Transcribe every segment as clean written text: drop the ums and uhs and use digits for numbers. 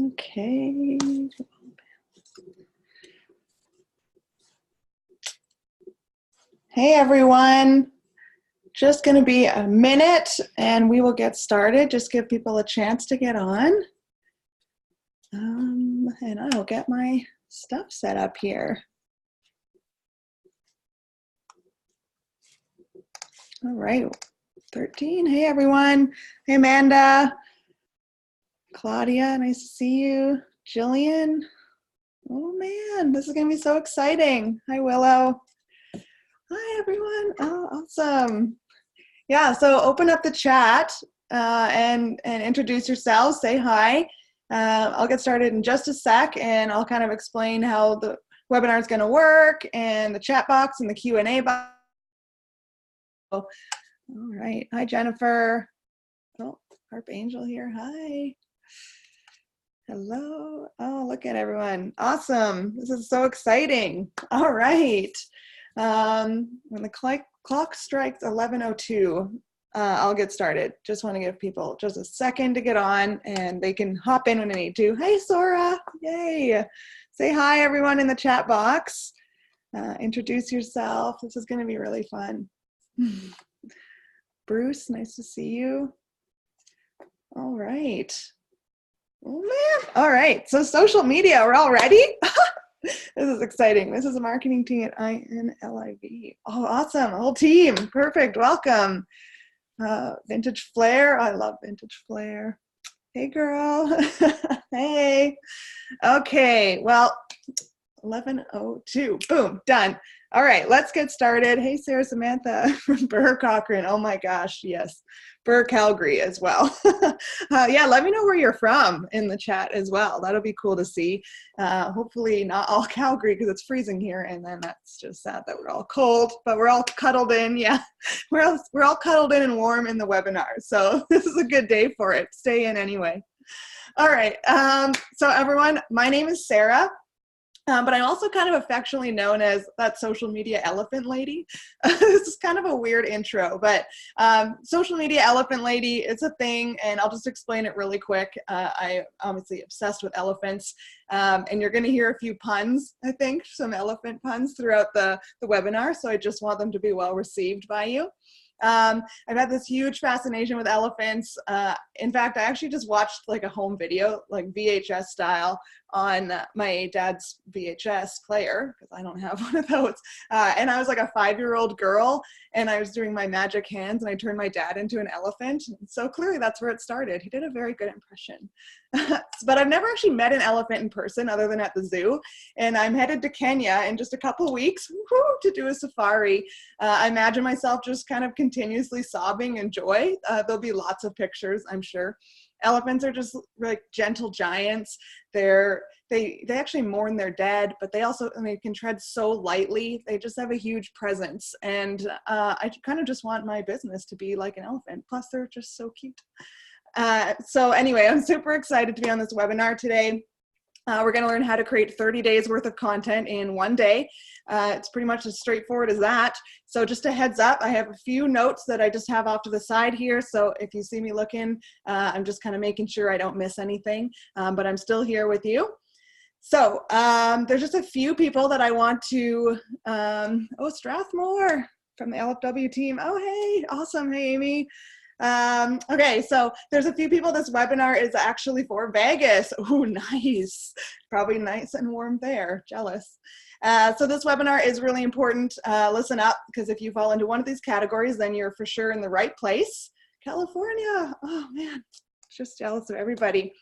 Okay. Hey everyone, just going to be a minute and we will get started. Just give people a chance to get on. And I'll get my stuff set up here. All right, 13. Hey everyone. Hey Amanda. Claudia, nice to see you. Jillian. Oh man, this is going to be so exciting. Hi Willow. Hi everyone. Oh, awesome. Yeah, so open up the chat and introduce yourselves, say hi. I'll get started in just a sec and I'll kind of explain how the webinar is going to work and the chat box and the Q&A box. All right, hi Jennifer. Oh, Harp Angel here, hi. Hello, oh look at everyone, awesome, this is so exciting. All right, when the clock strikes 11:02, I'll get started. Just want to give people just a second to get on and they can hop in when they need to. Hey Sora, yay. Say hi everyone in the chat box. Introduce yourself, this is going to be really fun. Bruce, nice to see you. All right. Oh man, all right, so social media, we're all ready? This is exciting. This is a marketing team at INLIV. Oh, awesome, whole team, perfect, welcome. Vintage Flair, I love Vintage Flair. Hey girl, hey. Okay, well, 11:02, boom, done. All right, let's get started. Hey, Sarah Samantha from Burr Cochrane. Oh my gosh, yes. Burr Calgary as well. Yeah, let me know where you're from in the chat as well. That'll be cool to see. Hopefully not all Calgary because it's freezing here, and then that's just sad that we're all cold, but we're all cuddled in. Yeah, we're all cuddled in and warm in the webinar. So this is a good day for it. Stay in anyway. All right, so everyone, my name is Sarah. But I'm also kind of affectionately known as that social media elephant lady. This is kind of a weird intro, but social media elephant lady, it's a thing, and I'll just explain it really quick. I'm obviously obsessed with elephants, and you're going to hear a few puns, I think, some elephant puns throughout the webinar, so I just want them to be well received by you. I've had this huge fascination with elephants. In fact, I actually just watched like a home video, like VHS style, on my dad's VHS player, because I don't have one of those. And I was like a 5-year-old girl, and I was doing my magic hands, and I turned my dad into an elephant. So clearly that's where it started. He did a very good impression. But I've never actually met an elephant in person other than at the zoo. And I'm headed to Kenya in just a couple weeks to do a safari. I imagine myself just kind of continuously sobbing in joy. There'll be lots of pictures, I'm sure. Elephants are just like gentle giants. They actually mourn their dead, but they also, they can tread so lightly. They just have a huge presence. And I kind of just want my business to be like an elephant. Plus they're just so cute. So anyway, I'm super excited to be on this webinar today. We're going to learn how to create 30 days worth of content in one day. It's pretty much as straightforward as that. So just a heads up, I have a few notes that I just have off to the side here. So if you see me looking, I'm just kind of making sure I don't miss anything, but I'm still here with you. So there's just a few people that I want to, oh, Strathmore from the LFW team. Oh, hey, awesome. Hey, Amy. Okay, so there's a few people this webinar is actually for. Vegas. Oh, nice. Probably nice and warm there. Jealous. So this webinar is really important. Listen up, because if you fall into one of these categories, then you're for sure in the right place. California. Oh man, just jealous of everybody.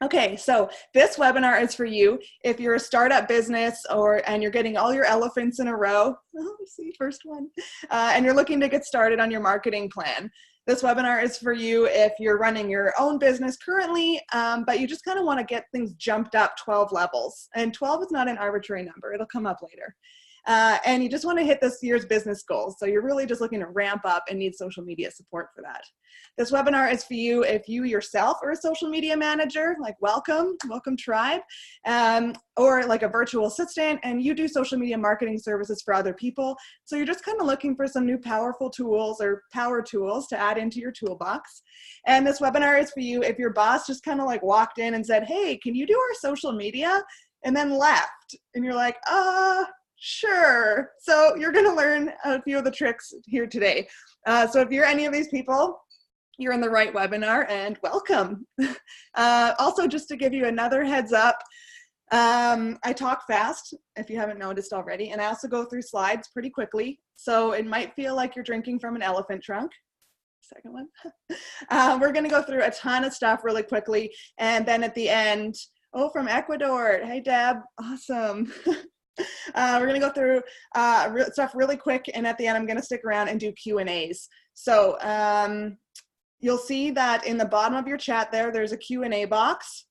Okay, so this webinar is for you if you're a startup business and you're getting all your elephants in a row. Oh, see, first one. And you're looking to get started on your marketing plan. This webinar is for you if you're running your own business currently, but you just kind of want to get things jumped up 12 levels. And 12 is not an arbitrary number. It'll come up later. and you just want to hit this year's business goals. So you're really just looking to ramp up and need social media support for that. This webinar is for you if you yourself are a social media manager, like welcome tribe, or like a virtual assistant, and you do social media marketing services for other people. So you're just kind of looking for some new powerful tools or power tools to add into your toolbox. And this webinar is for you if your boss just kind of like walked in and said, hey, can you do our social media? And then left. And you're like, sure. So you're going to learn a few of the tricks here today. So if you're any of these people, you're in the right webinar, and welcome. Also, just to give you another heads up, I talk fast, if you haven't noticed already, and I also go through slides pretty quickly. So it might feel like you're drinking from an elephant trunk. Second one. We're going to go through a ton of stuff really quickly. And then at the end, oh, from Ecuador. Hey, Deb. Awesome. We're going to go through stuff really quick. And at the end, I'm going to stick around and do Q&As. So you'll see that in the bottom of your chat there's a Q&A box.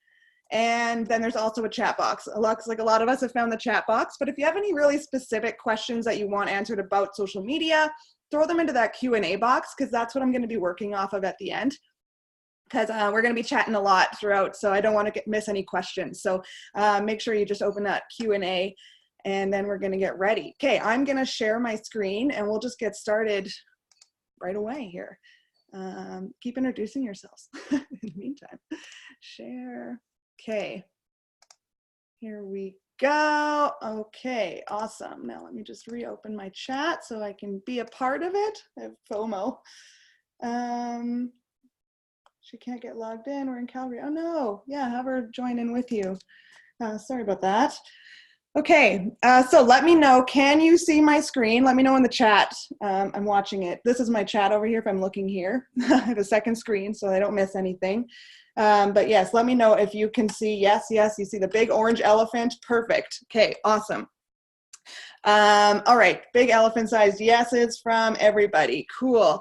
And then there's also a chat box. It looks like a lot of us have found the chat box. But if you have any really specific questions that you want answered about social media, throw them into that Q&A box, because that's what I'm going to be working off of at the end. Because we're going to be chatting a lot throughout, so I don't want to miss any questions. So make sure you just open that Q&A, and then we're going to get ready. Okay, I'm going to share my screen, and we'll just get started right away here. Keep introducing yourselves in the meantime. Share. Okay, here we go. Okay, awesome. Now let me just reopen my chat so I can be a part of it. I have FOMO. She can't get logged in. We're in Calgary. Oh no. Yeah, have her join in with you. Sorry about that. Okay, so let me know. Can you see my screen? Let me know in the chat. I'm watching it. This is my chat over here if I'm looking here. I have a second screen so I don't miss anything. But yes, let me know if you can see. Yes, you see the big orange elephant. Perfect. Okay, awesome. All right, big elephant-sized yeses from everybody. Cool.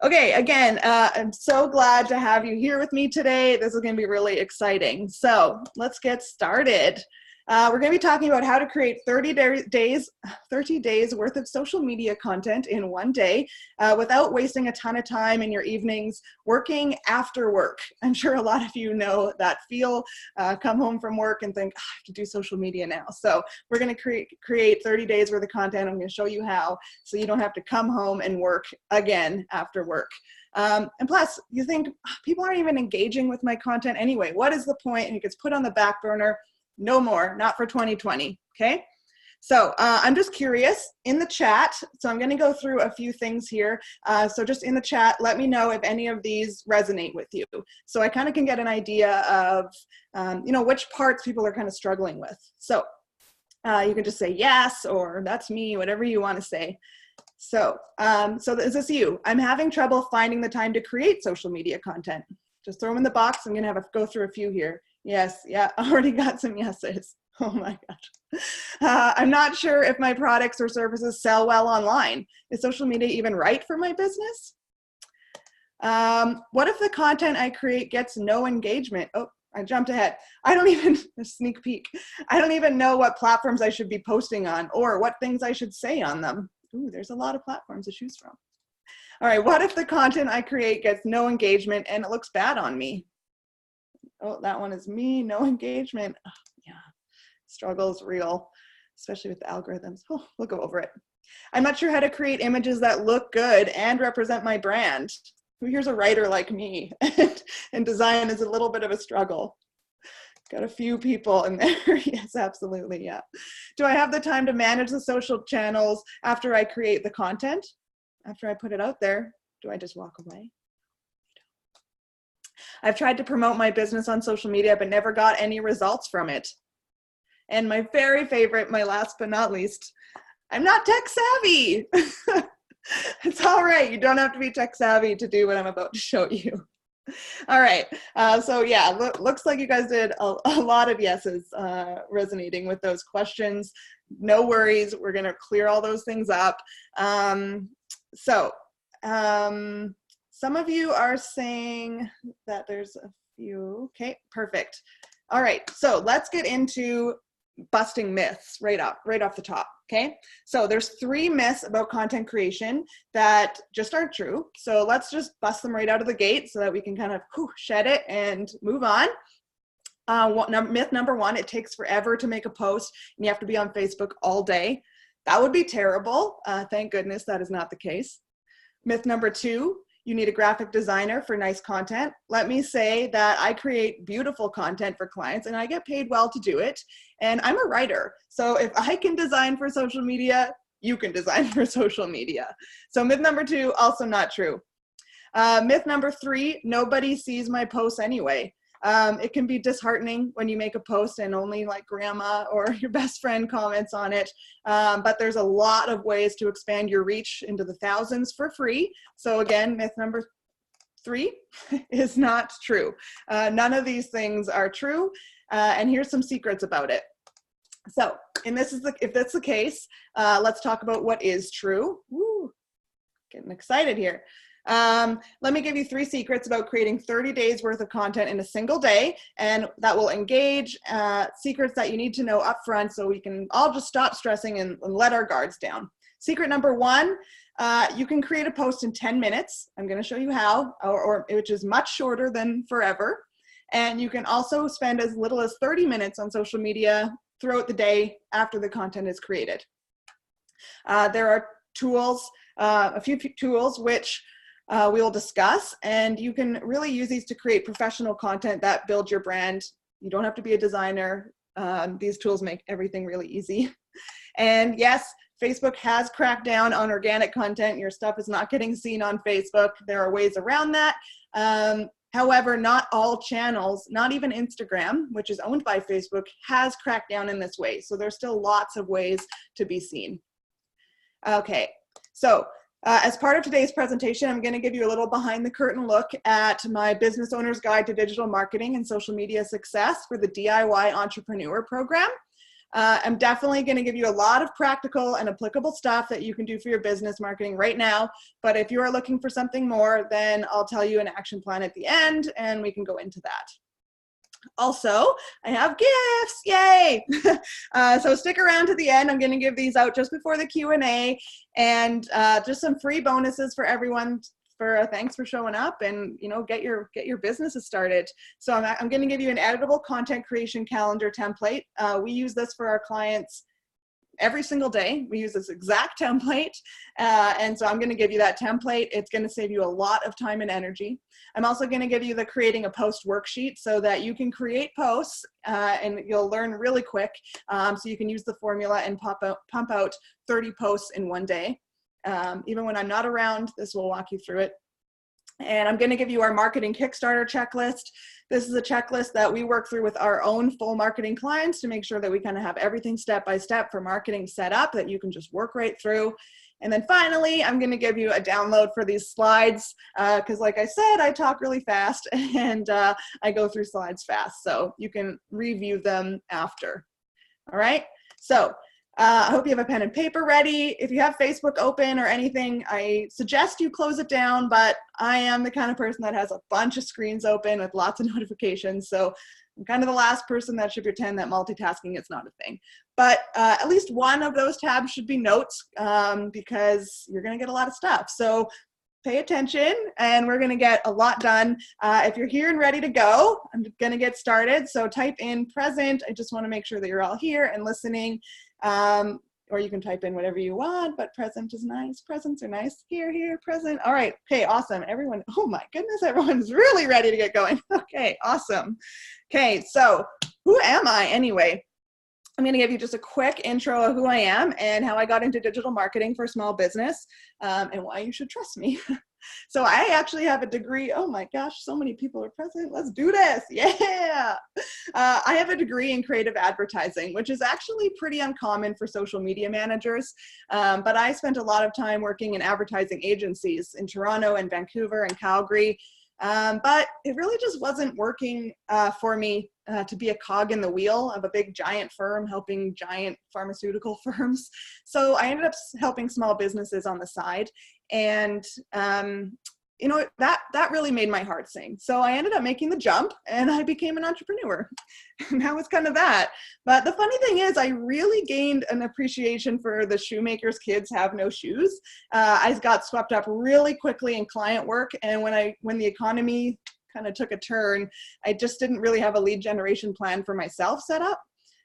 Okay, again, I'm so glad to have you here with me today. This is going to be really exciting. So let's get started. We're going to be talking about how to create 30 days worth of social media content in one day without wasting a ton of time in your evenings working after work. I'm sure a lot of you know that feel, come home from work and think, I have to do social media now. So we're going to create 30 days worth of content. I'm going to show you how, so you don't have to come home and work again after work. And plus, you think people aren't even engaging with my content anyway. What is the point? And it gets put on the back burner. No more, not for 2020, okay? So I'm just curious in the chat. So I'm gonna go through a few things here. So just in the chat, let me know if any of these resonate with you. So I kind of can get an idea of, which parts people are kind of struggling with. So you can just say yes, or that's me, whatever you wanna say. So is this you? I'm having trouble finding the time to create social media content. Just throw them in the box. I'm gonna go through a few here. Yes, yeah, already got some yeses. Oh my gosh. I'm not sure if my products or services sell well online. Is social media even right for my business? What if the content I create gets no engagement? Oh, I jumped ahead. I don't even, a sneak peek. I don't even know what platforms I should be posting on or what things I should say on them. Ooh, there's a lot of platforms to choose from. All right, what if the content I create gets no engagement and it looks bad on me? Oh, that one is me, no engagement. Oh, yeah, struggle's real, especially with the algorithms. Oh, we'll go over it. I'm not sure how to create images that look good and represent my brand. Here's a writer like me, and design is a little bit of a struggle. Got a few people in there. Yes, absolutely, yeah. Do I have the time to manage the social channels after I create the content? After I put it out there, do I just walk away? I've tried to promote my business on social media, but never got any results from it. And my very favorite, my last but not least, I'm not tech savvy. It's all right. You don't have to be tech savvy to do what I'm about to show you. All right. So yeah, looks like you guys did a lot of yeses resonating with those questions. No worries. We're going to clear all those things up. Some of you are saying that there's a few. Okay, perfect. All right, so let's get into busting myths right off the top. Okay, so there's 3 myths about content creation that just aren't true. So let's just bust them right out of the gate so that we can kind of shed it and move on. Myth number 1, it takes forever to make a post and you have to be on Facebook all day. That would be terrible. Thank goodness that is not the case. Myth number 2, you need a graphic designer for nice content. Let me say that I create beautiful content for clients and I get paid well to do it. And I'm a writer. So if I can design for social media, you can design for social media. So myth number 2, also not true. Myth number 3, nobody sees my posts anyway. It can be disheartening when you make a post and only like grandma or your best friend comments on it. But there's a lot of ways to expand your reach into the thousands for free. So again, myth number 3 is not true. None of these things are true. And here's some secrets about it. So, if that's the case, let's talk about what is true. Woo, getting excited here. Let me give you 3 secrets about creating 30 days worth of content in a single day, and that will engage secrets that you need to know up front so we can all just stop stressing and let our guards down. Secret number 1, you can create a post in 10 minutes. I'm going to show you how, or which is much shorter than forever. And you can also spend as little as 30 minutes on social media throughout the day after the content is created. There are tools, a few tools which we will discuss, and you can really use these to create professional content that builds your brand. You don't have to be a designer. These tools make everything really easy. And yes, Facebook has cracked down on organic content. Your stuff is not getting seen on Facebook. There are ways around that. However, not all channels, not even Instagram, which is owned by Facebook, has cracked down in this way. So there's still lots of ways to be seen. Okay, so as part of today's presentation, I'm going to give you a little behind the curtain look at my Business Owner's Guide to Digital Marketing and Social Media Success for the DIY Entrepreneur Program. I'm definitely going to give you a lot of practical and applicable stuff that you can do for your business marketing right now. But if you are looking for something more, then I'll tell you an action plan at the end and we can go into that. Also, I have gifts, yay! So stick around to the end. I'm going to give these out just before the Q&A, and just some free bonuses for everyone. For thanks for showing up, and get your businesses started. So I'm going to give you an editable content creation calendar template. We use this for our clients every single day. We use this exact template, and so I'm going to give you that template. It's going to save you a lot of time and energy. I'm also going to give you the creating a post worksheet so that you can create posts, and you'll learn really quick. So you can use the formula and pump out 30 posts in one day. Even when I'm not around, this will walk you through it. And I'm going to give you our marketing Kickstarter checklist. This is a checklist that we work through with our own full marketing clients to make sure that we kind of have everything step by step for marketing set up that you can just work right through. And then finally, I'm going to give you a download for these slides because like I said, I talk really fast and I go through slides fast. So you can review them after. All right. So I hope you have a pen and paper ready. If you have Facebook open or anything, I suggest you close it down, but I am the kind of person that has a bunch of screens open with lots of notifications. So I'm kind of the last person that should pretend that multitasking is not a thing. But at least one of those tabs should be notes because you're going to get a lot of stuff. So pay attention and we're going to get a lot done. If you're here and ready to go, I'm going to get started. So type in present. I just want to make sure that you're all here and listening. Or you can type in whatever you want, but present is nice. Presents are nice. Here, present. All right. Okay, awesome. Everyone, oh my goodness, everyone's really ready to get going. Okay, awesome. Okay, so who am I anyway? I'm going to give you just a quick intro of who I am and how I got into digital marketing for small business and why you should trust me. So I actually have a degree. Oh my gosh, so many people are present. Let's do this. Yeah. I have a degree in creative advertising, which is actually pretty uncommon for social media managers. But I spent a lot of time working in advertising agencies in Toronto and Vancouver and Calgary. But it really just wasn't working for me to be a cog in the wheel of a big giant firm helping giant pharmaceutical firms. So I ended up helping small businesses on the side. And you know, that really made my heart sing. So I ended up making the jump and I became an entrepreneur. And that was kind of that. But the funny thing is, I really gained an appreciation for the shoemakers kids have no shoes. I got swept up really quickly in client work. And when the economy kind of took a turn, I just didn't really have a lead generation plan for myself set up.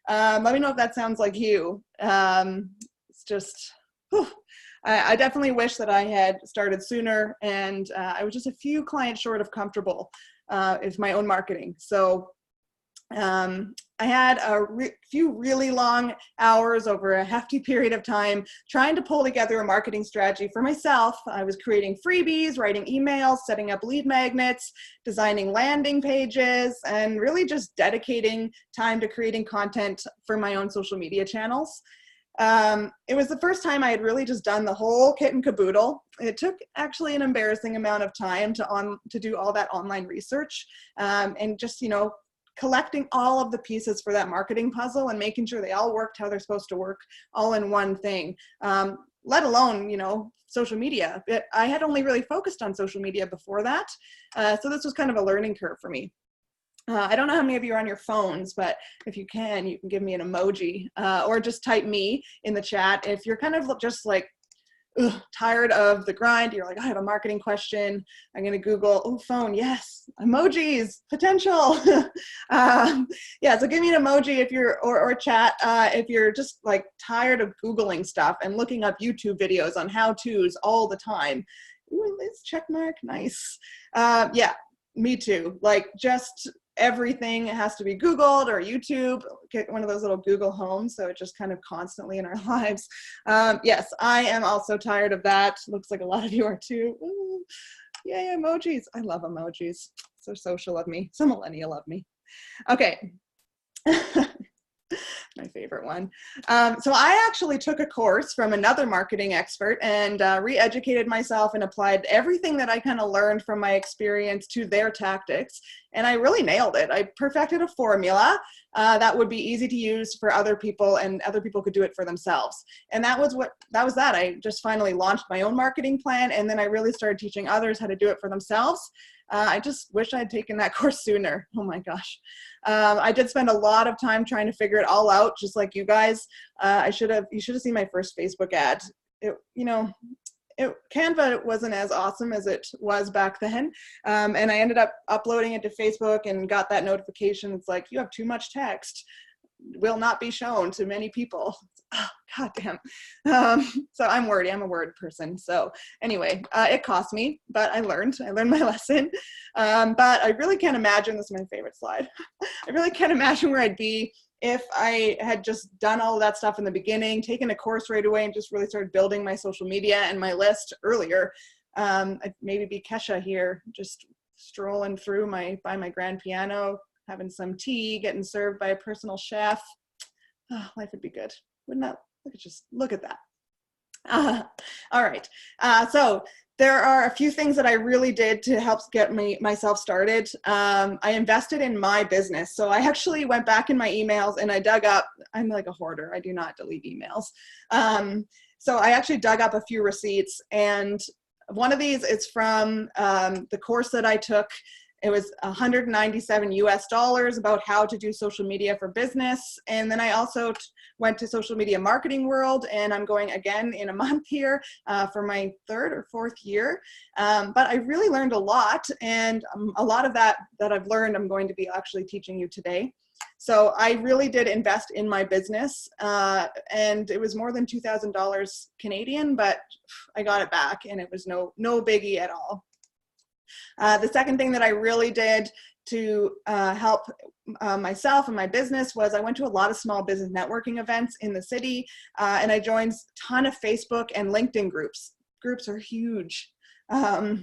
Let me know if that sounds like you. It's just, whew. I definitely wish that I had started sooner, and I was just a few clients short of comfortable with my own marketing. So I had a few really long hours over a hefty period of time trying to pull together a marketing strategy for myself. I was creating freebies, writing emails, setting up lead magnets, designing landing pages, and really just dedicating time to creating content for my own social media channels. It was the first time I had really just done the whole kit and caboodle. It took actually an embarrassing amount of time to do all that online research, and just, you know, collecting all of the pieces for that marketing puzzle and making sure they all worked how they're supposed to work all in one thing, let alone, you know, social media. I had only really focused on social media before that. So this was kind of a learning curve for me. I don't know how many of you are on your phones, but if you can give me an emoji, or just type me in the chat. If you're kind of just like, tired of the grind, you're like, I have a marketing question, I'm going to Google, oh, phone, yes, emojis, potential. Yeah, so give me an emoji if you're, or chat, if you're just like tired of Googling stuff and looking up YouTube videos on how-tos all the time. Ooh, Liz, check mark, nice. Yeah, me too. Like, just everything has to be Googled or YouTube. Get one of those little Google Homes, so it's just kind of constantly in our lives. Yes, I am also tired of that. Looks like a lot of you are too. Ooh, yay, emojis. I love emojis. So social of me. So millennial of me. Okay. My favorite one. So I actually took a course from another marketing expert and re-educated myself and applied everything that I kind of learned from my experience to their tactics. And I really nailed it. I perfected a formula that would be easy to use for other people, and other people could do it for themselves. And that was that. I just finally launched my own marketing plan, and then I really started teaching others how to do it for themselves. I just wish I'd taken that course sooner. Oh my gosh. I did spend a lot of time trying to figure it all out, just like you guys. You should have seen my first Facebook ad. Canva wasn't as awesome as it was back then. And I ended up uploading it to Facebook and got that notification. It's like, you have too much text, will not be shown to many people. Oh, God damn. So I'm wordy. I'm a word person. So anyway, it cost me, but I learned my lesson. But I really can't imagine, this is my favorite slide. I really can't imagine where I'd be if I had just done all of that stuff in the beginning, taken a course right away and just really started building my social media and my list earlier. I'd maybe be Kesha here, just strolling through by my grand piano, having some tea, getting served by a personal chef. Oh, life would be good. Wouldn't that, look at that. All right. So there are a few things that I really did to help get myself started. I invested in my business. So I actually went back in my emails and I dug up, I'm like a hoarder. I do not delete emails. So I actually dug up a few receipts, and one of these is from the course that I took. It was $197 US about how to do social media for business. And then I also went to Social Media Marketing World, and I'm going again in a month here for my 3rd or 4th year. But I really learned a lot, and a lot of that I've learned I'm going to be actually teaching you today. So I really did invest in my business, and it was more than $2,000 Canadian, but I got it back, and it was no biggie at all. The second thing that I really did to help myself and my business was I went to a lot of small business networking events in the city, and I joined a ton of Facebook and LinkedIn groups. Groups are huge. There's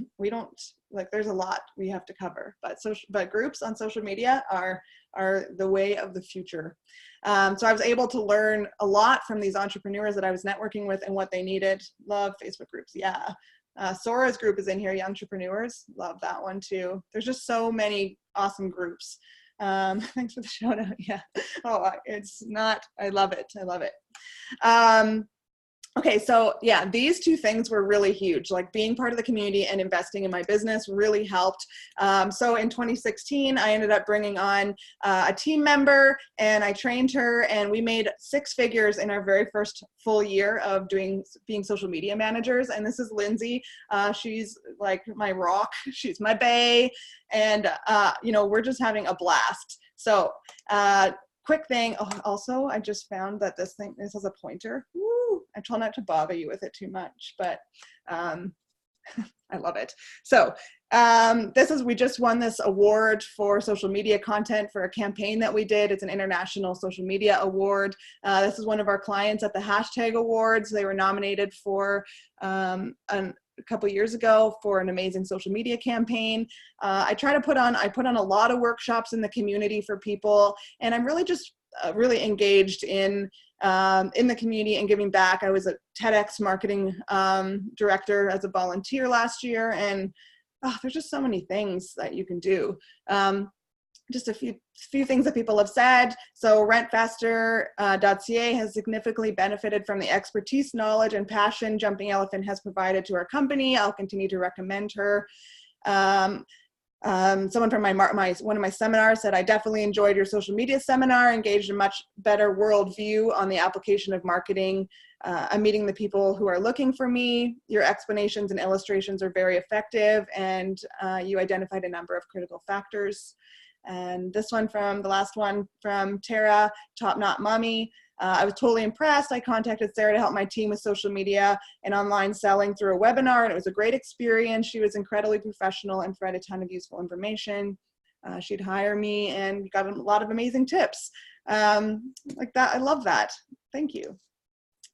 a lot we have to cover, but groups on social media are the way of the future. So I was able to learn a lot from these entrepreneurs that I was networking with and what they needed. Love Facebook groups, yeah. Sora's group is in here, Young Entrepreneurs. Love that one too. There's just so many awesome groups. Thanks for the shout out. Yeah. Oh, I love it. I love it. Okay, so yeah, these two things were really huge. Like being part of the community and investing in my business really helped. So in 2016, I ended up bringing on a team member, and I trained her, and we made 6 figures in our very first full year of being social media managers. And this is Lindsay. She's like my rock. She's my bae, and we're just having a blast. So quick thing. Oh, also, I just found that this has a pointer. Woo! I try not to bother you with it too much, but I love it. So we just won this award for social media content for a campaign that we did. It's an international social media award. This is one of our clients at the Hashtag Awards. They were nominated for a couple years ago for an amazing social media campaign. I put on a lot of workshops in the community for people, and I'm really just really engaged in the community and giving back. I was a TEDx marketing director as a volunteer last year, and there's just so many things that you can do. Just a few things that people have said. So rentfaster.ca has significantly benefited from the expertise, knowledge, and passion Jumping Elephant has provided to our company. I'll continue to recommend her. Someone from one of my seminars said, I definitely enjoyed your social media seminar, engaged a much better worldview on the application of marketing. I'm meeting the people who are looking for me. Your explanations and illustrations are very effective, and you identified a number of critical factors. And this one the last one from Tara, Top Knot Mommy. I was totally impressed. I contacted Sarah to help my team with social media and online selling through a webinar, and it was a great experience. She was incredibly professional and provided a ton of useful information. She'd hire me and got a lot of amazing tips. Like that, I love that. Thank you.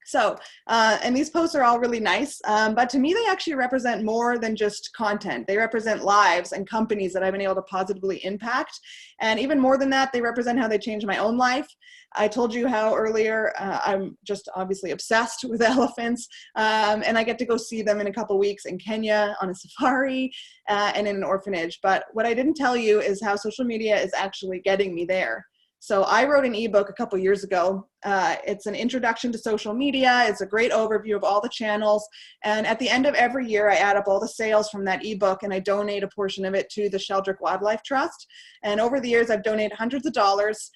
So, and these posts are all really nice, but to me, they actually represent more than just content. They represent lives and companies that I've been able to positively impact. And even more than that, they represent how they changed my own life. I told you how earlier I'm just obviously obsessed with elephants, and I get to go see them in a couple weeks in Kenya on a safari and in an orphanage. But what I didn't tell you is how social media is actually getting me there. So I wrote an ebook a couple years ago. It's an introduction to social media. It's a great overview of all the channels. And at the end of every year, I add up all the sales from that ebook, and I donate a portion of it to the Sheldrick Wildlife Trust. And over the years, I've donated hundreds of dollars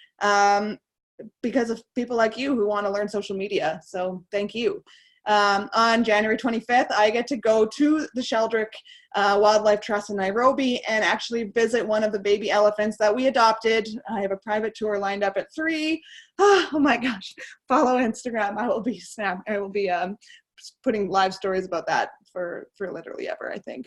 because of people like you who want to learn social media. So thank you. On January 25th, I get to go to the Sheldrick Wildlife Trust in Nairobi and actually visit one of the baby elephants that we adopted. I have a private tour lined up at 3. Oh my gosh, follow Instagram. I will be putting live stories about that for literally ever, I think.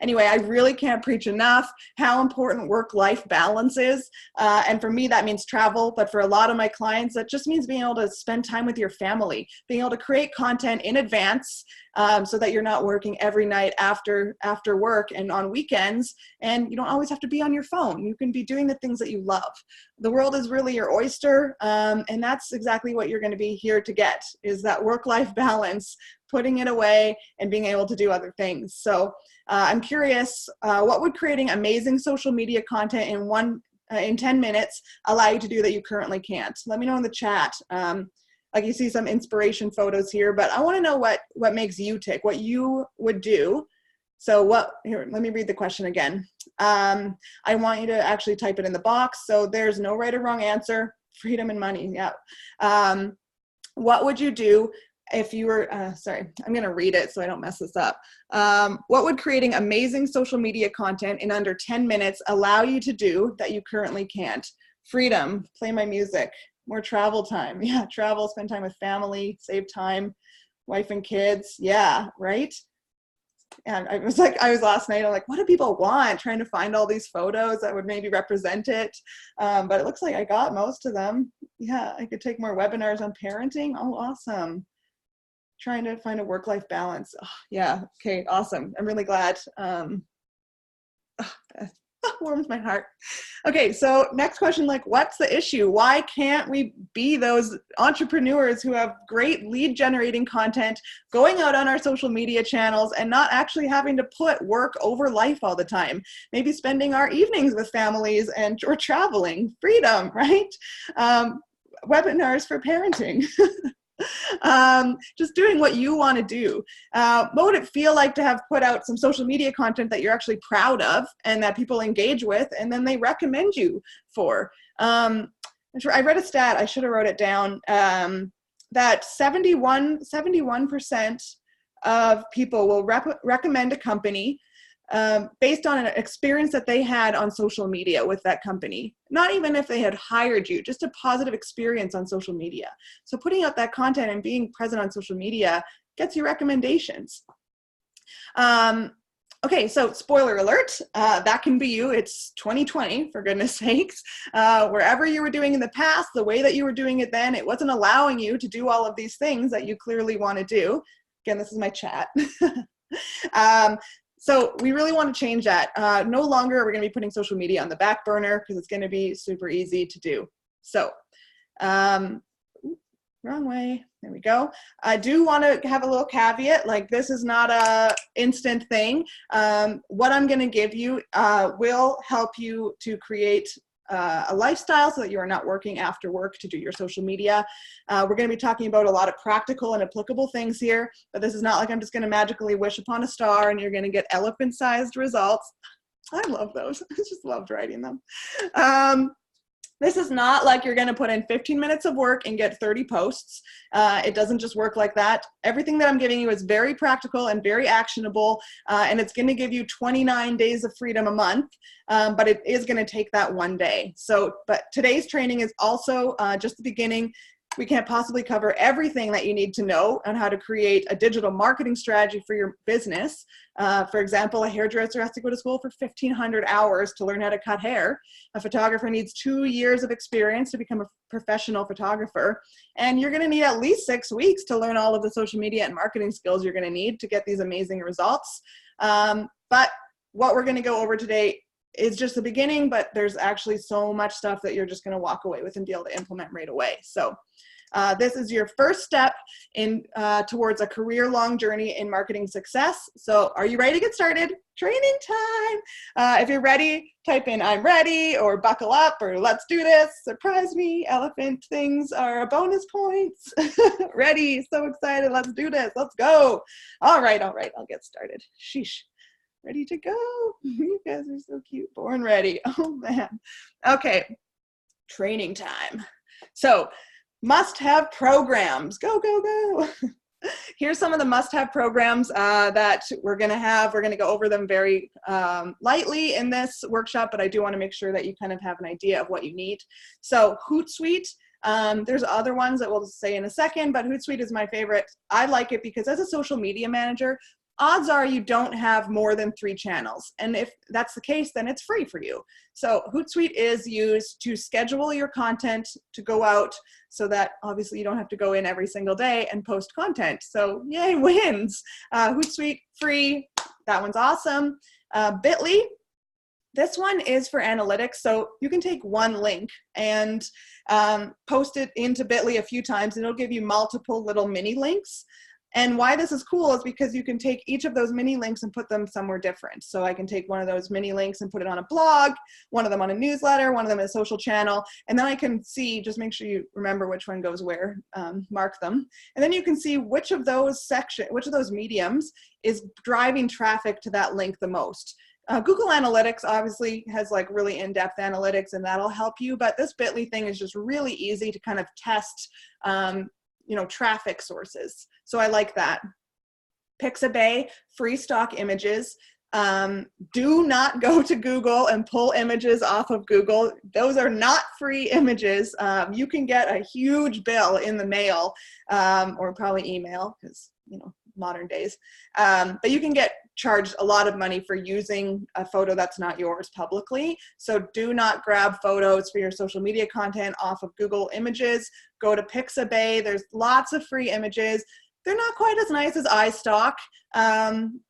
Anyway, I really can't preach enough how important work-life balance is. And for me, that means travel. But for a lot of my clients, that just means being able to spend time with your family, being able to create content in advance so that you're not working every night after work and on weekends. And you don't always have to be on your phone. You can be doing the things that you love. The world is really your oyster. And that's exactly what you're going to be here to get, is that work-life balance, putting it away and being able to do other things. So I'm curious, what would creating amazing social media content in 10 minutes allow you to do that you currently can't? Let me know in the chat. Like you see some inspiration photos here, but I want to know what makes you tick, what you would do. So here, let me read the question again. I want you to actually type it in the box. So there's no right or wrong answer. Freedom and money, yeah. What would you do if you were, sorry, I'm going to read it so I don't mess this up. What would creating amazing social media content in under 10 minutes allow you to do that you currently can't? Freedom, play my music, more travel time. Yeah, travel, spend time with family, save time, wife and kids. Yeah, right? And I was last night, I'm like, what do people want? Trying to find all these photos that would maybe represent it. But it looks like I got most of them. Yeah, I could take more webinars on parenting. Oh, awesome. Trying to find a work-life balance. Oh, yeah, okay, awesome. I'm really glad. Warms my heart. Okay, so next question, like, what's the issue? Why can't we be those entrepreneurs who have great lead generating content, going out on our social media channels and not actually having to put work over life all the time? Maybe spending our evenings with families or traveling. Freedom, right? Webinars for parenting. Just doing what you want to do. What would it feel like to have put out some social media content that you're actually proud of and that people engage with, and then they recommend you for? I read a stat, I should have wrote it down, that 71% of people will recommend a company based on an experience that they had on social media with that company. Not even if they had hired you, just a positive experience on social media. So putting out that content and being present on social media gets you recommendations. Okay, so spoiler alert, that can be you. It's 2020, for goodness sakes. Wherever you were doing in the past, the way that you were doing it then, it wasn't allowing you to do all of these things that you clearly want to do. Again, this is my chat. So we really want to change that. No longer are we going to be putting social media on the back burner because it's going to be super easy to do. So, wrong way. There we go. I do want to have a little caveat, like this is not a instant thing. What I'm going to give you will help you to create a lifestyle so that you are not working after work to do your social media. We're going to be talking about a lot of practical and applicable things here, but this is not like I'm just going to magically wish upon a star and you're going to get elephant-sized results. I love those. I just loved writing them. This is not like you're going to put in 15 minutes of work and get 30 posts. It doesn't just work like that. Everything that I'm giving you is very practical and very actionable, and it's going to give you 29 days of freedom a month, but it is going to take that one day. So, but today's training is also just the beginning. We can't possibly cover everything that you need to know on how to create a digital marketing strategy for your business. For example, a hairdresser has to go to school for 1,500 hours to learn how to cut hair. A photographer needs 2 years of experience to become a professional photographer. And you're going to need at least 6 weeks to learn all of the social media and marketing skills you're going to need to get these amazing results. But what we're going to go over today is just the beginning, but there's actually so much stuff that you're just going to walk away with and be able to implement right away. So this is your first step in towards a career-long journey in marketing success. So are you ready to get started? Training time. If you're ready, type in I'm ready or buckle up or let's do this. Surprise me. Elephant things are bonus points. Ready. So excited. Let's do this. Let's go. All right. I'll get started. Sheesh. Ready to go. You guys are so cute. Born ready. Oh man. Okay. Training time. So must-have programs. Go, go, go. Here's some of the must-have programs that we're going to have. We're going to go over them very lightly in this workshop, but I do want to make sure that you kind of have an idea of what you need. So Hootsuite. There's other ones that we'll say in a second, but Hootsuite is my favorite. I like it because as a social media manager, odds are you don't have more than 3 channels. And if that's the case, then it's free for you. So Hootsuite is used to schedule your content to go out so that obviously you don't have to go in every single day and post content. So yay, wins. Hootsuite, free. That one's awesome. Bitly. This one is for analytics. So you can take one link and post it into Bitly a few times and it'll give you multiple little mini links. And why this is cool is because you can take each of those mini links and put them somewhere different. So I can take one of those mini links and put it on a blog, one of them on a newsletter, one of them in a social channel, and then I can see, just make sure you remember which one goes where, mark them. And then you can see which of those mediums is driving traffic to that link the most. Google Analytics obviously has like really in-depth analytics and that'll help you, but this Bitly thing is just really easy to kind of test traffic sources. So I like that. Pixabay, free stock images. Do not go to Google and pull images off of Google. Those are not free images. You can get a huge bill in the mail or probably email because, modern days. But you can get charged a lot of money for using a photo that's not yours publicly. So do not grab photos for your social media content off of Google Images. Go to Pixabay. There's lots of free images. They're not quite as nice as iStock,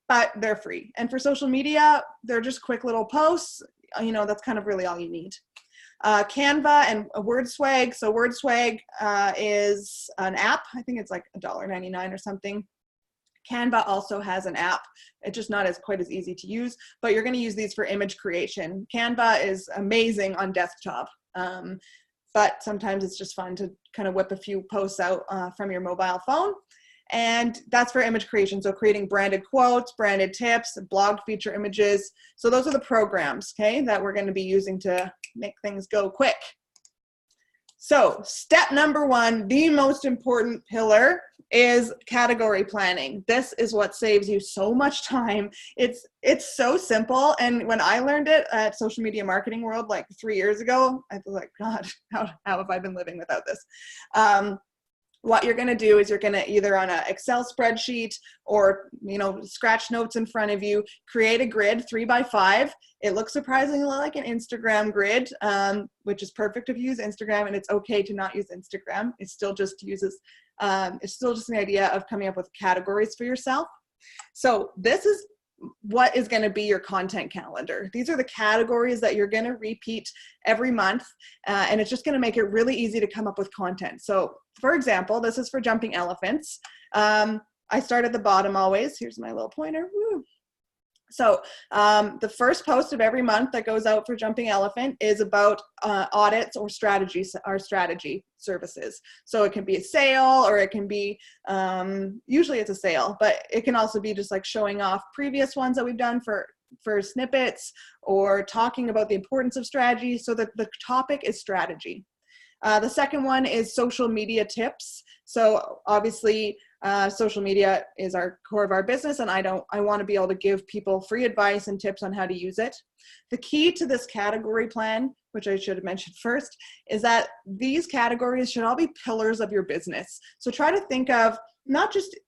but they're free. And for social media, they're just quick little posts. That's kind of really all you need. Canva and WordSwag. So WordSwag is an app. I think it's like $1.99 or something. Canva also has an app. It's just not quite as easy to use, but you're going to use these for image creation. Canva is amazing on desktop. but sometimes it's just fun to kind of whip a few posts out from your mobile phone. And that's for image creation. So creating branded quotes, branded tips, blog feature images. So those are the programs, okay, that we're going to be using to make things go quick. So step number one, the most important pillar is category planning. This is what saves you so much time. It's so simple. And when I learned it at Social Media Marketing World like 3 years ago, I was like, God, how have I been living without this? What you're going to do is you're going to either on an Excel spreadsheet or, scratch notes in front of you, create a grid 3x5. It looks surprisingly like an Instagram grid, which is perfect if you use Instagram, and it's okay to not use Instagram. It still just uses, it's still just an idea of coming up with categories for yourself. So this is what is going to be your content calendar. These are the categories that you're going to repeat every month, and it's just going to make it really easy to come up with content. So for example, this is for jumping elephants. I start at the bottom always. Here's my little pointer. Woo. So the first post of every month that goes out for Jumping Elephant is about audits or strategy services. So it can be a sale, or it can be, usually it's a sale, but it can also be just like showing off previous ones that we've done for snippets, or talking about the importance of strategy. So that the topic is strategy. The second one is social media tips. So obviously, social media is our core of our business, and I want to be able to give people free advice and tips on how to use it. The key to this category plan, which I should have mentioned first, is that these categories should all be pillars of your business. So try to think of not just,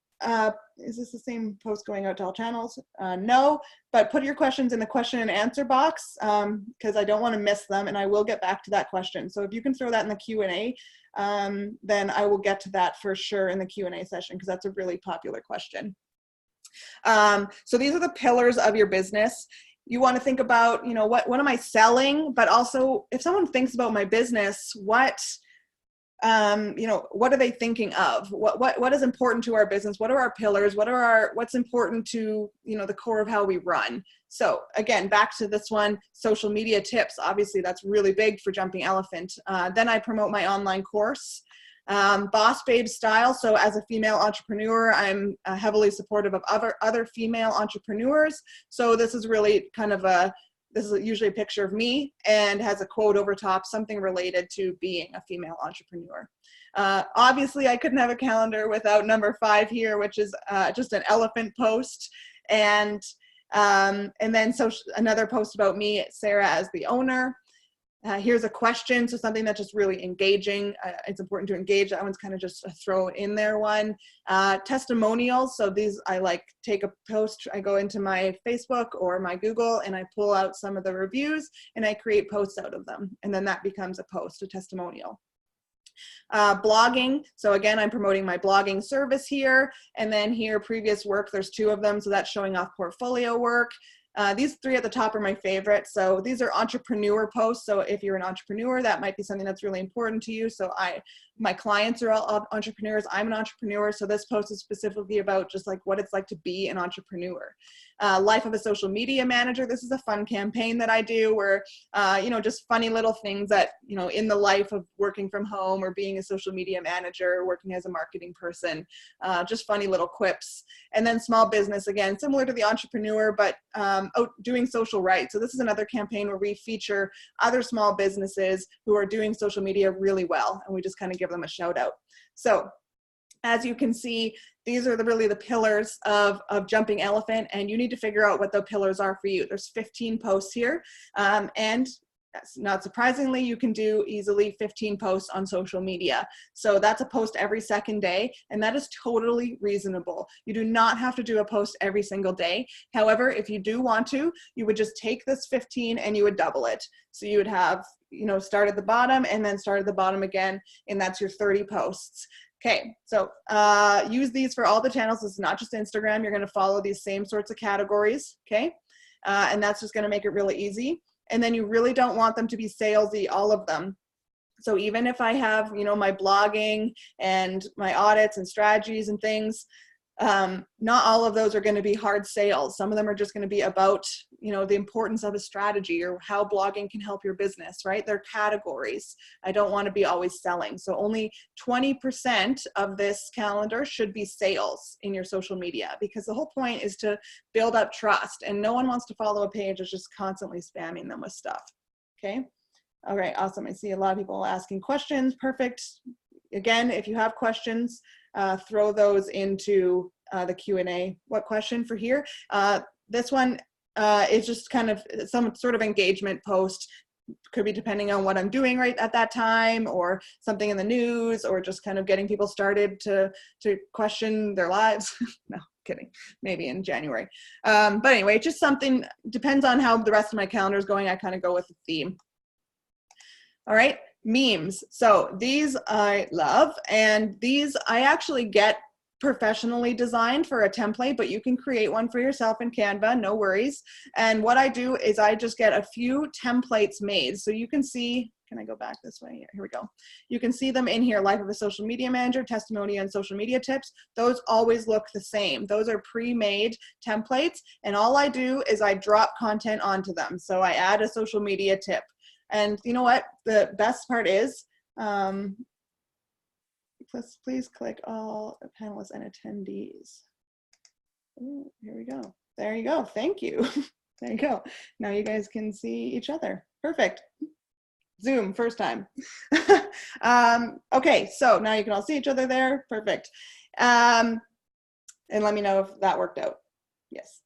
is this the same post going out to all channels? No, but put your questions in the question and answer box, because I don't want to miss them, and I will get back to that question. So if you can throw that in the Q&A, then I will get to that for sure in the Q&A session, because that's a really popular question. So these are the pillars of your business. You want to think about, what am I selling? But also, if someone thinks about my business, what are they thinking of? What is important to our business? What are our pillars? What's important to, the core of how we run? So again, back to this one, social media tips. Obviously that's really big for Jumping Elephant. Then I promote my online course, Boss Babe Style. So as a female entrepreneur, I'm heavily supportive of other female entrepreneurs. So this is really kind of this is usually a picture of me and has a quote over top, something related to being a female entrepreneur. Obviously, I couldn't have a calendar without number 5 here, which is just an elephant post. And then another post about me, Sarah, as the owner. Here's a question, so something that's just really engaging. It's important to engage. That one's kind of just a throw in there one. Testimonials, so these I take a post, I go into my Facebook or my Google and I pull out some of the reviews and I create posts out of them. And then that becomes a post, a testimonial. Blogging, so again, I'm promoting my blogging service here. And then here, previous work, there's 2 of them, so that's showing off portfolio work. These 3 at the top are my favorite. So these are entrepreneur posts. So if you're an entrepreneur, that might be something that's really important to you. So my clients are all entrepreneurs. I'm an entrepreneur. So this post is specifically about just what it's like to be an entrepreneur. Life of a Social Media Manager. This is a fun campaign that I do where, just funny little things that, in the life of working from home or being a social media manager, working as a marketing person, just funny little quips. And then small business, again, similar to the entrepreneur, but doing social right. So this is another campaign where we feature other small businesses who are doing social media really well, and we just kind of give them a shout out. So as you can see, these are really the pillars of Jumping Elephant, and you need to figure out what the pillars are for you. There's 15 posts here, and not surprisingly, you can do easily 15 posts on social media. So that's a post every second day, and that is totally reasonable. You do not have to do a post every single day. However, if you do want to, you would just take this 15 and you would double it. So you would have, start at the bottom and then start at the bottom again, and that's your 30 posts. Okay, so use these for all the channels. This is not just Instagram. You're going to follow these same sorts of categories, okay? And that's just going to make it really easy. And then you really don't want them to be salesy, all of them. So even if I have, my blogging and my audits and strategies and things, Not all of those are going to be hard sales. Some of them are just going to be about, you know, the importance of a strategy or how blogging can help your business, right? They're categories. I don't want to be always selling. So only 20% of this calendar should be sales in your social media, because the whole point is to build up trust, and no one wants to follow a page that's just constantly spamming them with stuff. Okay. All right. Awesome. I see a lot of people asking questions. Perfect. Again, if you have questions, throw those into the Q&A. What question for here? This one is just kind of some sort of engagement post. Could be depending on what I'm doing right at that time, or something in the news, or just kind of getting people started to question their lives. No, kidding. Maybe in January. But anyway, just something, depends on how the rest of my calendar is going. I kind of go with the theme. All right. Memes. So these I love, and these I actually get professionally designed for a template, but you can create one for yourself in Canva, no worries. And what I do is I just get a few templates made. So you can see, can I go back this way? Here we go. You can see them in here: Life of a Social Media Manager, Testimonial, and Social Media Tips. Those always look the same. Those are pre-made templates, and all I do is I drop content onto them. So I add a social media tip. And you know what? The best part is, please click all panelists and attendees. Ooh, here we go. There you go. Thank you. There you go. Now you guys can see each other. Perfect. Zoom, first time. Okay, so now you can all see each other there. Perfect. And let me know if that worked out. Yes.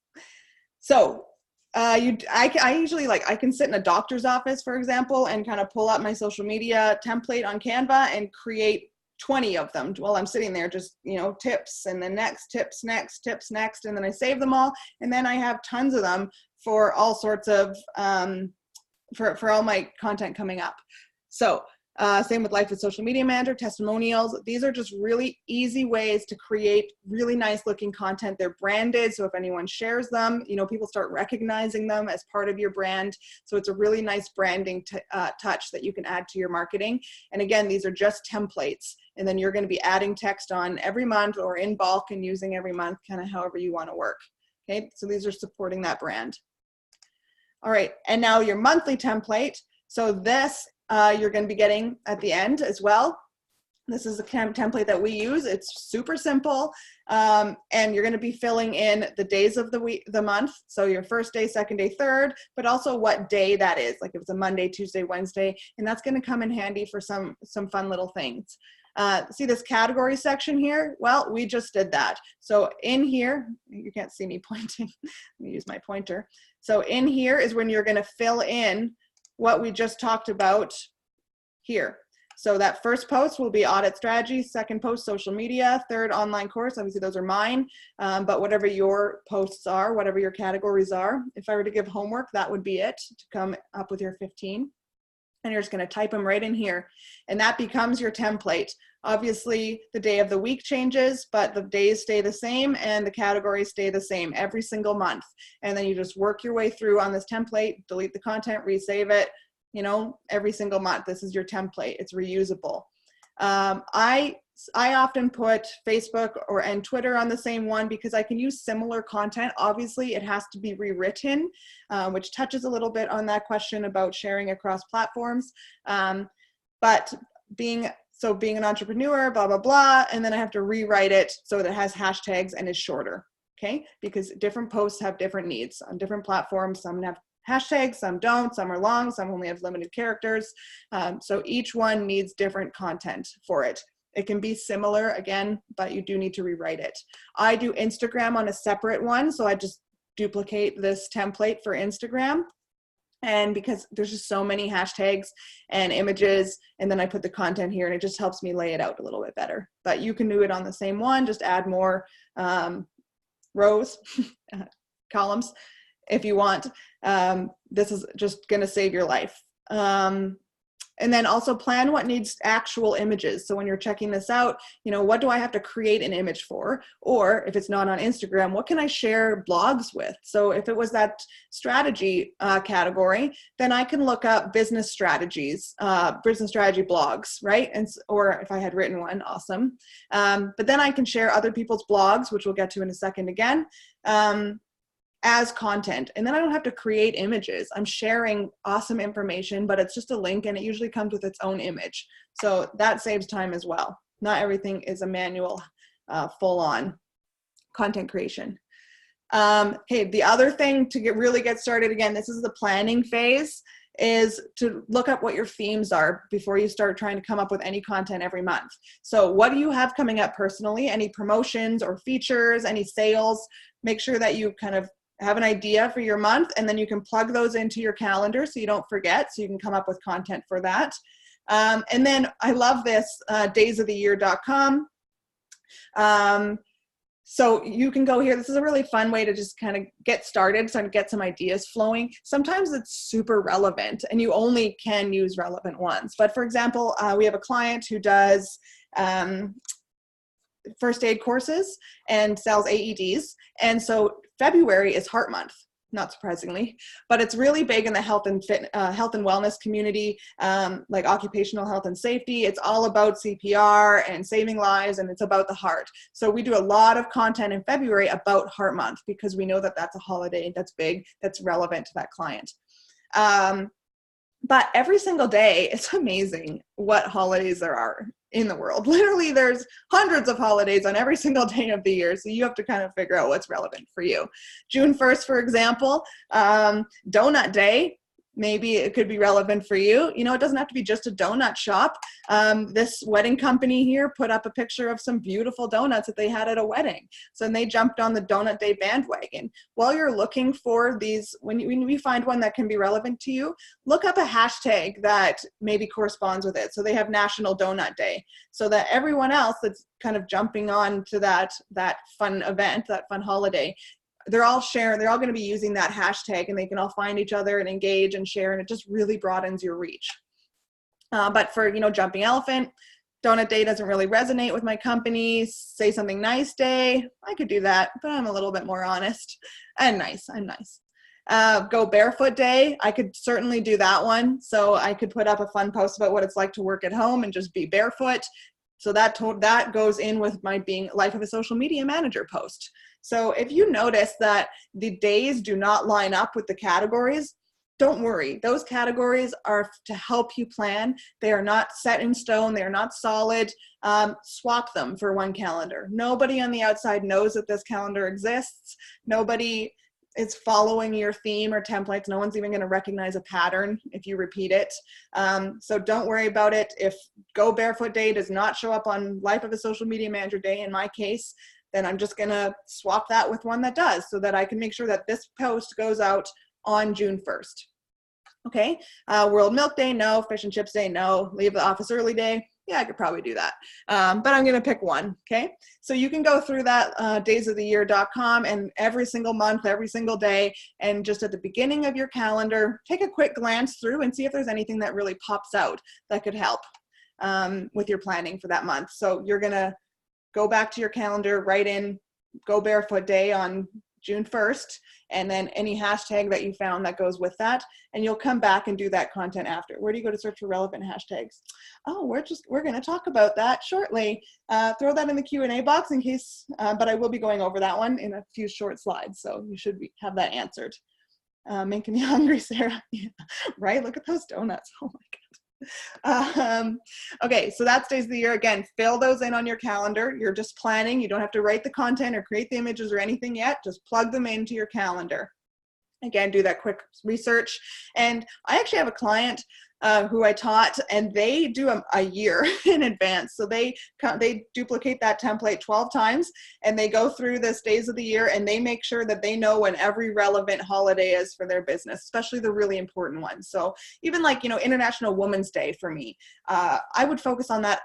So, I usually, like, I can sit in a doctor's office, for example, and kind of pull up my social media template on Canva and create 20 of them while I'm sitting there, just, you know, tips, and then next, tips, next, tips, next, and then I save them all, and then I have tons of them for all sorts of, for all my content coming up. So same with Life with Social Media Manager, testimonials. These are just really easy ways to create really nice looking content. They're branded, so if anyone shares them, you know, people start recognizing them as part of your brand. So it's a really nice branding touch that you can add to your marketing. And again, these are just templates, and then you're going to be adding text on every month or in bulk and using every month, kind of however you want to work. Okay, so these are supporting that brand. All right, and now your monthly template. So this you're going to be getting at the end as well. This is the template that we use. It's super simple, and you're going to be filling in the days of the week, the month. So your first day, second day, third, but also what day that is. Like if it's a Monday, Tuesday, Wednesday, and that's going to come in handy for some fun little things. See this category section here? Well, we just did that. So in here, you can't see me pointing. Let me use my pointer. So in here is when you're going to fill in what we just talked about here. So that first post will be audit strategy, second post social media, third online course. Obviously those are mine, but whatever your posts are, whatever your categories are, if I were to give homework, that would be it to come up with your 15. And you're just going to type them right in here, and that becomes your template. Obviously the day of the week changes, but the days stay the same and the categories stay the same every single month. And then you just work your way through on this template, delete the content, resave it, you know, every single month. This is your template. It's reusable. I often put Facebook and Twitter on the same one because I can use similar content. Obviously, it has to be rewritten, which touches a little bit on that question about sharing across platforms. But being an entrepreneur, blah, blah, blah, and then I have to rewrite it so that it has hashtags and is shorter, okay? Because different posts have different needs on different platforms. Some have hashtags, some don't, some are long, some only have limited characters. So each one needs different content for it. It can be similar again, but you do need to rewrite it. I do Instagram on a separate one, so I just duplicate this template for Instagram. And because there's just so many hashtags and images, and then I put the content here, and it just helps me lay it out a little bit better. But you can do it on the same one, just add more rows, columns, if you want. This is just gonna save your life. And then also plan what needs actual images. So when you're checking this out, you know, what do I have to create an image for? Or if it's not on Instagram, what can I share blogs with? So if it was that strategy category, then I can look up business strategies, business strategy blogs, right? And or if I had written one, awesome. But then I can share other people's blogs, which we'll get to in a second again. As content. And then I don't have to create images. I'm sharing awesome information, but it's just a link and it usually comes with its own image. So that saves time as well. Not everything is a manual, full-on content creation. Hey, the other thing to really get started, again, this is the planning phase, is to look up what your themes are before you start trying to come up with any content every month. So what do you have coming up personally? Any promotions or features, any sales? Make sure that you kind of have an idea for your month, and then you can plug those into your calendar so you don't forget, so you can come up with content for that. And then I love this, daysoftheyear.com. So you can go here. This is a really fun way to just kind of get started, so get some ideas flowing. Sometimes it's super relevant and you only can use relevant ones. But for example, we have a client who does first aid courses and sells AEDs. And so February is Heart Month, not surprisingly, but it's really big in the health and wellness community, like occupational health and safety. It's all about CPR and saving lives, and it's about the heart. So we do a lot of content in February about Heart Month because we know that that's a holiday that's big, that's relevant to that client. But every single day, it's amazing what holidays there are in the world. Literally, there's hundreds of holidays on every single day of the year. So you have to kind of figure out what's relevant for you. June 1st, for example, Donut Day. Maybe it could be relevant for you. You know, it doesn't have to be just a donut shop. This wedding company here put up a picture of some beautiful donuts that they had at a wedding. So then they jumped on the Donut Day bandwagon. While you're looking for these, when you find one that can be relevant to you, look up a hashtag that maybe corresponds with it. So they have National Donut Day, so that everyone else that's kind of jumping on to that fun event, that fun holiday, they're all going to be using that hashtag, and they can all find each other and engage and share, and it just really broadens your reach. But for, you know, Jumping Elephant, Donut Day doesn't really resonate with my company. Say Something Nice Day, I could do that, but I'm a little bit more honest and nice. I'm nice. Go Barefoot Day, I could certainly do that one. So I could put up a fun post about what it's like to work at home and just be barefoot. So that goes in with my being Life of a Social Media Manager post. So if you notice that the days do not line up with the categories, don't worry. Those categories are to help you plan. They are not set in stone. They are not solid. Swap them for one calendar. Nobody on the outside knows that this calendar exists. Nobody is following your theme or templates. No one's even going to recognize a pattern if you repeat it. So don't worry about it. If Go Barefoot Day does not show up on Life of a Social Media Manager Day, in my case, then I'm just going to swap that with one that does, so that I can make sure that this post goes out on June 1st. Okay. World Milk Day, no. Fish and Chips Day, no. Leave the office early day. Yeah, I could probably do that. But I'm going to pick one. Okay. So you can go through that daysoftheyear.com, and every single month, every single day, and just at the beginning of your calendar, take a quick glance through and see if there's anything that really pops out that could help with your planning for that month. So you're going to go back to your calendar, write in Go Barefoot Day on June 1st, and then any hashtag that you found that goes with that, and you'll come back and do that content after. Where do you go to search for relevant hashtags? Oh, we're going to talk about that shortly. Throw that in the Q&A box in case, but I will be going over that one in a few short slides, so you should have that answered. Making me hungry, Sarah. Yeah, right? Look at those donuts. Oh my God. Okay, so that's Days of the Year. Again, fill those in on your calendar. You're just planning. You don't have to write the content or create the images or anything yet. Just plug them into your calendar. Again, do that quick research. And I actually have a client who I taught, and they do a year in advance. So they duplicate that template 12 times, and they go through this Days of the Year, and they make sure that they know when every relevant holiday is for their business, especially the really important ones. So even like, you know, International Women's Day for me, I would focus on that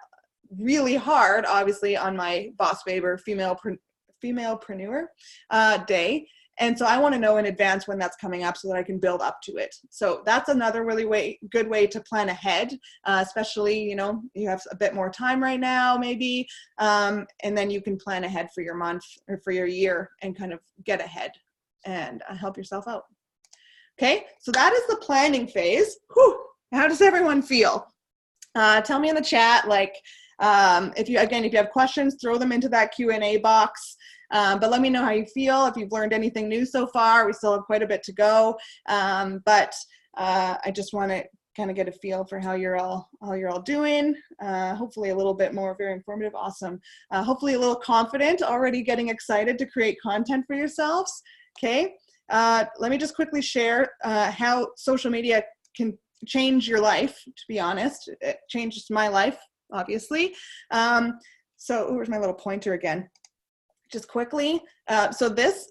really hard, obviously, on my Boss Babe or Femalepreneur Day. And so I want to know in advance when that's coming up so that I can build up to it. So that's another really good way to plan ahead, especially, you know, you have a bit more time right now, maybe, and then you can plan ahead for your month or for your year and kind of get ahead and help yourself out. Okay, so that is the planning phase. Whew. How does everyone feel? Tell me in the chat, like, if you have questions, throw them into that Q&A box. But let me know how you feel, if you've learned anything new so far. We still have quite a bit to go. But I just want to kind of get a feel for how you're all doing. Hopefully a little bit more, very informative, awesome. Hopefully a little confident, already getting excited to create content for yourselves. Okay, let me just quickly share how social media can change your life. To be honest, it changed my life, obviously. So where's my little pointer again? Just quickly. So this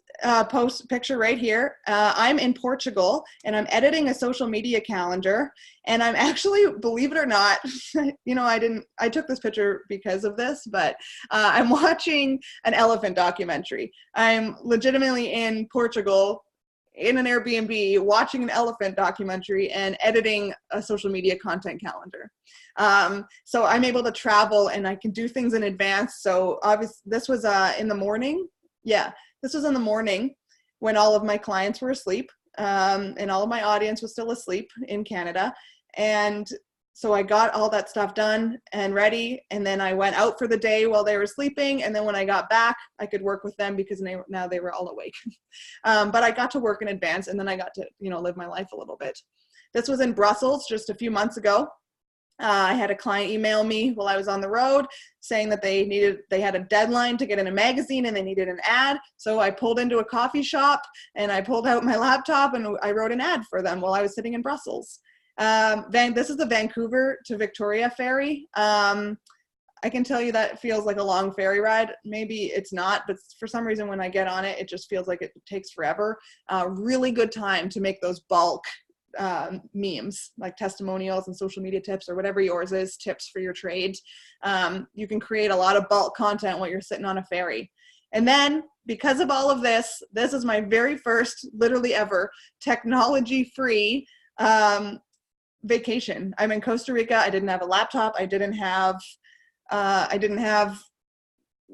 post picture right here, I'm in Portugal and I'm editing a social media calendar, and I'm actually, believe it or not, you know, I took this picture because of this, but I'm watching an elephant documentary. I'm legitimately in Portugal in an Airbnb watching an elephant documentary and editing a social media content calendar. So I'm able to travel and I can do things in advance. So obviously this was in the morning. Yeah, this was in the morning when all of my clients were asleep, and all of my audience was still asleep in Canada. And so I got all that stuff done and ready, and then I went out for the day while they were sleeping, and then when I got back, I could work with them because now they were all awake. But I got to work in advance, and then I got to, you know, live my life a little bit. This was in Brussels just a few months ago. I had a client email me while I was on the road saying that they had a deadline to get in a magazine and they needed an ad. So I pulled into a coffee shop and I pulled out my laptop and I wrote an ad for them while I was sitting in Brussels. This is the Vancouver to Victoria ferry. I can tell you that it feels like a long ferry ride. Maybe it's not, but for some reason when I get on it, it just feels like it takes forever. Really good time to make those bulk memes, like testimonials and social media tips or whatever yours is, tips for your trade. You can create a lot of bulk content while you're sitting on a ferry. And then because of all of this, this is my very first, literally ever, technology-free vacation. I'm in Costa Rica. I didn't have a laptop. I didn't have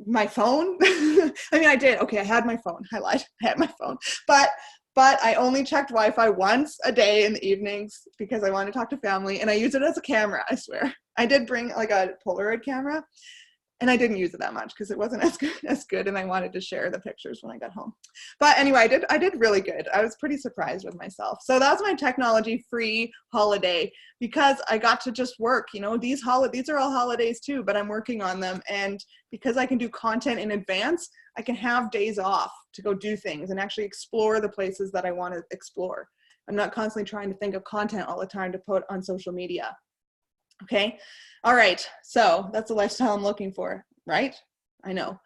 my phone. I mean, I did. Okay, I had my phone. I lied. I had my phone. But I only checked Wi-Fi once a day in the evenings because I wanted to talk to family, and I used it as a camera, I swear. I did bring like a Polaroid camera, and I didn't use it that much because it wasn't as good, and I wanted to share the pictures when I got home. But anyway, I did really good. I was pretty surprised with myself. So that's my technology-free holiday because I got to just work. You know, these are all holidays too, but I'm working on them, and because I can do content in advance, I can have days off to go do things and actually explore the places that I want to explore. I'm not constantly trying to think of content all the time to put on social media. Okay. All right. So that's the lifestyle I'm looking for, right? I know.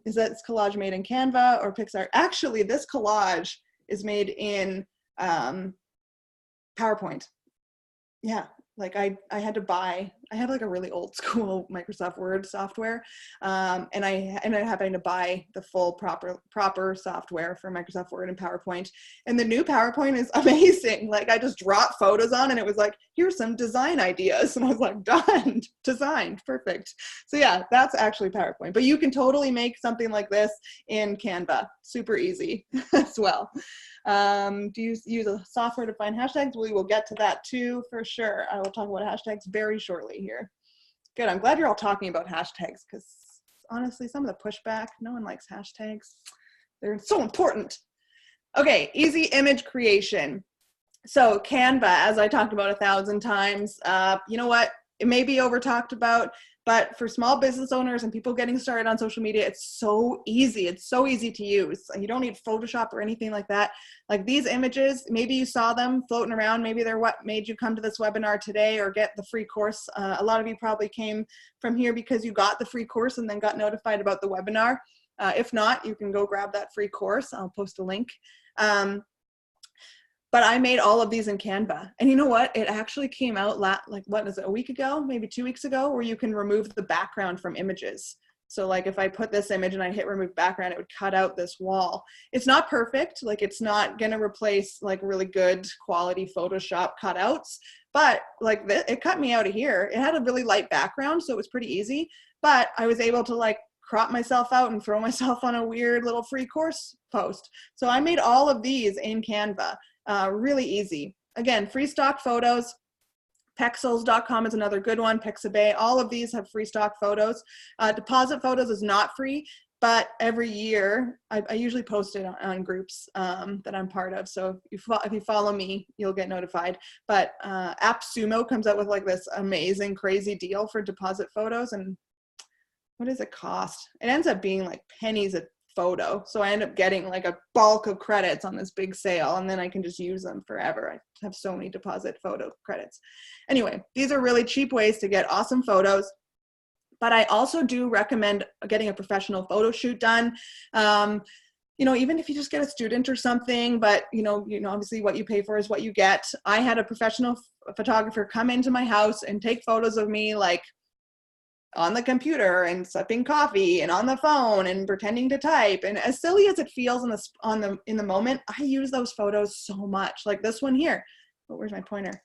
Is that collage made in Canva or PixArt? Actually, this collage is made in PowerPoint. Yeah. Like I have like a really old school Microsoft Word software, and I ended up having to buy the full proper software for Microsoft Word and PowerPoint. And the new PowerPoint is amazing. Like I just dropped photos on, and it was like, here's some design ideas, and I was like, done, designed, perfect. So yeah, that's actually PowerPoint. But you can totally make something like this in Canva, super easy as well. Do you use a software to find hashtags? We will get to that too, for sure. I will talk about hashtags very shortly here. Good, I'm glad you're all talking about hashtags because honestly, some of the pushback, no one likes hashtags. They're so important. Okay, easy image creation. So Canva, as I talked about 1,000 times, you know what? It may be over talked about, but for small business owners and people getting started on social media, it's so easy. It's so easy to use. You don't need Photoshop or anything like that. Like these images, maybe you saw them floating around. Maybe they're what made you come to this webinar today or get the free course. A lot of you probably came from here because you got the free course and then got notified about the webinar. If not, you can go grab that free course. I'll post a link. But I made all of these in Canva. And you know what? It actually came out like, what is it, a week ago, maybe 2 weeks ago, where you can remove the background from images. So like if I put this image and I hit remove background, it would cut out this wall. It's not perfect. Like it's not going to replace like really good quality Photoshop cutouts, but like it cut me out of here. It had a really light background, so it was pretty easy, but I was able to like crop myself out and throw myself on a weird little free course post. So I made all of these in Canva, really easy. Again, free stock photos. Pexels.com is another good one. Pixabay, all of these have free stock photos. Deposit Photos is not free, but every year I usually post it on groups that I'm part of. So if you follow me, you'll get notified. But AppSumo comes out with like this amazing, crazy deal for Deposit Photos. And what does it cost? It ends up being like pennies a photo. So I end up getting like a bulk of credits on this big sale, and then I can just use them forever. I have so many Deposit Photo credits. Anyway, these are really cheap ways to get awesome photos. But I also do recommend getting a professional photo shoot done. You know, even if you just get a student or something, but you know, obviously what you pay for is what you get. I had a professional photographer come into my house and take photos of me like on the computer and sipping coffee and on the phone and pretending to type. And as silly as it feels in the moment, I use those photos so much. Like this one here. Oh, where's my pointer?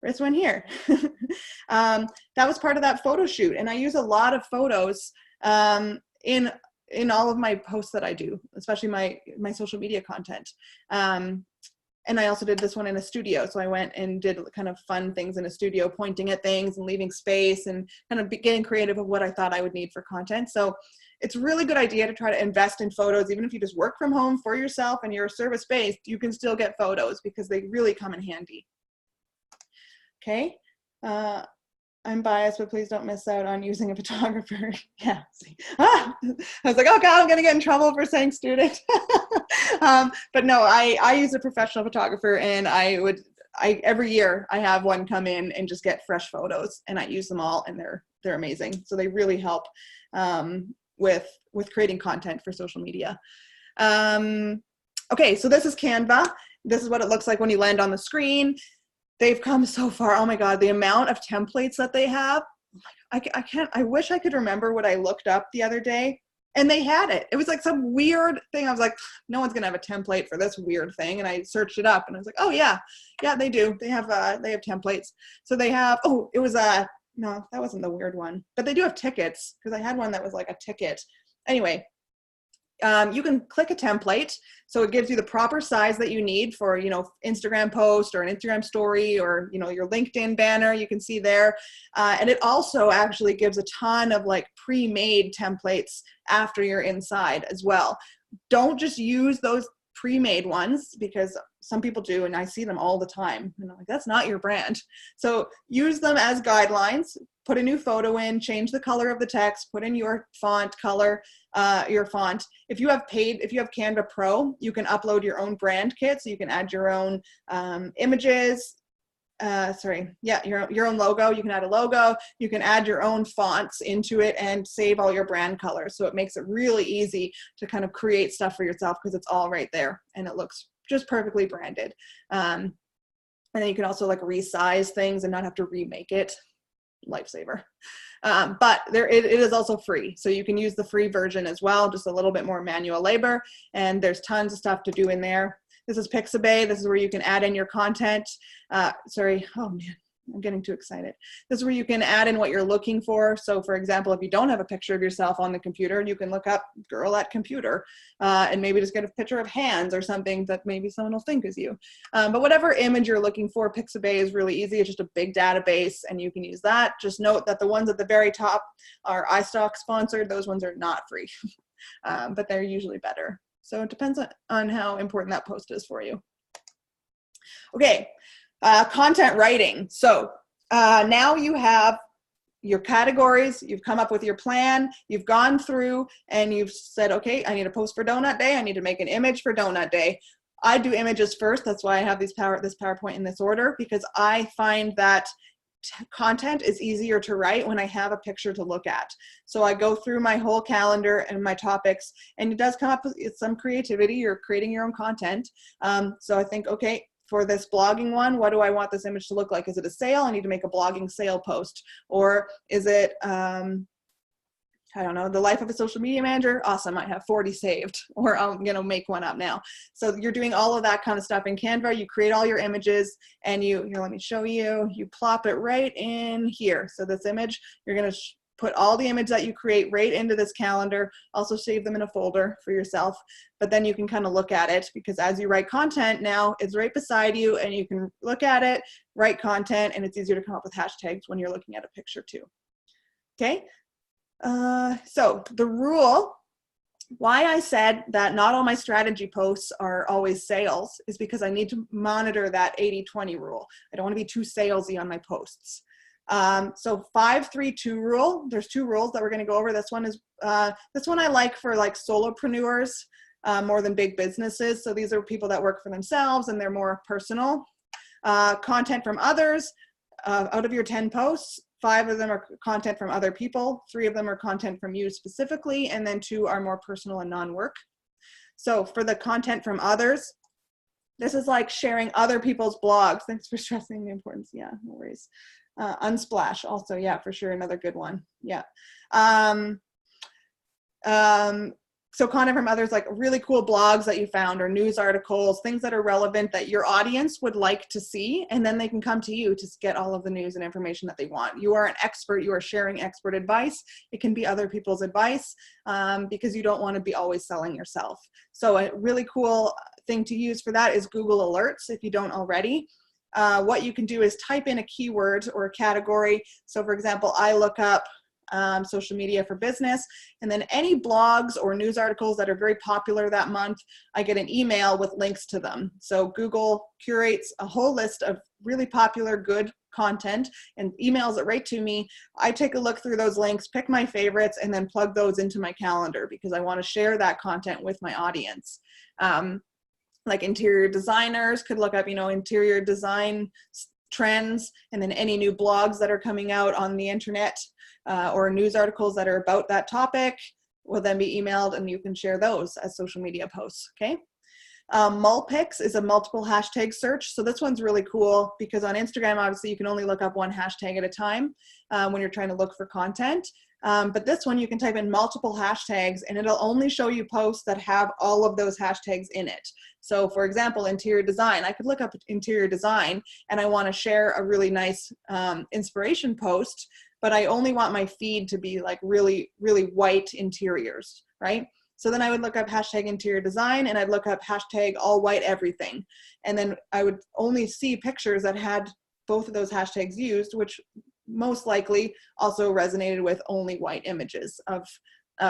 This one here. That was part of that photo shoot. And I use a lot of photos in all of my posts that I do, especially my social media content. And I also did this one in a studio. So I went and did kind of fun things in a studio, pointing at things and leaving space and kind of getting creative of what I thought I would need for content. So it's a really good idea to try to invest in photos. Even if you just work from home for yourself and you're service-based, you can still get photos because they really come in handy. Okay. I'm biased, but please don't miss out on using a photographer. Yeah. I was like, oh God, I'm going to get in trouble for saying student. But no, I use a professional photographer, and every year I have one come in and just get fresh photos, and I use them all, and they're amazing. So they really help with creating content for social media. Okay, so this is Canva. This is what it looks like when you land on the screen. They've come so far. Oh my God, the amount of templates that they have. I wish I could remember what I looked up the other day, and they had it. It was like some weird thing. I was like, no one's gonna have a template for this weird thing. And I searched it up, and I was like, oh yeah, they do. They have templates. So they have, no, that wasn't the weird one, but they do have tickets, because I had one that was like a ticket. Anyway, you can click a template, so it gives you the proper size that you need for, you know, Instagram post or an Instagram story, or, you know, your LinkedIn banner, you can see there. And it also actually gives a ton of like pre-made templates after you're inside as well. Don't just use those pre-made ones, because some people do, and I see them all the time, and I'm like, that's not your brand. So use them as guidelines. Put a new photo in, change the color of the text, put in your font color, your font. If you have Canva Pro, you can upload your own brand kit, so you can add your own images. Your own logo. You can add a logo. You can add your own fonts into it and save all your brand colors. So it makes it really easy to kind of create stuff for yourself, because it's all right there and it looks just perfectly branded. And then you can also like resize things and not have to remake it. Lifesaver. But it is also free, so you can use the free version as well, just a little bit more manual labor, and there's tons of stuff to do in there. This is Pixabay. This is where you can add in your content. Oh man, I'm getting too excited. This is where you can add in what you're looking for. So for example, if you don't have a picture of yourself on the computer, you can look up girl at computer and maybe just get a picture of hands or something that maybe someone will think is you. But whatever image you're looking for, Pixabay is really easy. It's just a big database, and you can use that. Just note that the ones at the very top are iStock sponsored. Those ones are not free, but they're usually better. So it depends on how important that post is for you. Okay, content writing. So now you have your categories, you've come up with your plan, you've gone through and you've said, okay, I need a post for Donut Day, I need to make an image for Donut Day. I do images first. That's why I have this PowerPoint in this order, because I find that content is easier to write when I have a picture to look at. So I go through my whole calendar and my topics, and it does come up with some creativity. You're creating your own content. So I think, okay, for this blogging one, what do I want this image to look like? Is it a sale? I need to make a blogging sale post. Or is it I don't know, the life of a social media manager. Awesome. I have 40 saved, or I'm going to make one up now. So you're doing all of that kind of stuff in Canva. You create all your images and here, let me show you, you plop it right in here. So this image, you're going to put all the images that you create right into this calendar, also save them in a folder for yourself. But then you can kind of look at it, because as you write content now, it's right beside you and you can look at it, write content, and it's easier to come up with hashtags when you're looking at a picture too. Okay. So the rule, why I said that not all my strategy posts are always sales, is because I need to monitor that 80-20 rule. I don't want to be too salesy on my posts. So 5-3-2 rule, there's 2 rules that we're going to go over. This one is, this one I like for like solopreneurs more than big businesses. So these are people that work for themselves and they're more personal. Content from others, out of your 10 posts, 5 of them are content from other people, 3 of them are content from you specifically, and then 2 are more personal and non-work. So for the content from others, this is like sharing other people's blogs. Thanks for stressing the importance. Yeah, no worries. Unsplash also, yeah, for sure, another good one. Yeah. So content from others, like really cool blogs that you found or news articles, things that are relevant that your audience would like to see, and then they can come to you to get all of the news and information that they want. You are an expert, you are sharing expert advice. It can be other people's advice because you don't want to be always selling yourself. So a really cool thing to use for that is Google Alerts if you don't already. What you can do is type in a keyword or a category. So for example, I look up social media for business, and then any blogs or news articles that are very popular that month, I get an email with links to them. So Google curates a whole list of really popular, good content and emails it right to me. I take a look through those links, pick my favorites, and then plug those into my calendar because I want to share that content with my audience. Like interior designers could look up, interior design trends, and then any new blogs that are coming out on the internet or news articles that are about that topic will then be emailed, and you can share those as social media posts, okay? Mulpix is a multiple hashtag search. So this one's really cool because on Instagram, obviously you can only look up one hashtag at a time when you're trying to look for content. But this one you can type in multiple hashtags and it'll only show you posts that have all of those hashtags in it. So for example, interior design, I could look up interior design and I want to share a really nice inspiration post, but I only want my feed to be like really, really white interiors, right? So then I would look up hashtag interior design and I'd look up hashtag all white everything. And then I would only see pictures that had both of those hashtags used, which most likely also resonated with only white images of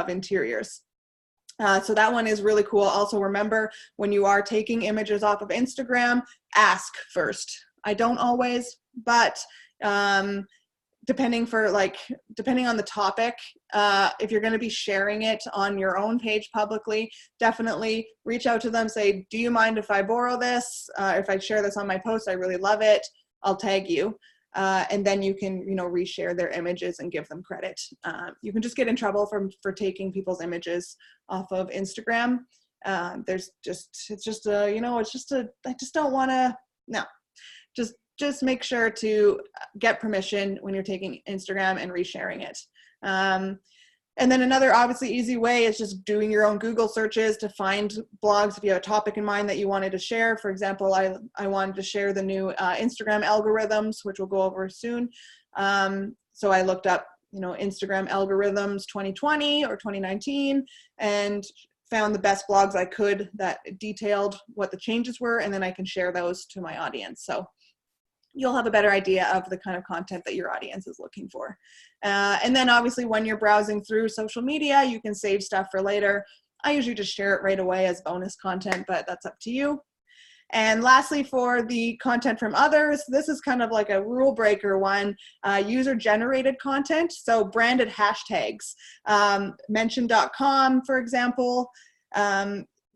interiors. So that one is really cool. Also remember, when you are taking images off of Instagram, ask first. I don't always, but depending on the topic, if you're going to be sharing it on your own page publicly, definitely reach out to them, say, do you mind if I borrow this? If I share this on my post, I really love it, I'll tag you. And then you can, reshare their images and give them credit. You can just get in trouble for taking people's images off of Instagram. I just don't want to, no, just make sure to get permission when you're taking Instagram and resharing it. And then another obviously easy way is just doing your own Google searches to find blogs if you have a topic in mind that you wanted to share. For example, I wanted to share the new Instagram algorithms, which we'll go over soon. So I looked up, Instagram algorithms 2020 or 2019 and found the best blogs I could that detailed what the changes were, and then I can share those to my audience. So you'll have a better idea of the kind of content that your audience is looking for. And then obviously when you're browsing through social media, you can save stuff for later. I usually just share it right away as bonus content, but that's up to you. And lastly, for the content from others, this is kind of like a rule breaker one, user-generated content. So branded hashtags, mention.com, for example.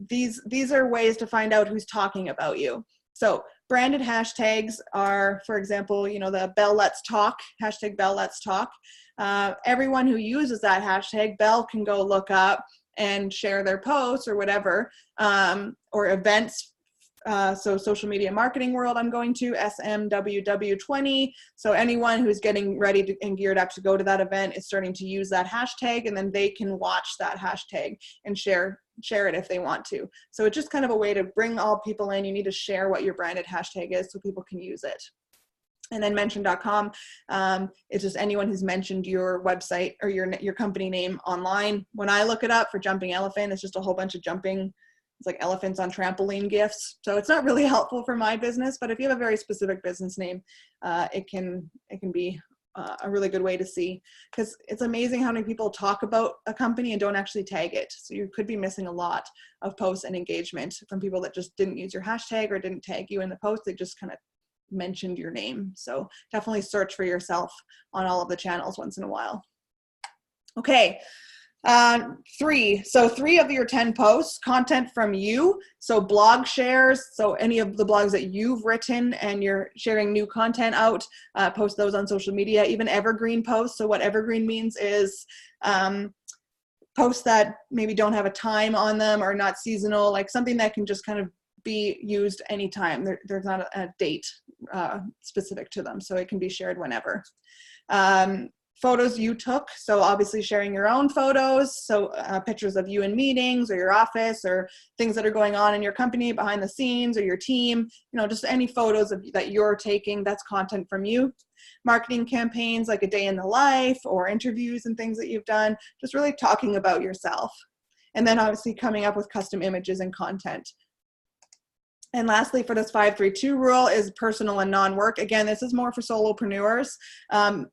These are ways to find out who's talking about you. So branded hashtags are, for example, the Belle Let's Talk, hashtag Belle Let's Talk. Everyone who uses that hashtag, Belle can go look up and share their posts or whatever, or events So social media marketing world, I'm going to SMWW20. So anyone who's getting ready and geared up to go to that event is starting to use that hashtag, and then they can watch that hashtag and share it if they want to. So it's just kind of a way to bring all people in. You need to share what your branded hashtag is so people can use it. And then mention.com, it's just anyone who's mentioned your website or your company name online. When I look it up for Jumping Elephant, it's just a whole bunch of jumping. It's like elephants on trampoline gifs. So it's not really helpful for my business, but if you have a very specific business name, it can be a really good way to see, because it's amazing how many people talk about a company and don't actually tag it. So you could be missing a lot of posts and engagement from people that just didn't use your hashtag or didn't tag you in the post. They just kind of mentioned your name. So definitely search for yourself on all of the channels once in a while. Okay. 3. So 3 of your 10 posts, content from you. So blog shares. So any of the blogs that you've written and you're sharing new content out, post those on social media. Even evergreen posts. So what evergreen means is posts that maybe don't have a time on them or not seasonal, like something that can just kind of be used anytime. There's not a date specific to them, so it can be shared whenever. Photos you took, so obviously sharing your own photos, so pictures of you in meetings or your office or things that are going on in your company behind the scenes or your team, just any photos that you're taking, that's content from you. Marketing campaigns like a day in the life or interviews and things that you've done, just really talking about yourself. And then obviously coming up with custom images and content. And lastly, for this 5-3-2 rule is personal and non-work. Again, this is more for solopreneurs.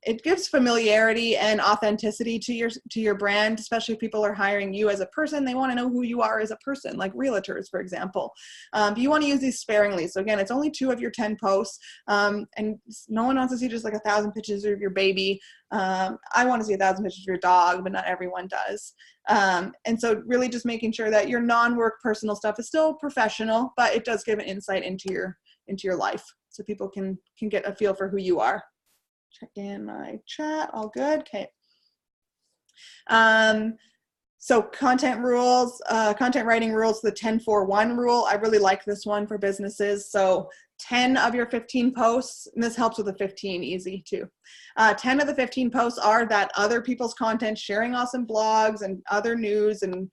It gives familiarity and authenticity to your brand, especially if people are hiring you as a person. They want to know who you are as a person, like realtors, for example. But you want to use these sparingly. So again, it's only 2 of your 10 posts, and no one wants to see just like 1,000 pictures of your baby. I want to see 1,000 pictures of your dog, but not everyone does. And so really just making sure that your non-work personal stuff is still professional, but it does give an insight into your life, so people can get a feel for who you are. Check in my chat, all good, okay. So content rules, content writing rules, the 10-4-1 rule. I really like this one for businesses. So 10 of your 15 posts, and this helps with the 15 easy too. 10 of the 15 posts are that other people's content, sharing awesome blogs and other news and,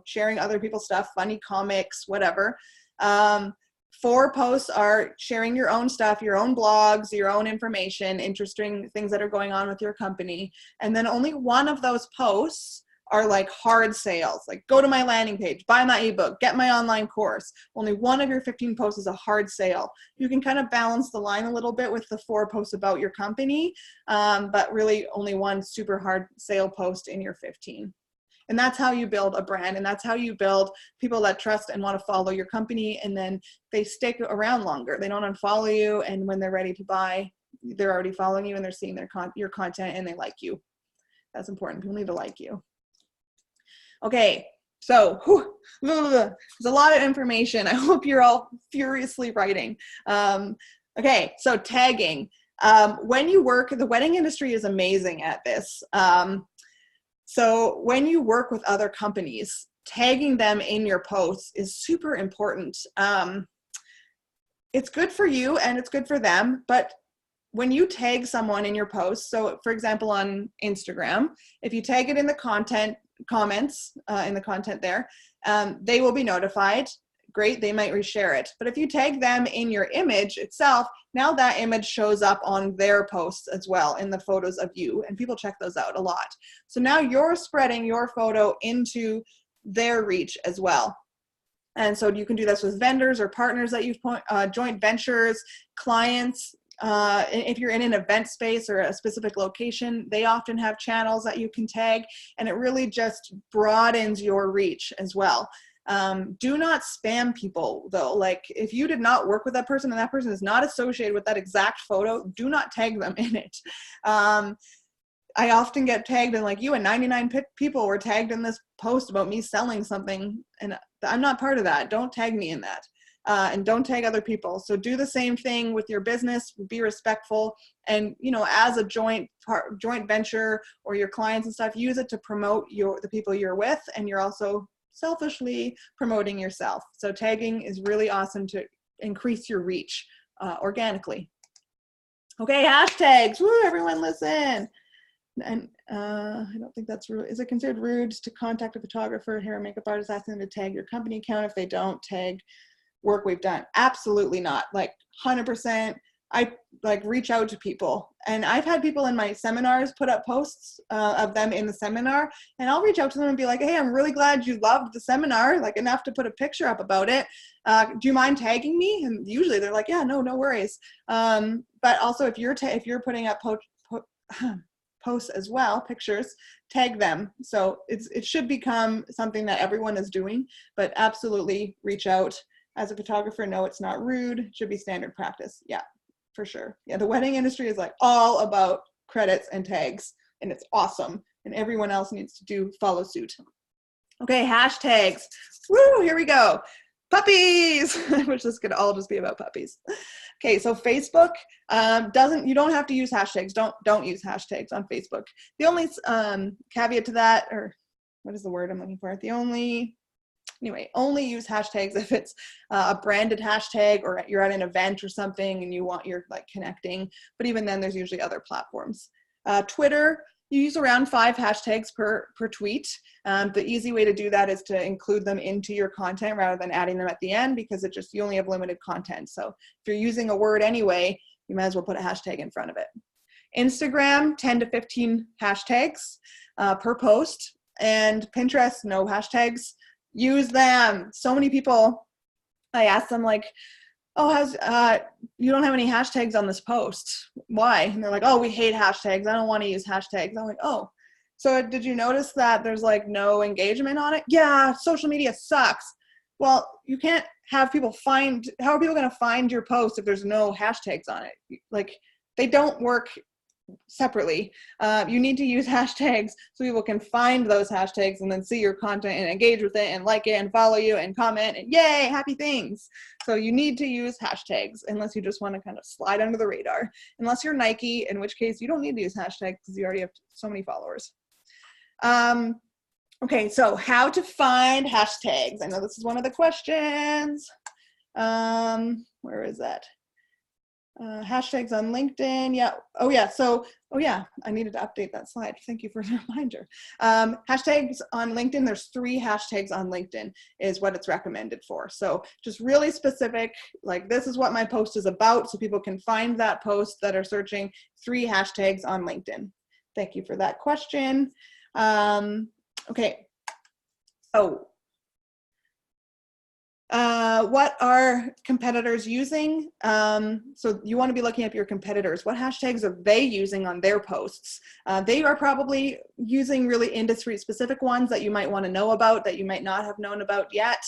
sharing other people's stuff, funny comics, whatever. 4 posts are sharing your own stuff, your own blogs, your own information, interesting things that are going on with your company. And then only 1 of those posts are like hard sales, like go to my landing page, buy my ebook, get my online course. Only 1 of your 15 posts is a hard sale. You can kind of balance the line a little bit with the 4 posts about your company, but really only 1 super hard sale post in your 15. And that's how you build a brand, and that's how you build people that trust and want to follow your company, and then they stick around longer. They don't unfollow you, and when they're ready to buy, they're already following you and they're seeing your content and they like you. That's important. People need to like you. Okay, so there's a lot of information. I hope you're all furiously writing. Okay, so tagging. When you work, the wedding industry is amazing at this. So when you work with other companies, tagging them in your posts is super important. It's good for you and it's good for them, but when you tag someone in your post, so for example on Instagram, if you tag it in the comments in the content there, they will be notified. Great, they might reshare it. But if you tag them in your image itself, now that image shows up on their posts as well in the photos of you, and people check those out a lot. So now you're spreading your photo into their reach as well. And so you can do this with vendors or partners that you've joint ventures, clients. If you're in an event space or a specific location, they often have channels that you can tag, and it really just broadens your reach as well. Do not spam people though. Like if you did not work with that person and that person is not associated with that exact photo, do not tag them in it. I often get tagged and like, you and 99 people were tagged in this post about me selling something, and I'm not part of that. Don't tag me in that. And don't tag other people. So do the same thing with your business, be respectful, and as a joint venture or your clients and stuff, use it to promote the people you're with, and you're also selfishly promoting yourself. So tagging is really awesome to increase your reach organically. Okay, hashtags. Woo, everyone listen. And I don't think that's rude. Is it considered rude to contact a photographer, hair and makeup artist, asking them to tag your company account if they don't tag work we've done? Absolutely not. Like 100%. I like reach out to people, and I've had people in my seminars put up posts of them in the seminar, and I'll reach out to them and be like, hey, I'm really glad you loved the seminar, like enough to put a picture up about it. Do you mind tagging me? And usually they're like, yeah, no worries. But also if you're putting up posts as well, pictures, tag them. So it should become something that everyone is doing, but absolutely reach out. As a photographer, no, it's not rude. It should be standard practice. Yeah, for sure. Yeah, the wedding industry is like all about credits and tags, and it's awesome. And everyone else needs to follow suit. Okay, hashtags. Woo, here we go. Puppies, which this could all just be about puppies. Okay, so Facebook you don't have to use hashtags. Don't use hashtags on Facebook. The only caveat to that, or what is the word I'm looking for? Only use hashtags if it's a branded hashtag or you're at an event or something and you're like connecting. But even then, there's usually other platforms. Twitter, you use around 5 hashtags per tweet. The easy way to do that is to include them into your content rather than adding them at the end, because you only have limited content. So if you're using a word anyway, you might as well put a hashtag in front of it. Instagram, 10 to 15 hashtags per post. And Pinterest, no hashtags. Use them. So many people, I ask them like, oh, you don't have any hashtags on this post. Why? And they're like, oh, we hate hashtags. I don't want to use hashtags. I'm like, oh, so did you notice that there's like no engagement on it? Yeah, social media sucks. Well, you can't have people how are people going to find your post if there's no hashtags on it? Like, they don't work separately. You need to use hashtags so people can find those hashtags and then see your content and engage with it and like it and follow you and comment and yay, happy things. So you need to use hashtags unless you just want to kind of slide under the radar. Unless you're Nike, in which case you don't need to use hashtags because you already have so many followers. Okay, so how to find hashtags. I know this is one of the questions. Where is that? Hashtags on LinkedIn. Yeah. Oh yeah. I needed to update that slide. Thank you for the reminder. Hashtags on LinkedIn. There's 3 hashtags on LinkedIn is what it's recommended for. So just really specific, like this is what my post is about. So people can find that post that are searching 3 hashtags on LinkedIn. Thank you for that question. Okay. So what are competitors using? So you want to be looking at your competitors. What hashtags are they using on their posts? They are probably using really industry specific ones that you might want to know about that you might not have known about yet.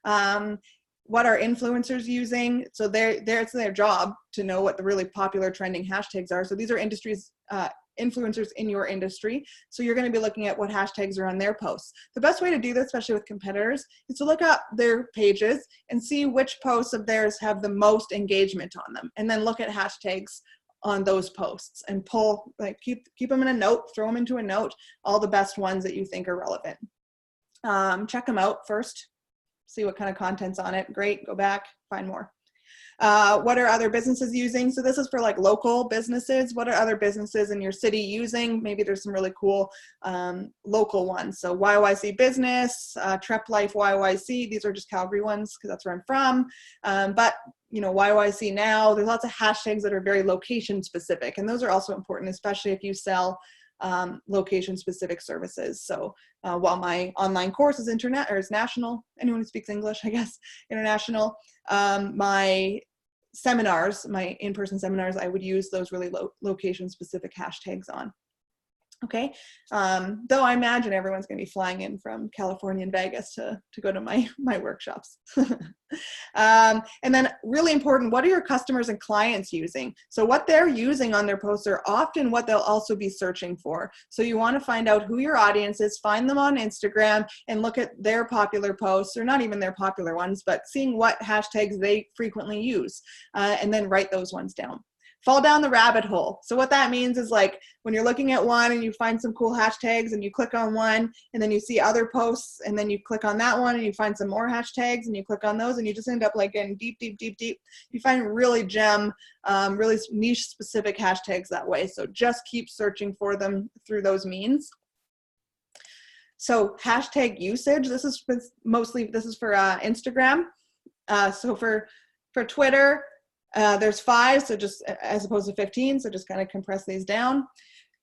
What are influencers using? So it's their job to know what the really popular trending hashtags are. So these are influencers in your industry. So you're going to be looking at what hashtags are on their posts. The best way to do this, especially with competitors, is to look up their pages and see which posts of theirs have the most engagement on them. And then look at hashtags on those posts and pull, like keep them in a note, throw them into a note, all the best ones that you think are relevant. Check them out first, see what kind of content's on it. Great, go back, find more. What are other businesses using? So this is for like local businesses. What are other businesses in your city using? Maybe there's some really cool local ones. So YYC Business, Trep Life YYC, these are just Calgary ones because that's where I'm from. But you know, YYC Now, there's lots of hashtags that are very location specific, and those are also important, especially if you sell location specific services. So while my online course is national, anyone who speaks English, I guess, international, my seminars, my in-person seminars, I would use those really location specific hashtags on. Okay, though I imagine everyone's going to be flying in from California and Vegas to go to my workshops. And then really important, what are your customers and clients using? So what they're using on their posts are often what they'll also be searching for. So you want to find out who your audience is, find them on Instagram and look at their popular posts, or not even their popular ones, but seeing what hashtags they frequently use, and then write those ones down. fall down the rabbit hole. So what that means is like when you're looking at one and you find some cool hashtags and you click on one and then you see other posts and then you click on that one and you find some more hashtags and you click on those and you just end up like getting deep, deep, deep, deep. You find really really niche specific hashtags that way. So just keep searching for them through those means. So hashtag usage, this is for Instagram. So for Twitter, there's 5, so just as opposed to 15, so just kind of compress these down.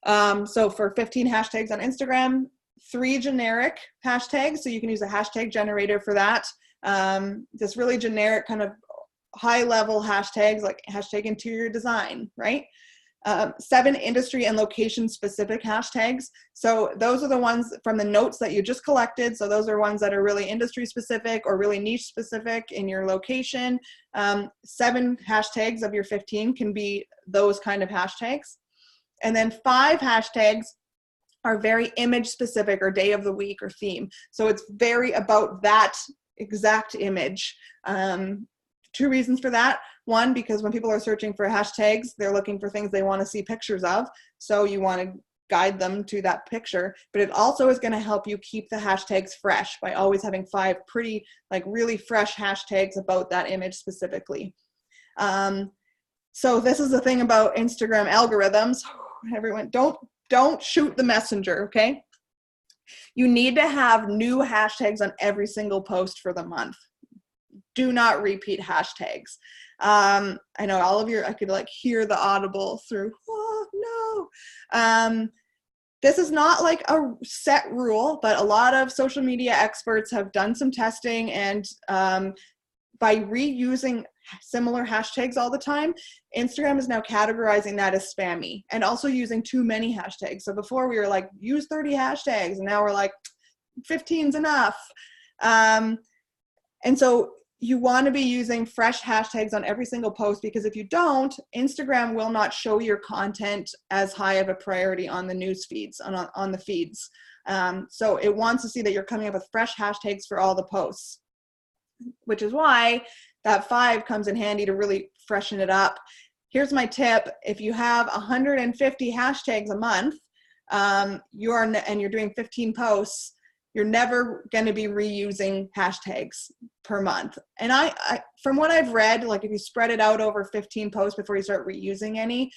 So for 15 hashtags on Instagram, 3 generic hashtags, so you can use a hashtag generator for that. Just really generic kind of high level hashtags like hashtag interior design, right? 7 industry and location specific hashtags. So those are the ones from the notes that you just collected. So those are ones that are really industry specific or really niche specific in your location. 7 hashtags of your 15 can be those kind of hashtags. And then 5 hashtags are very image specific or day of the week or theme. So it's very about that exact image. 2 reasons for that. 1, because when people are searching for hashtags, they're looking for things they want to see pictures of. So you want to guide them to that picture. But it also is going to help you keep the hashtags fresh by always having 5 pretty, like really fresh hashtags about that image specifically. So this is the thing about Instagram algorithms. Everyone, don't shoot the messenger, okay? You need to have new hashtags on every single post for the month. Do not repeat hashtags. I know all of I could like hear the audible through, oh no. This is not like a set rule, but a lot of social media experts have done some testing, and by reusing similar hashtags all the time, Instagram is now categorizing that as spammy and also using too many hashtags. So before we were like, use 30 hashtags, and now we're like, 15's enough. And so you want to be using fresh hashtags on every single post, because if you don't, Instagram will not show your content as high of a priority on the news feeds, on the feeds. So it wants to see that you're coming up with fresh hashtags for all the posts, which is why that 5 comes in handy to really freshen it up. Here's my tip. If you have 150 hashtags a month, and you're doing 15 posts, you're never going to be reusing hashtags per month. And I, from what I've read, like if you spread it out over 15 posts before you start reusing any,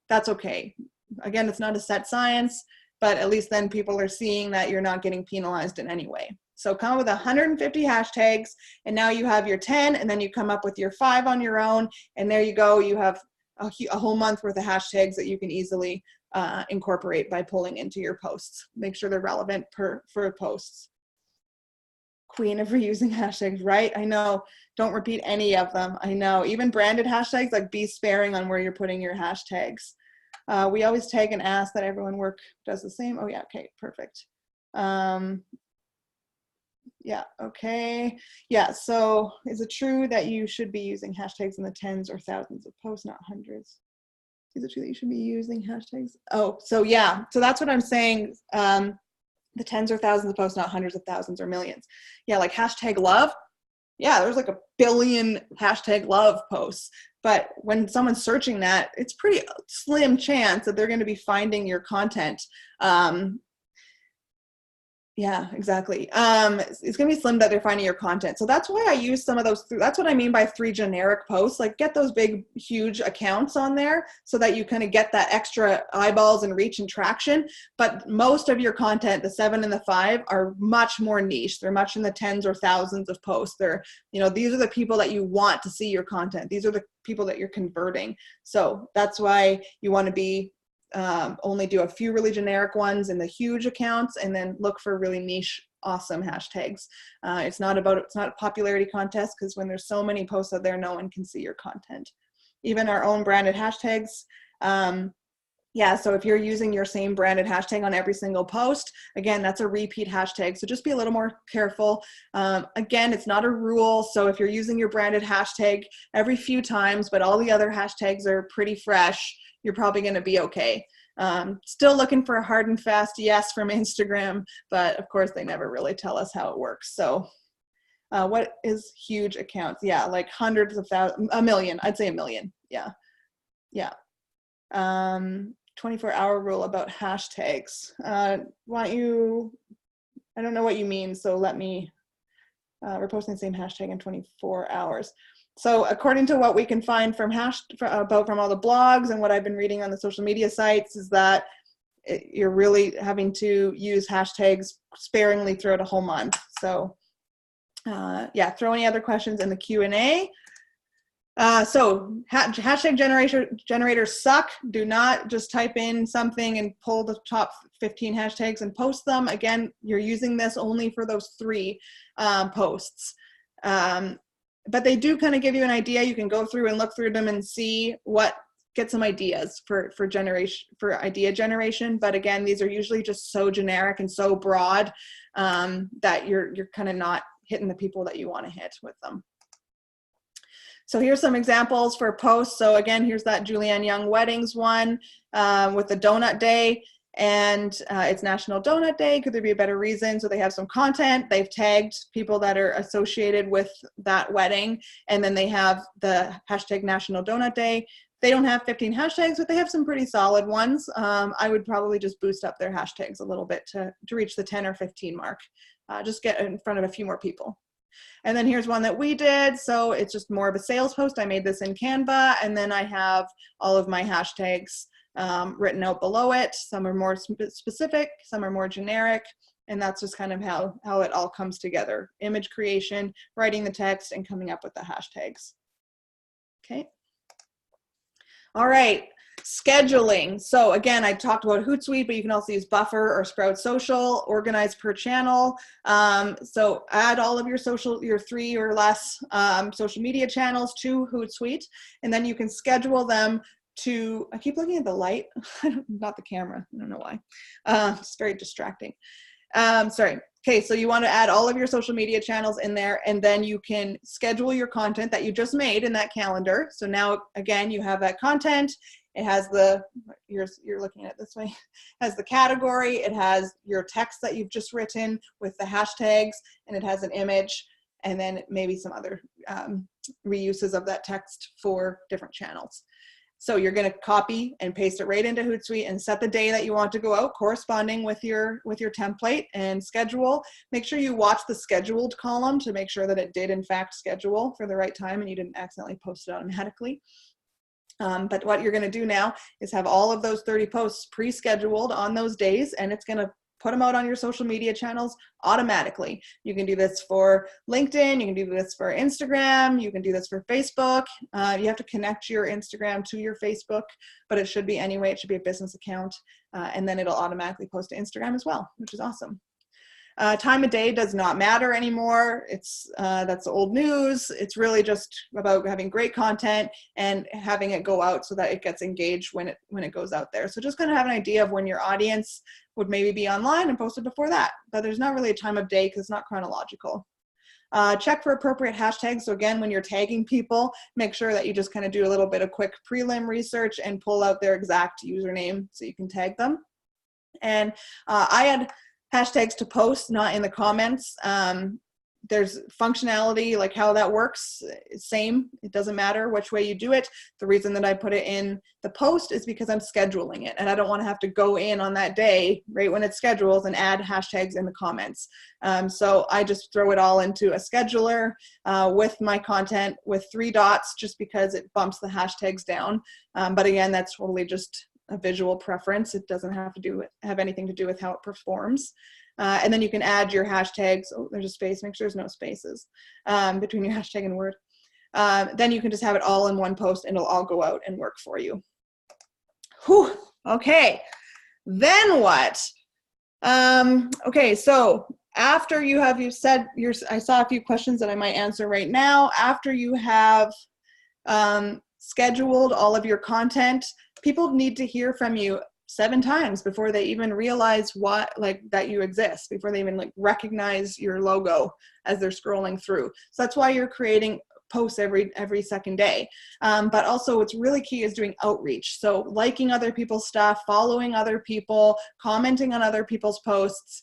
that's okay. Again, it's not a set science, but at least then people are seeing that you're not getting penalized in any way. So come up with 150 hashtags, and now you have your 10, and then you come up with your 5 on your own, and there you go. You have a whole month worth of hashtags that you can easily incorporate by pulling into your posts. Make sure they're relevant for posts. Queen of reusing hashtags, right? I know. Don't repeat any of them. I know. Even branded hashtags, like be sparing on where you're putting your hashtags. We always tag and ask that everyone does the same. Oh yeah, okay, perfect. Yeah, okay. Yeah, so is it true that you should be using hashtags in the 10s or thousands of posts, not hundreds? Is it true that you should be using hashtags? Oh, so yeah, so that's what I'm saying. The 10s or thousands of posts, not hundreds of thousands or millions. Yeah, like hashtag love. Yeah, there's like a billion hashtag love posts. But when someone's searching that, it's pretty slim chance that they're going to be finding your content. Yeah, exactly. It's going to be slim that they're finding your content. So that's why I use some of those. That's what I mean by 3 generic posts. Like get those big, huge accounts on there so that you kind of get that extra eyeballs and reach and traction. But most of your content, the 7 and the 5, are much more niche. They're much in the 10s or thousands of posts. They're, these are the people that you want to see your content. These are the people that you're converting. So that's why you want to be only do a few really generic ones in the huge accounts, and then look for really niche, awesome hashtags. It's not a popularity contest, because when there's so many posts out there, no one can see your content. Even our own branded hashtags. Yeah, so if you're using your same branded hashtag on every single post, again, that's a repeat hashtag. So just be a little more careful. Again, it's not a rule. So if you're using your branded hashtag every few times, but all the other hashtags are pretty fresh, you're probably going to be okay. Still looking for a hard and fast yes from Instagram, but of course they never really tell us how it works. So what is huge accounts? Yeah, like hundreds of thousands, a million. I'd say a million. Yeah. Yeah. 24-hour rule about hashtags. I don't know what you mean, so let me, we're posting the same hashtag in 24 hours. So according to what we can find from from all the blogs and what I've been reading on the social media sites is that you're really having to use hashtags sparingly throughout a whole month. So yeah, throw any other questions in the Q&A. So hashtag generators suck. Do not just type in something and pull the top 15 hashtags and post them. Again, you're using this only for those 3 posts. But they do kind of give you an idea. You can go through and look through them and see get some ideas for idea generation. But again, these are usually just so generic and so broad that you're kind of not hitting the people that you want to hit with them. So here's some examples for posts. So again, here's that Julianne Young weddings one with the donut day, and it's National Donut Day. Could there be a better reason? So they have some content. They've tagged people that are associated with that wedding, and then they have the hashtag National Donut Day. They don't have 15 hashtags, but they have some pretty solid ones. I would probably just boost up their hashtags a little bit to reach the 10 or 15 mark. Just get in front of a few more people. And then here's one that we did. So it's just more of a sales post. I made this in Canva, and then I have all of my hashtags written out below it. Some are more specific, some are more generic, and that's just kind of how it all comes together. Image creation, writing the text, and coming up with the hashtags. Okay. All right. Scheduling. So again, I talked about Hootsuite, but you can also use Buffer or Sprout Social, organize per channel. So add all of your 3 or less social media channels to Hootsuite, and then you can schedule them to, I keep looking at the light, not the camera, I don't know why. It's very distracting. Sorry. Okay, so you want to add all of your social media channels in there, and then you can schedule your content that you just made in that calendar. So now, again, you have that content. It has you're looking at it this way, it has the category, it has your text that you've just written with the hashtags, and it has an image, and then maybe some other reuses of that text for different channels. So you're going to copy and paste it right into Hootsuite and set the day that you want to go out corresponding with your template and schedule. Make sure you watch the scheduled column to make sure that it did in fact schedule for the right time and you didn't accidentally post it automatically. But what you're going to do now is have all of those 30 posts pre-scheduled on those days, and it's going to put them out on your social media channels automatically. You can do this for LinkedIn, you can do this for Instagram, you can do this for Facebook. You have to connect your Instagram to your Facebook, but it should be anyway, it should be a business account, and then it'll automatically post to Instagram as well, which is awesome. Time of day does not matter anymore. That's old news. It's really just about having great content and having it go out so that it gets engaged when it goes out there. So just kind of have an idea of when your audience would maybe be online and post it before that. But there's not really a time of day because it's not chronological. Check for appropriate hashtags. So again, when you're tagging people, make sure that you just kind of do a little bit of quick prelim research and pull out their exact username so you can tag them. And I had hashtags to post, not in the comments. There's functionality, like how that works, same. It doesn't matter which way you do it. The reason that I put it in the post is because I'm scheduling it, and I don't want to have to go in on that day, right when it's scheduled, and add hashtags in the comments. So I just throw it all into a scheduler with my content with 3 dots, just because it bumps the hashtags down. But again, that's totally just a visual preference. It doesn't have anything to do with how it performs. And then you can add your hashtags. Oh, there's a space. Make sure there's no spaces between your hashtag and word. Then you can just have it all in one post and it'll all go out and work for you. Whew. Okay. Then what? Okay, so after I saw a few questions that I might answer right now. After you have scheduled all of your content, people need to hear from you 7 times before they even realize that you exist, before they even recognize your logo as they're scrolling through. So that's why you're creating posts every second day. But also what's really key is doing outreach. So liking other people's stuff, following other people, commenting on other people's posts.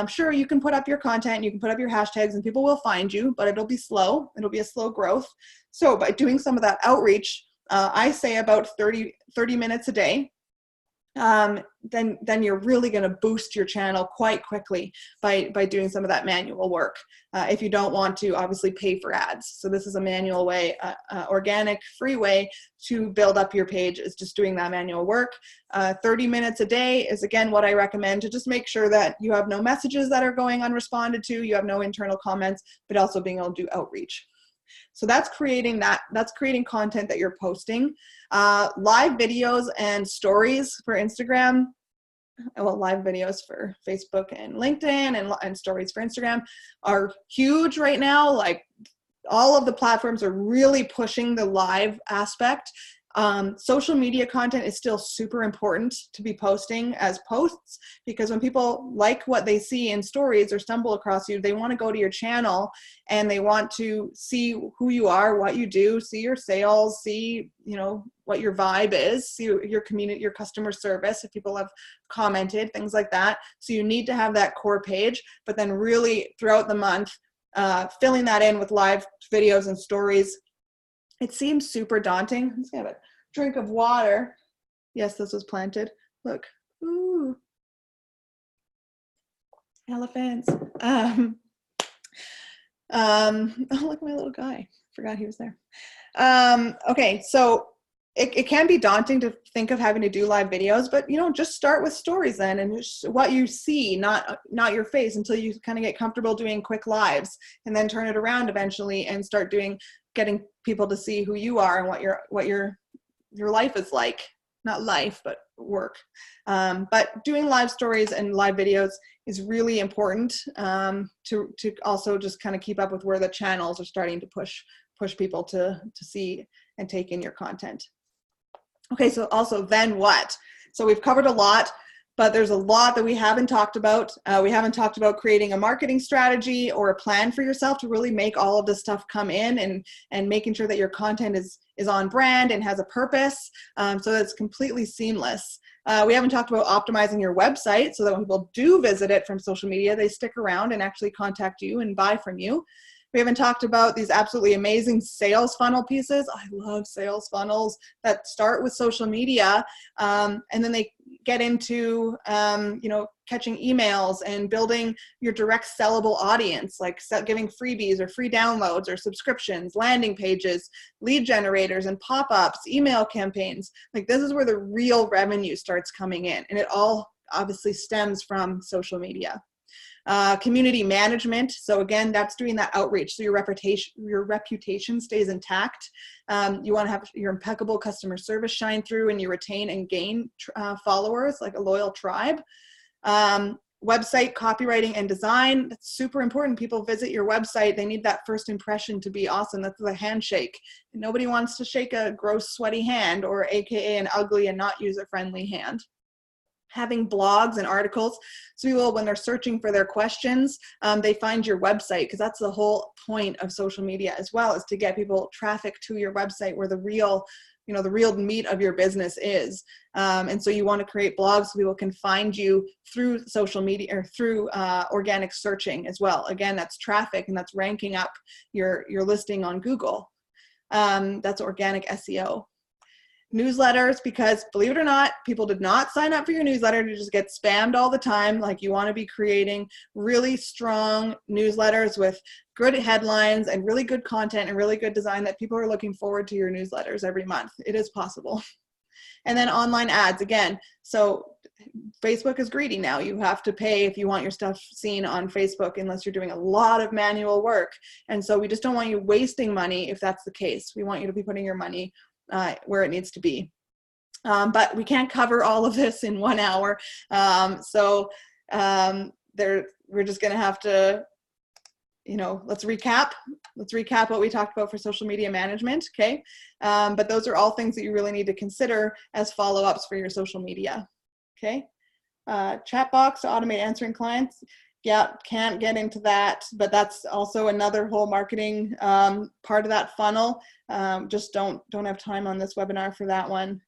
Sure, you can put up your content, you can put up your hashtags, and people will find you, but it'll be slow. It'll be a slow growth. So by doing some of that outreach, I say about 30 minutes a day, then you're really going to boost your channel quite quickly by doing some of that manual work. If you don't want to obviously pay for ads. So this is a manual way, organic, free way to build up your page, is just doing that manual work. 30 minutes a day is, again, what I recommend, to just make sure that you have no messages that are going unresponded to, you have no internal comments, but also being able to do outreach. So that's creating content that you're posting. Live videos and stories for Instagram, well, live videos for Facebook and LinkedIn, and stories for Instagram are huge right now. Like, all of the platforms are really pushing the live aspect. Social media content is still super important to be posting as posts, because when people like what they see in stories or stumble across you, they want to go to your channel and they want to see who you are, what you do, see your sales, see, you know, what your vibe is, see your community, your customer service, if people have commented, things like that. So you need to have that core page, but then really throughout the month, filling that in with live videos and stories. It seems super daunting. Let's have a drink of water. Yes, this was planted. Look. Ooh. Elephants. Oh, look at my little guy. Forgot he was there. Okay, so it can be daunting to think of having to do live videos, but, you know, just start with stories then, and just what you see, not your face, until you kind of get comfortable doing quick lives, and then turn it around eventually and start getting people to see who you are and what your life is like. Not life, but work. But doing live stories and live videos is really important, to also just kind of keep up with where the channels are starting to push people to see and take in your content. Okay, so also, then what? So we've covered a lot, but there's a lot that we haven't talked about. We haven't talked about creating a marketing strategy or a plan for yourself to really make all of this stuff come in, and making sure that your content is on brand and has a purpose, so that it's completely seamless. We haven't talked about optimizing your website so that when people do visit it from social media, they stick around and actually contact you and buy from you. We haven't talked about these absolutely amazing sales funnel pieces. I love sales funnels that start with social media, and then they get into, you know, catching emails and building your direct sellable audience, like giving freebies or free downloads or subscriptions, landing pages, lead generators and pop-ups, email campaigns. Like, this is where the real revenue starts coming in, and it all obviously stems from social media. Community management. So again, that's doing that outreach, so your reputation stays intact. You want to have your impeccable customer service shine through, and you retain and gain followers, like a loyal tribe. Website copywriting and design, that's super important. People visit your website, they need that first impression to be awesome. That's the handshake. Nobody wants to shake a gross, sweaty hand, or AKA an ugly and not user-friendly hand. Having blogs and articles, so people, when they're searching for their questions, they find your website, because that's the whole point of social media as well, is to get people traffic to your website, where the real meat of your business is. And so you want to create blogs so people can find you through social media, or through organic searching as well. Again, that's traffic, and that's ranking up your listing on Google. That's organic SEO. Newsletters, because believe it or not, people did not sign up for your newsletter to just get spammed all the time. Like, you want to be creating really strong newsletters with good headlines and really good content and really good design, that people are looking forward to your newsletters every month. It is possible. And then online ads, again. So Facebook is greedy now. You have to pay if you want your stuff seen on Facebook, unless you're doing a lot of manual work. And so we just don't want you wasting money if that's the case. We want you to be putting your money where it needs to be. But we can't cover all of this in 1 hour. So we're just going to have to, you know, let's recap what we talked about for social media management. Okay. But those are all things that you really need to consider as follow-ups for your social media. Okay. Chat box to automate answering clients. Yeah, can't get into that, but that's also another whole marketing part of that funnel. Just don't have time on this webinar for that one.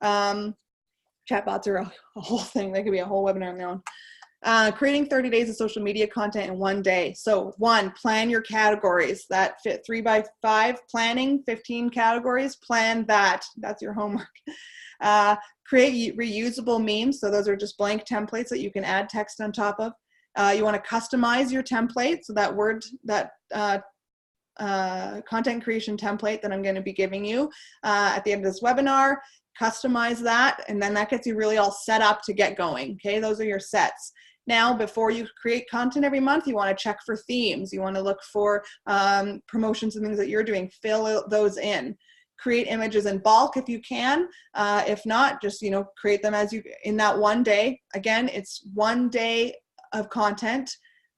Chatbots are a whole thing. They could be a whole webinar on their own. Creating 30 days of social media content in one day. So 1, plan your categories that fit 3 by 5 planning, 15 categories, plan that. That's your homework. Create reusable memes. So those are just blank templates that you can add text on top of. You want to customize your template. So that content creation template that I'm going to be giving you at the end of this webinar, customize that, and then that gets you really all set up to get going. Okay, those are your sets. Now, before you create content every month, you want to check for themes. You want to look for promotions and things that you're doing. Fill those in. Create images in bulk if you can. If not, just create them as you in that one day. Again, it's 1 day of content.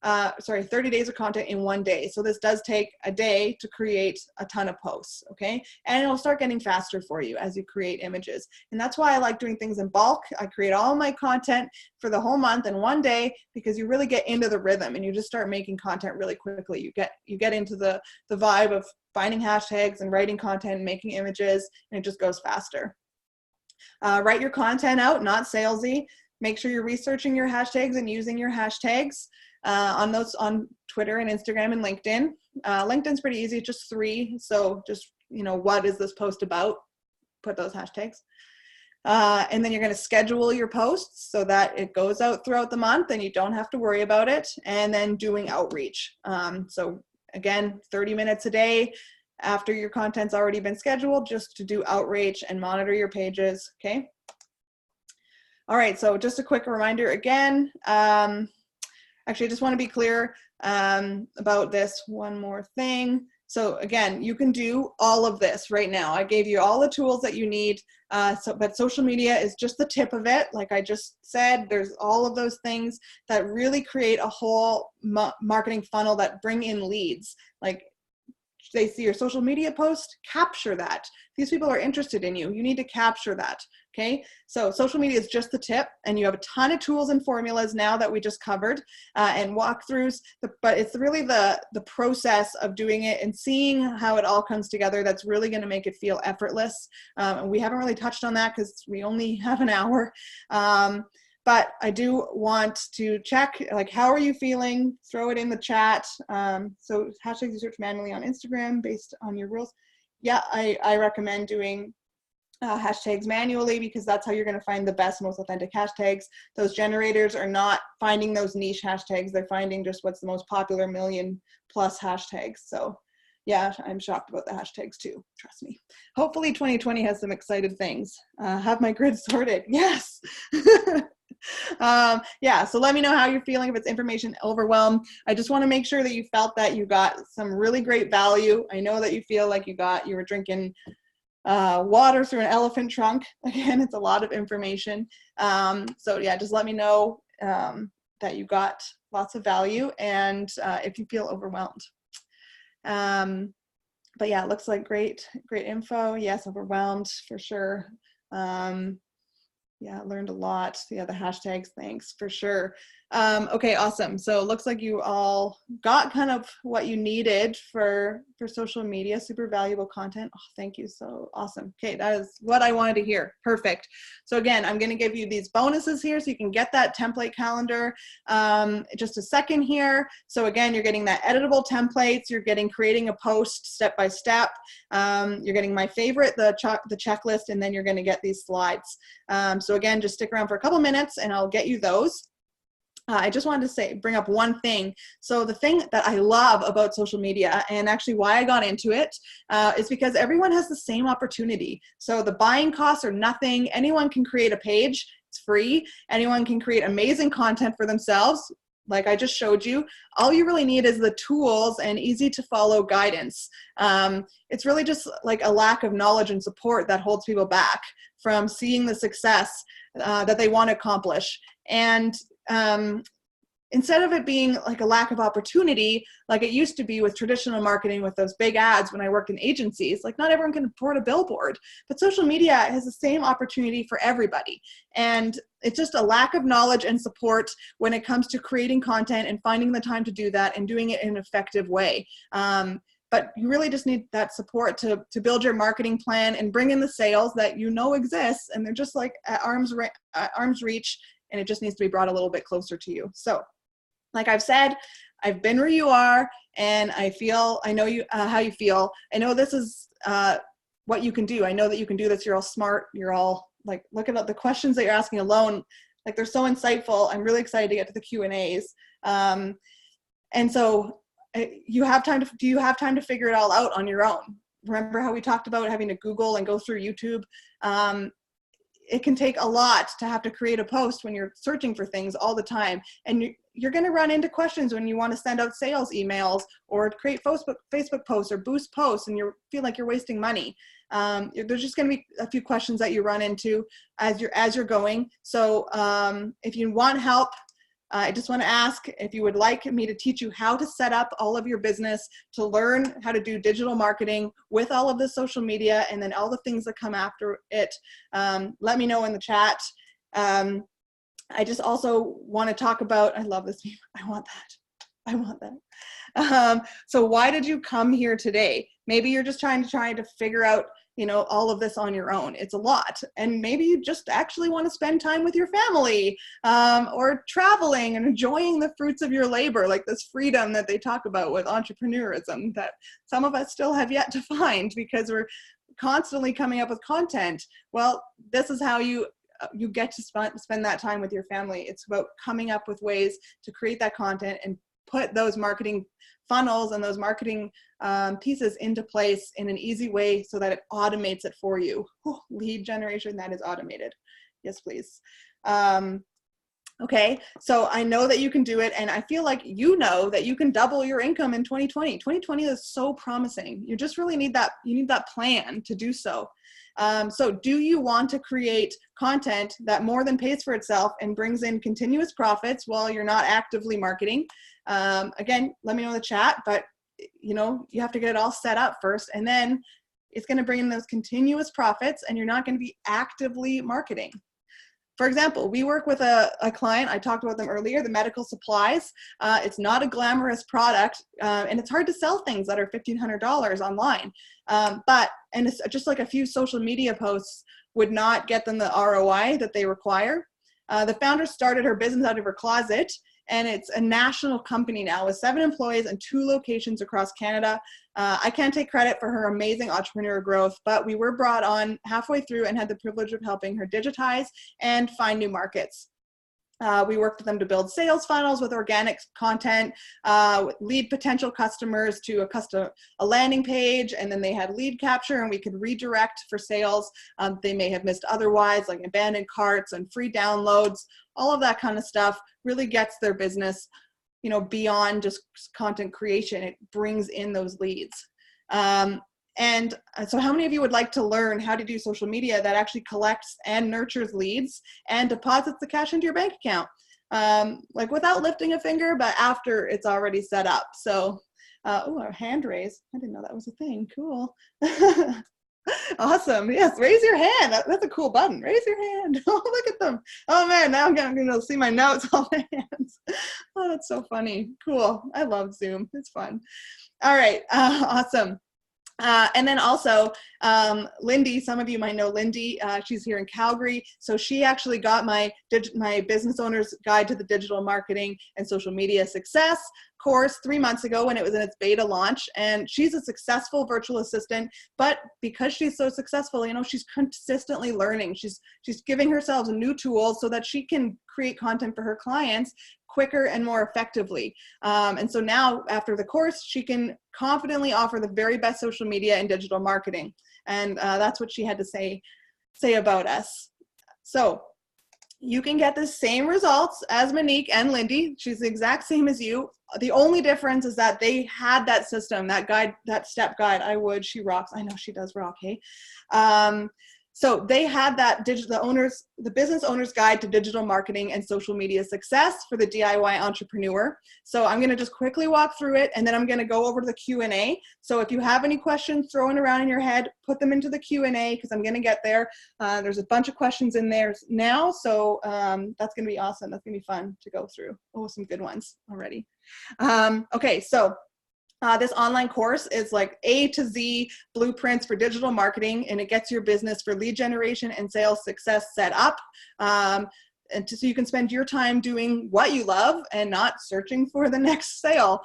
30 days of content in 1 day. So this does take a day to create a ton of posts, okay? And it'll start getting faster for you as you create images. And that's why I like doing things in bulk. I create all my content for the whole month in 1 day, because you really get into the rhythm and you just start making content really quickly. You get into the vibe of finding hashtags and writing content and making images, and it just goes faster. Write your content out, not salesy. Make sure you're researching your hashtags and using your hashtags. On Twitter and Instagram and LinkedIn. LinkedIn's pretty easy, just 3. So just, what is this post about? Put those hashtags. And then you're going to schedule your posts so that it goes out throughout the month and you don't have to worry about it. And then doing outreach. So again, 30 minutes a day after your content's already been scheduled, just to do outreach and monitor your pages, okay? All right, so just a quick reminder again, actually, I just want to be clear about this one more thing. So again, you can do all of this right now. I gave you all the tools that you need, but social media is just the tip of it. Like I just said, there's all of those things that really create a whole marketing funnel that bring in leads. Like they see your social media post, capture that. These people are interested in you. You need to capture that. Okay, so social media is just the tip, and you have a ton of tools and formulas now that we just covered and walkthroughs, but it's really the process of doing it and seeing how it all comes together that's really going to make it feel effortless. And we haven't really touched on that because we only have an hour. But I do want to check, like, how are you feeling? Throw it in the chat. So hashtags you search manually on Instagram based on your rules. Yeah, I recommend doing hashtags manually, because that's how you're going to find the best, most authentic hashtags. Those generators are not finding those niche hashtags. They're finding just what's the most popular 1 million+ hashtags. So yeah, I'm shocked about the hashtags too, trust me. Hopefully 2020 has some excited things. Have my grid sorted, yes. Yeah, so let me know how you're feeling, if it's information overwhelm. I just want to make sure that you felt that you got some really great value. I know that you feel like you were drinking water through an elephant trunk. Again, it's a lot of information. So yeah, just let me know that you got lots of value, and if you feel overwhelmed. But yeah, it looks like great info. Yes, overwhelmed for sure. Yeah, learned a lot. Yeah, the hashtags, thanks for sure. Okay, awesome. So it looks like you all got kind of what you needed for social media, super valuable content. Oh, thank you, so awesome. Okay, that is what I wanted to hear. Perfect. So again, I'm gonna give you these bonuses here so you can get that template calendar. Just a second here. So again, you're getting that editable templates, you're getting creating a post step by step, you're getting my favorite, the checklist, and then you're gonna get these slides. So again, just stick around for a couple minutes and I'll get you those. I just wanted to bring up one thing. So the thing that I love about social media, and actually why I got into it, is because everyone has the same opportunity. So the buying costs are nothing. Anyone can create a page. It's free. Anyone can create amazing content for themselves. Like I just showed you, all you really need is the tools and easy to follow guidance. It's really just like a lack of knowledge and support that holds people back from seeing the success that they want to accomplish. And instead of it being like a lack of opportunity, like it used to be with traditional marketing with those big ads when I worked in agencies, like not everyone can afford a billboard, but social media has the same opportunity for everybody. And it's just a lack of knowledge and support when it comes to creating content and finding the time to do that and doing it in an effective way. But you really just need that support to build your marketing plan and bring in the sales that you know exists, and they're just like at arm's reach. and it just needs to be brought a little bit closer to you. So like I've said, I've been where you are, and I know you, how you feel. I know this is what you can do. I know that you can do this. You're all smart. You're all like, look at the questions that you're asking alone. Like, they're so insightful. I'm really excited to get to the Q&As. And so do you have time to figure it all out on your own? Remember how we talked about having to Google and go through YouTube? It can take a lot to have to create a post when you're searching for things all the time. And you're going to run into questions when you want to send out sales emails or create Facebook posts or boost posts, and you feel like you're wasting money. There's just going to be a few questions that you run into as you're going. So if you want help, I just want to ask if you would like me to teach you how to set up all of your business, to learn how to do digital marketing with all of the social media and then all the things that come after it. Let me know in the chat. I just also want to talk about, I love this meme. I want that. So why did you come here today? Maybe you're just trying to figure out, all of this on your own. It's a lot. And maybe you just actually want to spend time with your family, or traveling and enjoying the fruits of your labor, like this freedom that they talk about with entrepreneurism that some of us still have yet to find because we're constantly coming up with content. Well, this is how you get to spend that time with your family. It's about coming up with ways to create that content and put those marketing funnels and those marketing pieces into place in an easy way so that it automates it for you. Lead generation, that is automated. Yes, please. Okay, so I know that you can do it, and I feel like that you can double your income in 2020. 2020 is so promising. You just really need that plan to do so. So do you want to create content that more than pays for itself and brings in continuous profits while you're not actively marketing? Again, let me know in the chat, but you have to get it all set up first, and then it's going to bring in those continuous profits and you're not going to be actively marketing. For example, we work with a client, I talked about them earlier, the medical supplies. It's not a glamorous product, and it's hard to sell things that are $1,500 online. And it's just like a few social media posts would not get them the ROI that they require. The founder started her business out of her closet, and it's a national company now with 7 employees and 2 locations across Canada. I can't take credit for her amazing entrepreneur growth, but we were brought on halfway through and had the privilege of helping her digitize and find new markets. We worked with them to build sales funnels with organic content, lead potential customers to a landing page, and then they had lead capture and we could redirect for sales they may have missed otherwise, like abandoned carts and free downloads. All of that kind of stuff really gets their business, beyond just content creation. It brings in those leads. And so how many of you would like to learn how to do social media that actually collects and nurtures leads and deposits the cash into your bank account? Like without lifting a finger, but after it's already set up. So, a hand raise. I didn't know that was a thing. Cool. Awesome. Yes, raise your hand. That's a cool button. Raise your hand. Oh, look at them. Oh man, now I'm going to see my notes on my hands. Oh, that's so funny. Cool. I love Zoom. It's fun. All right. Awesome. And then also, Lindy, some of you might know Lindy, she's here in Calgary. So she actually got my Business Owner's Guide to the Digital Marketing and Social Media Success course 3 months ago when it was in its beta launch. And she's a successful virtual assistant, but because she's so successful, she's consistently learning. She's giving herself new tools so that she can create content for her clients quicker and more effectively. And so now after the course, she can confidently offer the very best social media and digital marketing. And that's what she had to say about us. So you can get the same results as Monique and Lindy. She's the exact same as you. The only difference is that they had that system, that guide, that step guide. She rocks. I know she does rock, hey? So they had that the Business Owner's Guide to Digital Marketing and Social Media Success for the DIY entrepreneur. So I'm going to just quickly walk through it, and then I'm going to go over to the Q&A. So if you have any questions thrown around in your head, put them into the Q&A because I'm going to get there. There's a bunch of questions in there now, so that's going to be awesome. That's going to be fun to go through. Oh, some good ones already. Okay, so this online course is like A to Z blueprints for digital marketing, and it gets your business for lead generation and sales success set up. so you can spend your time doing what you love and not searching for the next sale.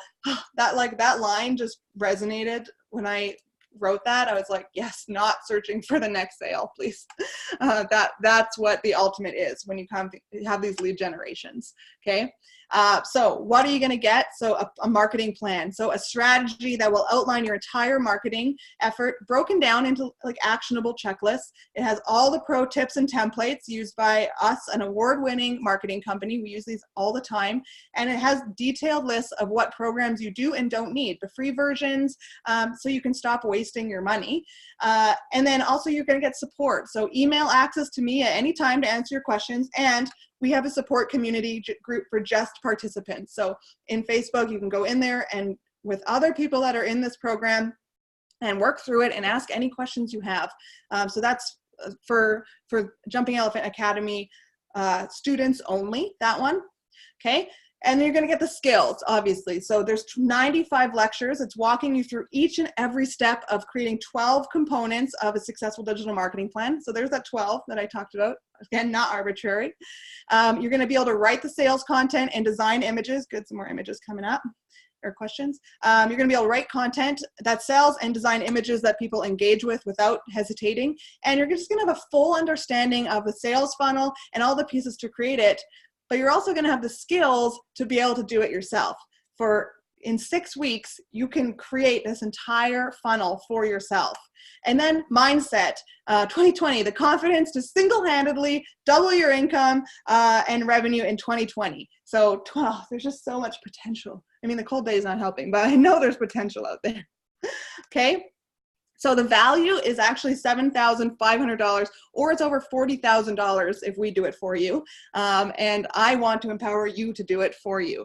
That line just resonated when I wrote that. I was like, yes, not searching for the next sale, please. That's what the ultimate is when you have these lead generations. Okay. So what are you going to get? So a marketing plan. So a strategy that will outline your entire marketing effort, broken down into like actionable checklists. It has all the pro tips and templates used by us, an award-winning marketing company. We use these all the time. And it has detailed lists of what programs you do and don't need, the free versions, so you can stop wasting your money. And then also you're going to get support. So email access to me at any time to answer your questions. And we have a support community group for just participants. So in Facebook, you can go in there and with other people that are in this program and work through it and ask any questions you have. So that's for Jumping Elephant Academy students only, that one. Okay. And you're going to get the skills, obviously. So there's 95 lectures. It's walking you through each and every step of creating 12 components of a successful digital marketing plan. So there's that 12 that I talked about. Again, not arbitrary. You're going to be able to write the sales content and design images. Good, some more images coming up or questions. You're going to be able to write content that sells and design images that people engage with without hesitating. And you're just going to have a full understanding of the sales funnel and all the pieces to create it. But you're also going to have the skills to be able to do it yourself. In 6 weeks, you can create this entire funnel for yourself. And then mindset, 2020, the confidence to single-handedly double your income and revenue in 2020. So there's just so much potential. I mean, the cold day is not helping, but I know there's potential out there. Okay. So the value is actually $7,500, or it's over $40,000 if we do it for you. And I want to empower you to do it for you.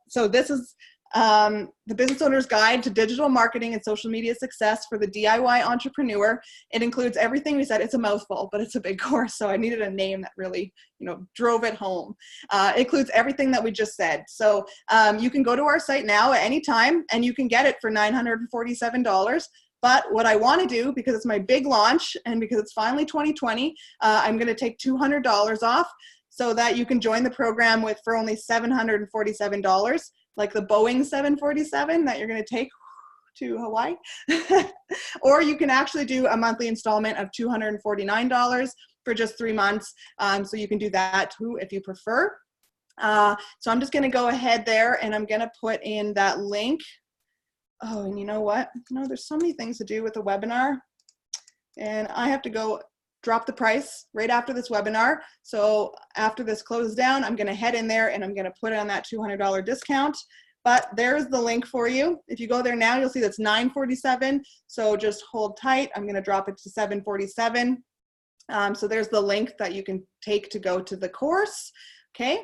So this is the Business Owner's Guide to Digital Marketing and Social Media Success for the DIY Entrepreneur. It includes everything we said. It's a mouthful, but it's a big course, so I needed a name that really, drove it home. It includes everything that we just said. So you can go to our site now at any time, and you can get it for $947. But what I want to do, because it's my big launch and because it's finally 2020, I'm going to take $200 off so that you can join the program for only $747, like the Boeing 747 that you're going to take to Hawaii. Or you can actually do a monthly installment of $249 for just 3 months. So you can do that too if you prefer. So I'm just going to go ahead there and I'm going to put in that link. Oh, and you know what? There's so many things to do with the webinar, and I have to go drop the price right after this webinar. So after this closes down, I'm going to head in there and I'm going to put it on that $200 discount. But there's the link for you. If you go there now, you'll see that's $947. So just hold tight. I'm going to drop it to $747. So there's the link that you can take to go to the course. Okay.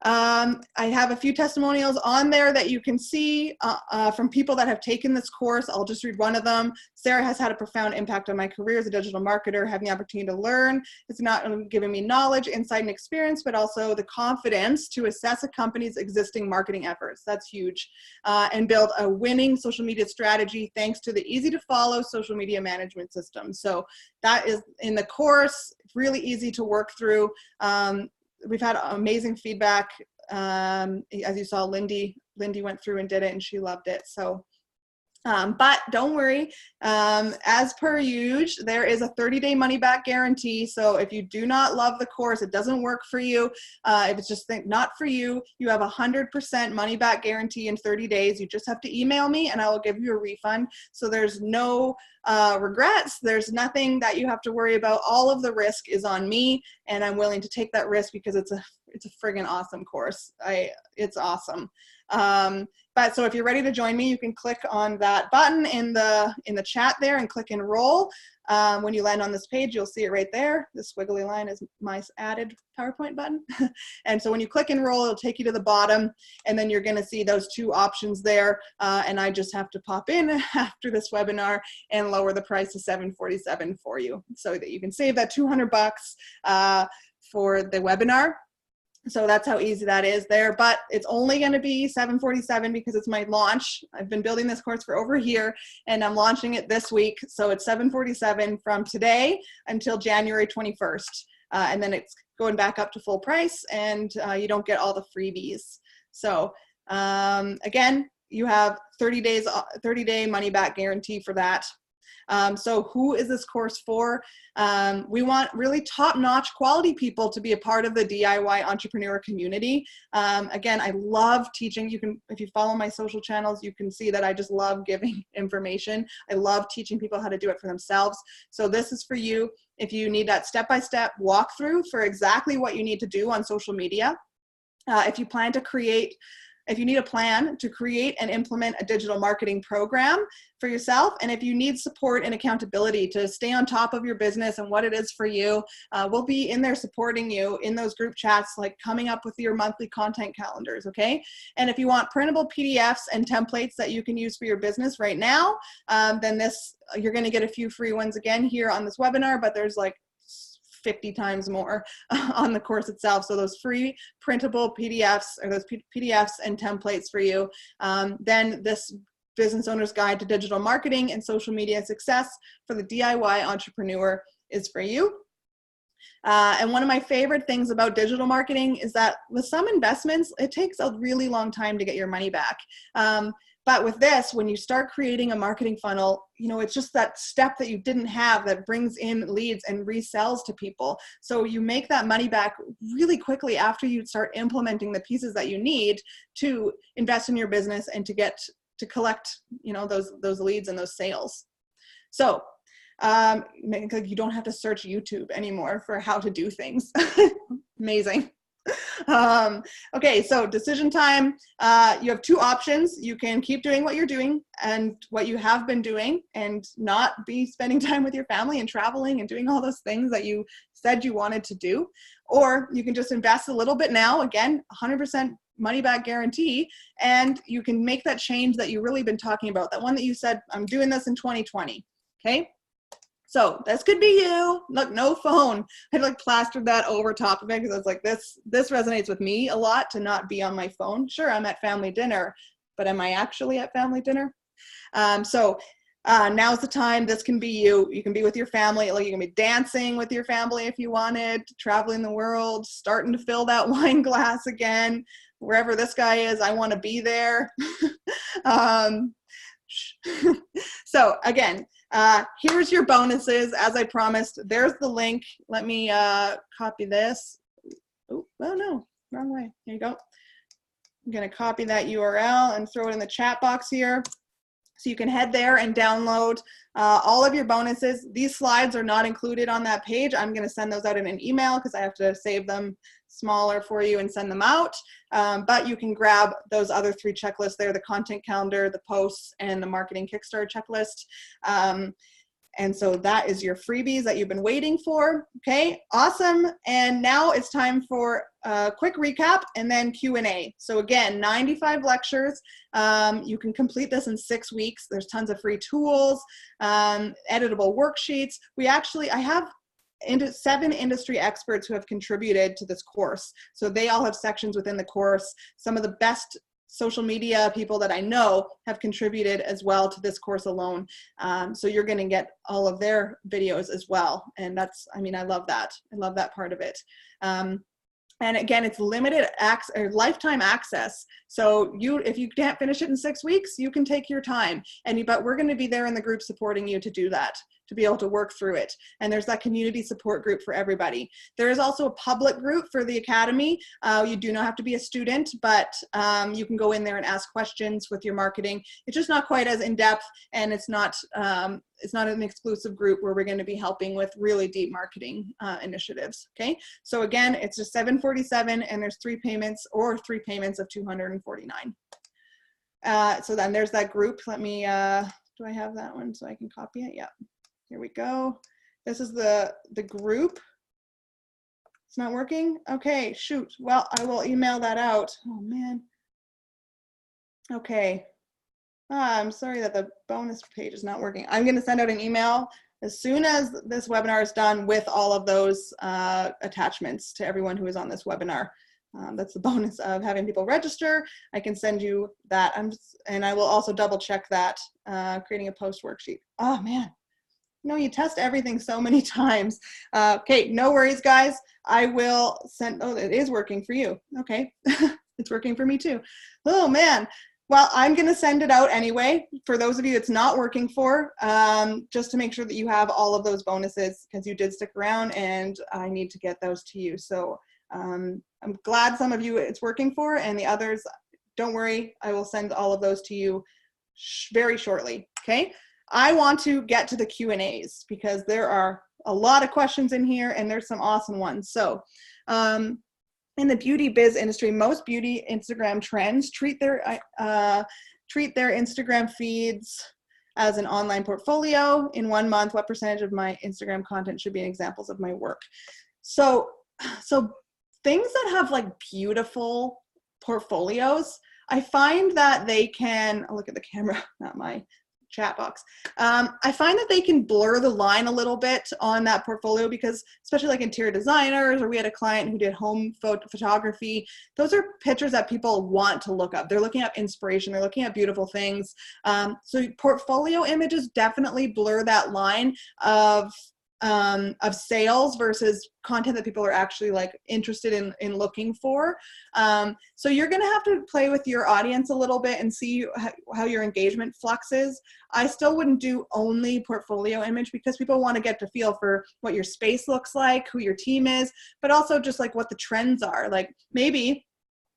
I have a few testimonials on there that you can see from people that have taken this course. I'll just read one of them. Sarah has had a profound impact on my career as a digital marketer, having the opportunity to learn. It's not only giving me knowledge, insight, and experience, but also the confidence to assess a company's existing marketing efforts. That's huge. And build a winning social media strategy thanks to the easy to follow social media management system. So that is in the course, really easy to work through. We've had amazing feedback. As you saw, Lindy went through and did it and she loved it. So, but don't worry, as per usual, there is a 30-day money-back guarantee. So if you do not love the course, it doesn't work for you, if it's just not for you, you have 100% money-back guarantee in 30 days. You just have to email me and I will give you a refund. So there's no regrets. There's nothing that you have to worry about. All of the risk is on me, and I'm willing to take that risk because it's a friggin' awesome course. It's awesome. But so if you're ready to join me, you can click on that button in the chat there and click enroll. When you land on this page, you'll see it right there. This squiggly line is my added PowerPoint button. And so when you click enroll, it'll take you to the bottom, and then you're going to see those two options there. And I just have to pop in after this webinar and lower the price to $747 for you so that you can save that $200 for the webinar. So that's how easy that is there, but it's only going to be $747 because it's my launch. I've been building this course for over a year and I'm launching it this week. So it's $747 from today until January 21st. and then it's going back up to full price, and you don't get all the freebies. So again, you have 30-day money back guarantee for that. So who is this course for? We want really top-notch quality people to be a part of the DIY entrepreneur community. Again, I love teaching. If you follow my social channels, you can see that I just love giving information. I love teaching people how to do it for themselves. So this is for you if you need that step-by-step walkthrough for exactly what you need to do on social media. If you need a plan to create and implement a digital marketing program for yourself, and if you need support and accountability to stay on top of your business and what it is for you, we'll be in there supporting you in those group chats, like coming up with your monthly content calendars, okay? And if you want printable PDFs and templates that you can use for your business right now, then you're gonna get a few free ones again here on this webinar, but there's like 50 times more on the course itself. So those free printable PDFs, or those PDFs and templates for you. Then this Business Owner's Guide to Digital Marketing and Social Media Success for the DIY entrepreneur is for you. And one of my favorite things about digital marketing is that with some investments, it takes a really long time to get your money back. But with this, when you start creating a marketing funnel, it's just that step that you didn't have that brings in leads and resells to people. So you make that money back really quickly after you start implementing the pieces that you need to invest in your business and to collect, those leads and those sales. So you don't have to search YouTube anymore for how to do things. Amazing. Okay, so decision time. You have two options. You can keep doing what you're doing and what you have been doing and not be spending time with your family and traveling and doing all those things that you said you wanted to do. Or you can just invest a little bit now, again, 100% money back guarantee, and you can make that change that you've really been talking about, that one that you said, I'm doing this in 2020, okay? So this could be you. Look, no phone. I plastered that over top of it because I was like, this resonates with me a lot, to not be on my phone. Sure, I'm at family dinner, but am I actually at family dinner? Now's the time. This can be you. You can be with your family. Like, you can be dancing with your family if you wanted, traveling the world, starting to fill that wine glass again. Wherever this guy is, I want to be there. So again, here's your bonuses. As I promised, there's the link. Let me copy this. Oh no, wrong way. Here you go. I'm going to copy that URL and throw it in the chat box here. So you can head there and download all of your bonuses. These slides are not included on that page. I'm going to send those out in an email because I have to save them smaller for you and send them out. But you can grab those other 3 checklists there, the content calendar, the posts, and the marketing Kickstarter checklist. And so that is your freebies that you've been waiting for. Okay, awesome. And now it's time for a quick recap and then Q&A. So again, 95 lectures. You can complete this in 6 weeks. There's tons of free tools, editable worksheets. I have 7 industry experts who have contributed to this course. So they all have sections within the course. Some of the best social media people that I know have contributed as well to this course alone. So you're going to get all of their videos as well. And I love that. I love that part of it. And again, it's limited access or lifetime access. So if you can't finish it in 6 weeks, you can take your time. But we're going to be there in the group supporting you to do that, to be able to work through it. And there's that community support group for everybody. There is also a public group for the Academy. You do not have to be a student, but you can go in there and ask questions with your marketing. It's just not quite as in-depth, and it's not an exclusive group where we're going to be helping with really deep marketing initiatives. Okay, so again, it's just $747, and there's 3 payments of $249. So then there's that group. Let me, do I have that one so I can copy it? Yeah, here we go. This is the group. It's not working? Okay, shoot. Well, I will email that out. Oh man. Okay. I'm sorry that the bonus page is not working. I'm going to send out an email as soon as this webinar is done with all of those attachments to everyone who is on this webinar. That's the bonus of having people register. I can send you that. And I will also double check that, creating a post worksheet. Oh man, No, you test everything so many times. Okay, no worries, guys. I will send, oh, it is working for you. Okay, it's working for me too. Oh man. Well, I'm going to send it out anyway. For those of you it's not working for, just to make sure that you have all of those bonuses, because you did stick around and I need to get those to you. So I'm glad some of you it's working for, and the others, don't worry, I will send all of those to you very shortly. Okay. I want to get to the Q&As because there are a lot of questions in here and there's some awesome ones. So in the beauty biz industry, most beauty Instagram trends treat their Instagram feeds as an online portfolio. In 1 month, what percentage of my Instagram content should be examples of my work? So things that have like beautiful portfolios, I find that they can, I'll look at the camera, not my chat box. I find that they can blur the line a little bit on that portfolio, because especially like interior designers, or we had a client who did home photography, those are pictures that people want to look up. They're looking at inspiration, they're looking at beautiful things. So portfolio images definitely blur that line of sales versus content that people are actually like interested in looking for. So you're going to have to play with your audience a little bit and see how your engagement fluxes. I still wouldn't do only portfolio image, because people want to get to feel for what your space looks like, who your team is, but also just like what the trends are. Like maybe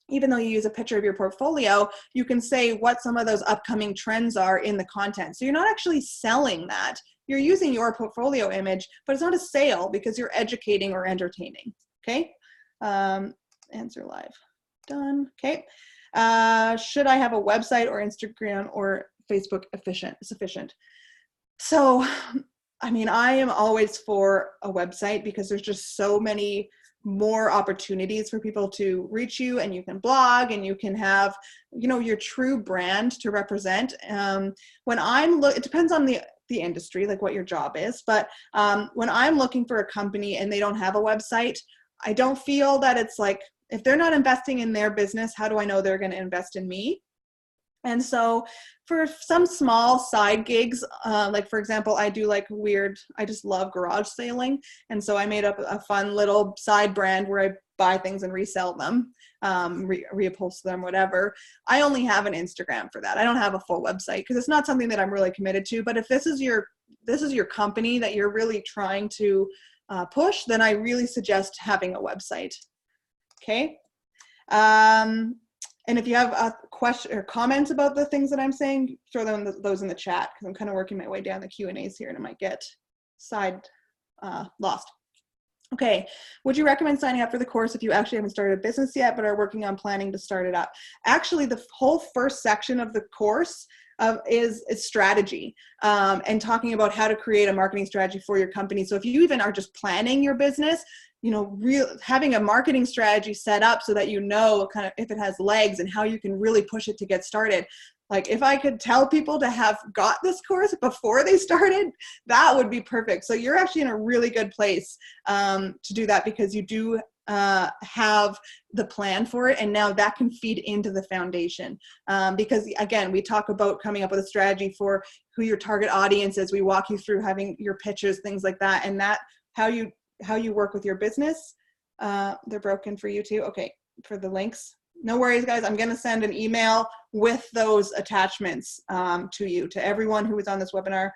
even though you use a picture of your portfolio, you can say what some of those upcoming trends are in the content. So you're not actually selling that. You're using your portfolio image, but it's not a sale because you're educating or entertaining. Okay. Answer live. Done. Okay. Should I have a website or Instagram or Facebook sufficient? So, I mean, I am always for a website, because there's just so many more opportunities for people to reach you, and you can blog and you can have, you know, your true brand to represent. When it depends on the industry, like what your job is. But when I'm looking for a company and they don't have a website, I don't feel that it's like, if they're not investing in their business, how do I know they're going to invest in me? And so for some small side gigs, like for example, I do like I just love garage sailing. And so I made up a fun little side brand where I buy things and resell them, reupholster them, whatever. I only have an Instagram for that. I don't have a full website because it's not something that I'm really committed to. But if this is your company that you're really trying to push, then I really suggest having a website. Okay. And if you have a question or comments about the things that I'm saying, throw those in the chat, because I'm kind of working my way down the Q&As here and I might get lost. Okay, would you recommend signing up for the course if you actually haven't started a business yet but are working on planning to start it up? Actually, the whole first section of the course is strategy, and talking about how to create a marketing strategy for your company. So if you even are just planning your business, you know, having a marketing strategy set up so that you know kind of if it has legs and how you can really push it to get started. Like if I could tell people to have got this course before they started, that would be perfect. So you're actually in a really good place to do that, because you do have the plan for it, and now that can feed into the foundation, because again, we talk about coming up with a strategy for who your target audience is. We walk you through having your pitches, things like that, and that how you work with your business. They're broken for you too. Okay, for the links, no worries guys, I'm going to send an email with those attachments to everyone who was on this webinar.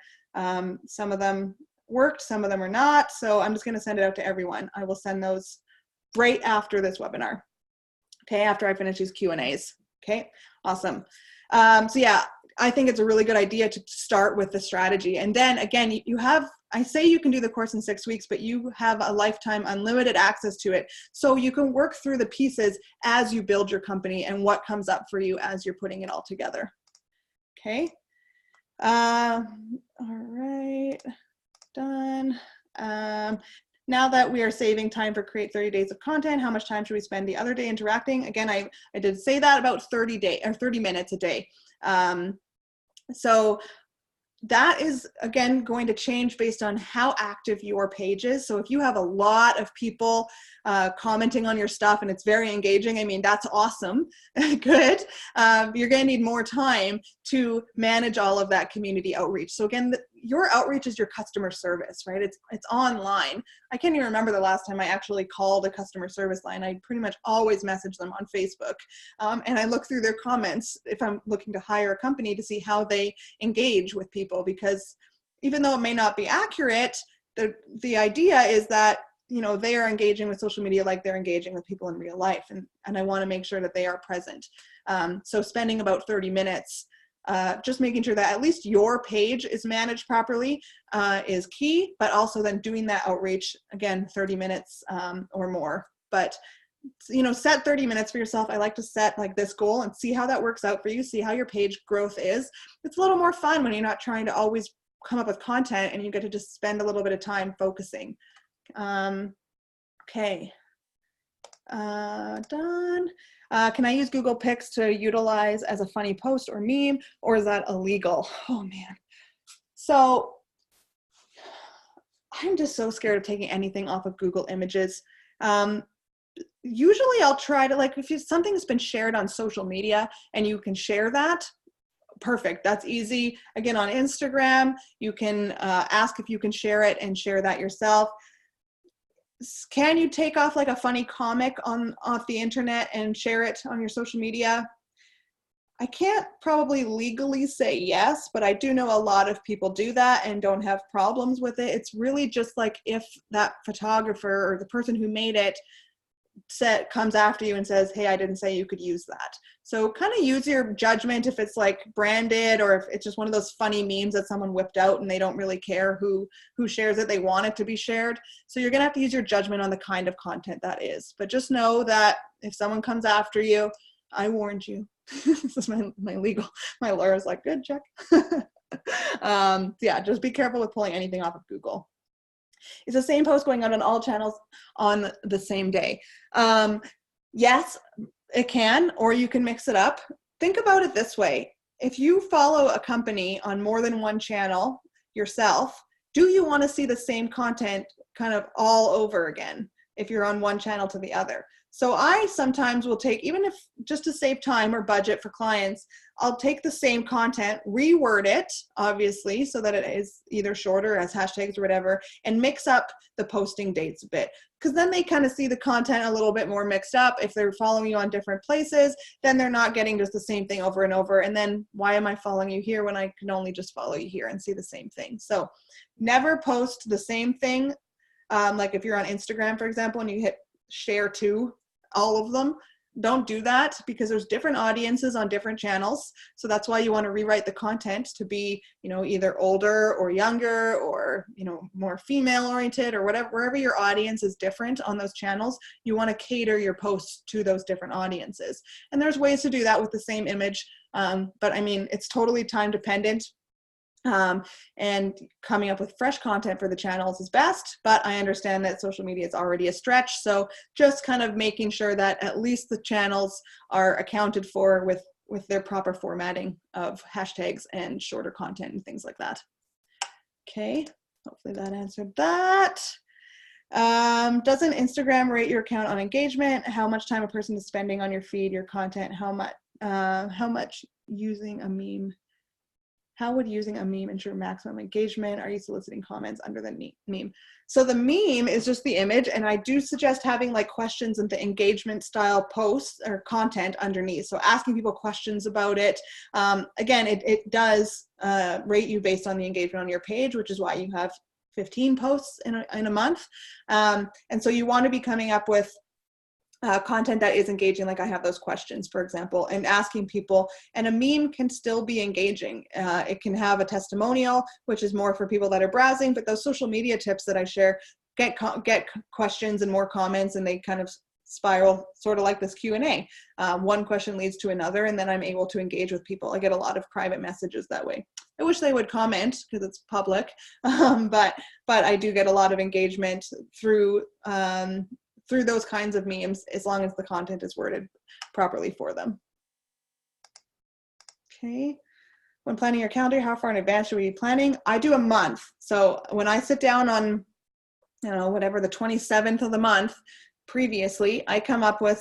Some of them worked, some of them are not, so I'm just going to send it out to everyone. I will send those right after this webinar, okay, after I finish these Q&As. Okay, awesome. So yeah, I think it's a really good idea to start with the strategy. And then again, you have, I say you can do the course in 6 weeks, but you have a lifetime unlimited access to it. So you can work through the pieces as you build your company and what comes up for you as you're putting it all together. Okay. All right, done. Now that we are saving time for create 30 days of content, how much time should we spend the other day interacting? Again, I did say that, about 30 minutes a day. So that is, again, going to change based on how active your page is. So if you have a lot of people commenting on your stuff and it's very engaging, I mean, that's awesome. Good. You're going to need more time to manage all of that community outreach. So again, your outreach is your customer service, right? It's online. I can't even remember the last time I actually called a customer service line. I pretty much always message them on Facebook. And I look through their comments if I'm looking to hire a company to see how they engage with people, because even though it may not be accurate, the idea is that, you know, they are engaging with social media like they're engaging with people in real life. And I want to make sure that they are present. So spending about 30 minutes, just making sure that at least your page is managed properly is key, but also then doing that outreach, again, 30 minutes or more. But, you know, set 30 minutes for yourself. I like to set like this goal and see how that works out for you, see how your page growth is. It's a little more fun when you're not trying to always come up with content and you get to just spend a little bit of time focusing. Okay, done. Can I use Google Pics to utilize as a funny post or meme, or is that illegal? Oh man. So I'm just so scared of taking anything off of Google Images. Usually I'll try to, like, if something's been shared on social media and you can share that, perfect, that's easy. Again, on Instagram, you can ask if you can share it and share that yourself. Can you take off like a funny comic off the internet and share it on your social media? I can't probably legally say yes, but I do know a lot of people do that and don't have problems with it. It's really just like if that photographer or the person who made it comes after you and says, hey, I didn't say you could use that. So kind of use your judgment if it's like branded or if it's just one of those funny memes that someone whipped out and they don't really care who shares it. They want it to be shared. So you're gonna have to use your judgment on the kind of content that is. But just know that if someone comes after you, I warned you. This is my lawyer's like, good, check. Yeah, just be careful with pulling anything off of Google. Is the same post going out on all channels on the same day? Yes, it can, or you can mix it up. Think about it this way. If you follow a company on more than one channel yourself, do you want to see the same content kind of all over again if you're on one channel to the other? So I sometimes will take, even if just to save time or budget for clients, I'll take the same content, reword it, obviously, so that it is either shorter as hashtags or whatever, and mix up the posting dates a bit. Because then they kind of see the content a little bit more mixed up. If they're following you on different places, then they're not getting just the same thing over and over. And then why am I following you here when I can only just follow you here and see the same thing? So never post the same thing. Like if you're on Instagram, for example, and you hit share to all of them, don't do that, because there's different audiences on different channels. So that's why you want to rewrite the content to be, you know, either older or younger, or, you know, more female oriented, or whatever. Wherever your audience is different on those channels, you want to cater your posts to those different audiences. And there's ways to do that with the same image. But I mean, it's totally time dependent. And coming up with fresh content for the channels is best, but I understand that social media is already a stretch. So just kind of making sure that at least the channels are accounted for with their proper formatting of hashtags and shorter content and things like that. Okay, hopefully that answered that. Doesn't Instagram rate your account on engagement? How much time a person is spending on your feed, your content, how much using a meme? How would using a meme ensure maximum engagement? Are you soliciting comments under the meme? So the meme is just the image, and I do suggest having like questions in the engagement style posts or content underneath. So asking people questions about it. Again, it does rate you based on the engagement on your page, which is why you have 15 posts in a month. And so you want to be coming up with content that is engaging, like I have those questions, for example, and asking people. And a meme can still be engaging. It can have a testimonial, which is more for people that are browsing, but those social media tips that I share get questions and more comments, and they kind of spiral, sort of like this Q&A. One question leads to another, and then I'm able to engage with people. I get a lot of private messages that way. I wish they would comment because it's public, but I do get a lot of engagement through those kinds of memes, as long as the content is worded properly for them. Okay, when planning your calendar, how far in advance should we be planning? I do a month. So when I sit down on, you know, whatever the 27th of the month previously, I come up with,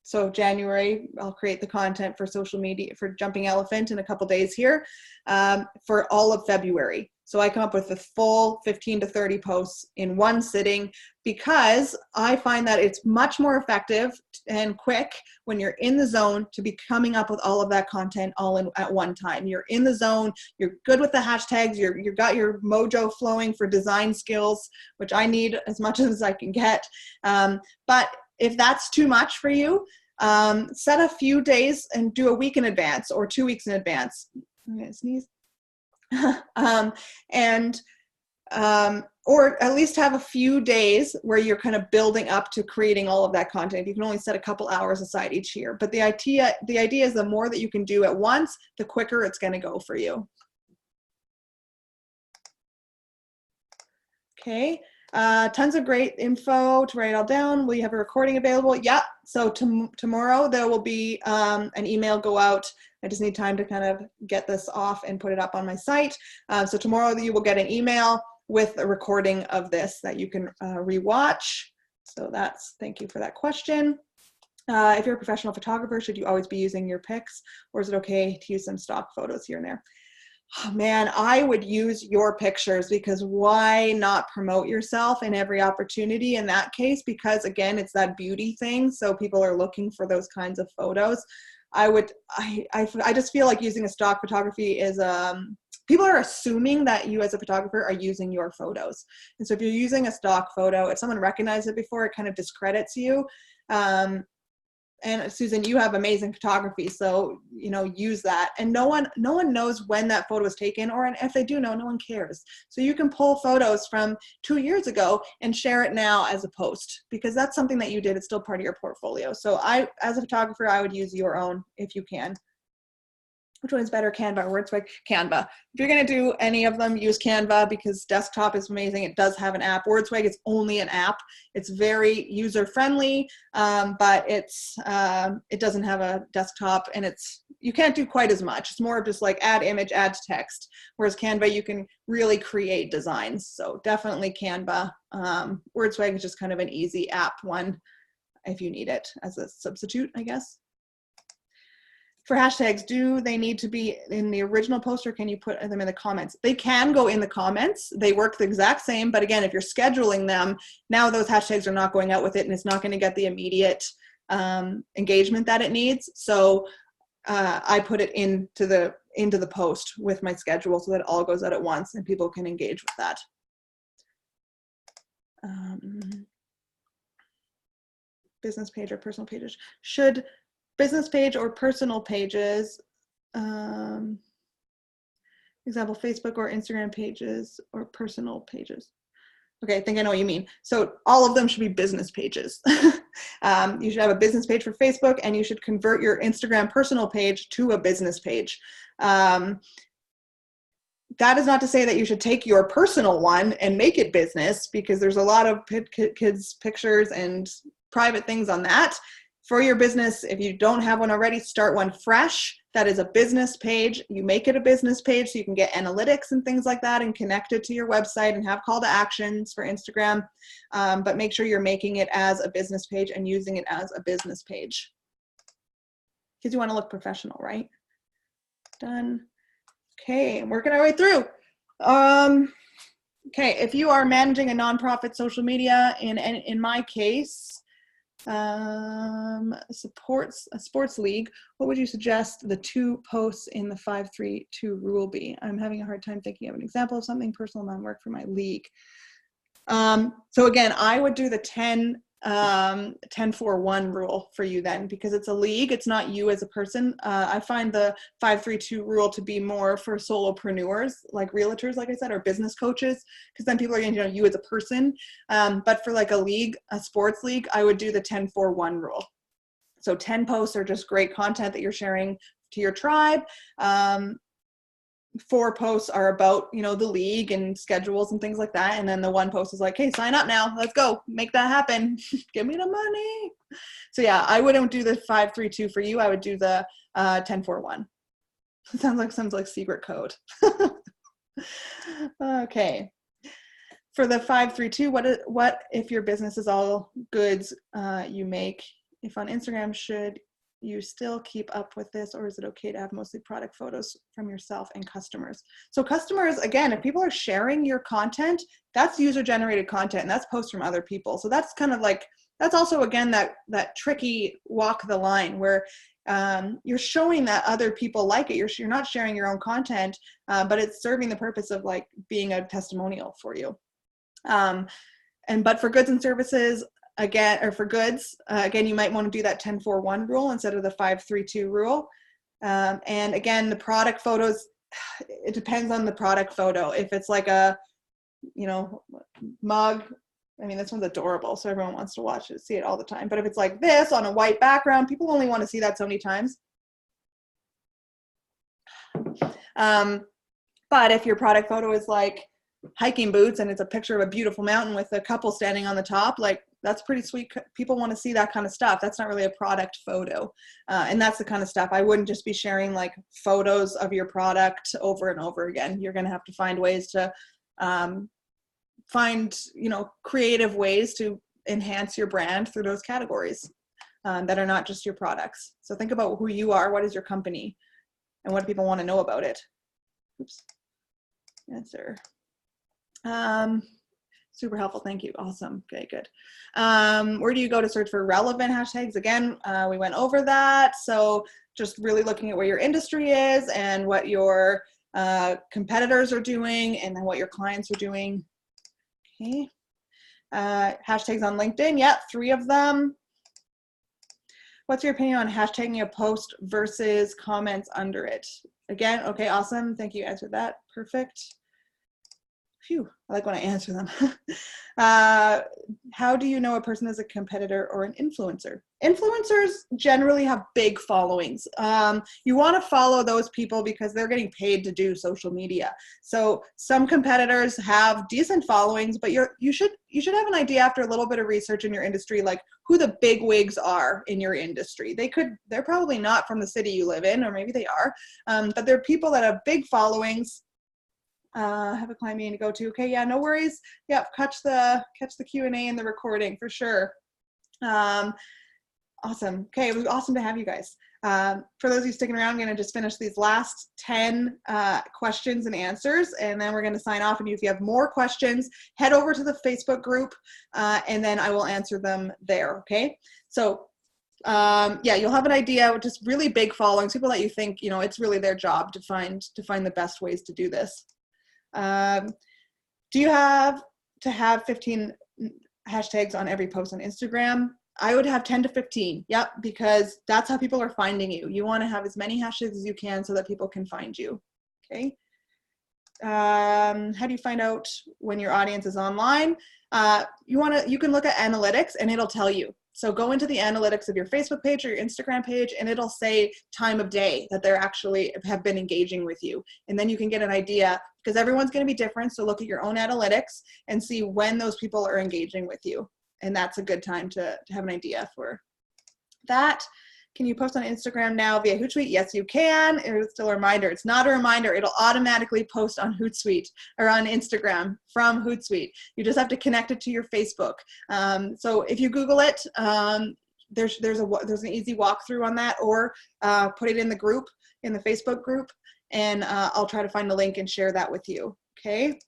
so January, I'll create the content for social media, for Jumping Elephant in a couple days here, for all of February. So I come up with the full 15 to 30 posts in one sitting, because I find that it's much more effective and quick when you're in the zone to be coming up with all of that content all in at one time. You're in the zone, you're good with the hashtags, you've got your mojo flowing for design skills, which I need as much as I can get. But if that's too much for you, set a few days and do a week in advance or 2 weeks in advance. I'm gonna sneeze. Or at least have a few days where you're kind of building up to creating all of that content. You can only set a couple hours aside each year, but the idea is the more that you can do at once, the quicker it's going to go for you. Okay. Tons of great info to write all down. Will you have a recording available? Yeah. So tomorrow there will be an email go out. I just need time to kind of get this off and put it up on my site. So tomorrow you will get an email with a recording of this that you can rewatch. So thank you for that question. If you're a professional photographer, should you always be using your pics, or is it okay to use some stock photos here and there? Oh, man, I would use your pictures, because why not promote yourself in every opportunity in that case? Because again, it's that beauty thing. So people are looking for those kinds of photos. I just feel like using a stock photography is, people are assuming that you as a photographer are using your photos. And so if you're using a stock photo, if someone recognized it before, it kind of discredits you. And Susan, you have amazing photography, so use that. And no one knows when that photo was taken, or if they do know, no one cares. So you can pull photos from 2 years ago and share it now as a post, because that's something that you did. It's still part of your portfolio. So as a photographer, I would use your own if you can. Which one is better, Canva or WordSwag? Canva. If you're going to do any of them, use Canva, because desktop is amazing. It does have an app. WordSwag is only an app. It's very user-friendly, but it doesn't have a desktop, and you can't do quite as much. It's more of just like add image, add text. Whereas Canva, you can really create designs. So definitely Canva. WordSwag is just kind of an easy app one if you need it as a substitute, I guess. For hashtags, do they need to be in the original post, or can you put them in the comments? They can go in the comments. They work the exact same, but again, if you're scheduling them, now those hashtags are not going out with it, and it's not going to get the immediate engagement that it needs. So I put it into the post with my schedule so that it all goes out at once and people can engage with that. Business page or personal pages? Should business page or personal pages, example, Facebook or Instagram pages or personal pages? Okay, I think I know what you mean. So all of them should be business pages. You should have a business page for Facebook, and you should convert your Instagram personal page to a business page. That is not to say that you should take your personal one and make it business, because there's a lot of kids' pictures and private things on that. For your business, if you don't have one already, start one fresh. That is a business page. You make it a business page so you can get analytics and things like that and connect it to your website and have call to actions for Instagram. But make sure you're making it as a business page and using it as a business page, because you want to look professional, right? Done. Okay, I'm working our way through. Okay, if you are managing a nonprofit social media, in my case, supports a sports league, what would you suggest the 2 posts in the 5-3-2 rule be? I'm having a hard time thinking of an example of something personal non-work for my league. So again, I would do the 10-4-1 rule for you then, because it's a league, it's not you as a person. I find the 5-3-2 rule to be more for solopreneurs, like realtors, like I said, or business coaches, because then people are going to know you as a person. But for like a league, a sports league, I would do the 10-4-1 rule. So 10 posts are just great content that you're sharing to your tribe. 4 posts are about, the league and schedules and things like that. And then the 1 post is like, hey, sign up now. Let's go. Make that happen. Give me the money. So yeah, I wouldn't do the 5-3-2 for you. I would do the 10-4-1. Sounds like secret code. Okay. For the 5-3-2, what if your business is all goods you make? If on Instagram, should you still keep up with this, or is it okay to have mostly product photos from yourself and customers? So customers, again, if people are sharing your content, that's user generated content and that's posts from other people. So that's kind of like, that's also, again, that tricky walk the line where you're showing that other people like it. You're not sharing your own content, but it's serving the purpose of like being a testimonial for you. But for goods and services, again, or for goods, again, you might want to do that 10-4-1 rule instead of the 5-3-2 rule. And again, the product photos, it depends on the product photo. If it's like a, you know, mug, I mean, this one's adorable, so everyone wants to watch it, see it all the time. But if it's like this on a white background, people only want to see that so many times. But if your product photo is like hiking boots and it's a picture of a beautiful mountain with a couple standing on the top, like that's pretty sweet. People want to see that kind of stuff. That's not really a product photo. And that's the kind of stuff I wouldn't just be sharing like photos of your product over and over again. You're going to have to find ways to find, you know, creative ways to enhance your brand through those categories that are not just your products. So think about who you are, what is your company, and what do people want to know about it. Oops. Answer. Super helpful. Thank you. Awesome. Okay, good. Where do you go to search for relevant hashtags? Again, we went over that. So just really looking at where your industry is and what your competitors are doing and then what your clients are doing. Okay. Hashtags on LinkedIn. Yeah, 3 of them. What's your opinion on hashtagging a post versus comments under it? Again, okay, awesome. Thank you. Answered that. Perfect. Phew, I like when I answer them. How do you know a person is a competitor or an influencer? Influencers generally have big followings. You want to follow those people because they're getting paid to do social media. So some competitors have decent followings, but you should have an idea after a little bit of research in your industry, like who the big wigs are in your industry. They're probably not from the city you live in, or maybe they are, but they're people that have big followings. Have a client meeting to go to. Okay, yeah, no worries. Yep, catch the Q&A in the recording for sure. Awesome. Okay, it was awesome to have you guys. For those of you sticking around, I'm going to just finish these last 10 questions and answers, and then we're going to sign off. And if you have more questions, head over to the Facebook group, and then I will answer them there. Okay, so yeah, you'll have an idea. Just really big followings, people that you think, you know, it's really their job to find the best ways to do this. Do you have to have 15 hashtags on every post on Instagram? I would have 10 to 15. Yep, because that's how people are finding you. You want to have as many hashtags as you can so that people can find you. Okay. How do you find out when your audience is online? You can look at analytics and it'll tell you. So go into the analytics of your Facebook page or your Instagram page, and it'll say time of day that they're actually have been engaging with you. And then you can get an idea, because everyone's going to be different. So look at your own analytics and see when those people are engaging with you. And that's a good time to have an idea for that. Can you post on Instagram now via Hootsuite? Yes, you can. It's still a reminder. It's not a reminder. It'll automatically post on Hootsuite or on Instagram from Hootsuite. You just have to connect it to your Facebook. So if you Google it, there's an easy walkthrough on that, or put it in the group, in the Facebook group, and I'll try to find the link and share that with you. Okay.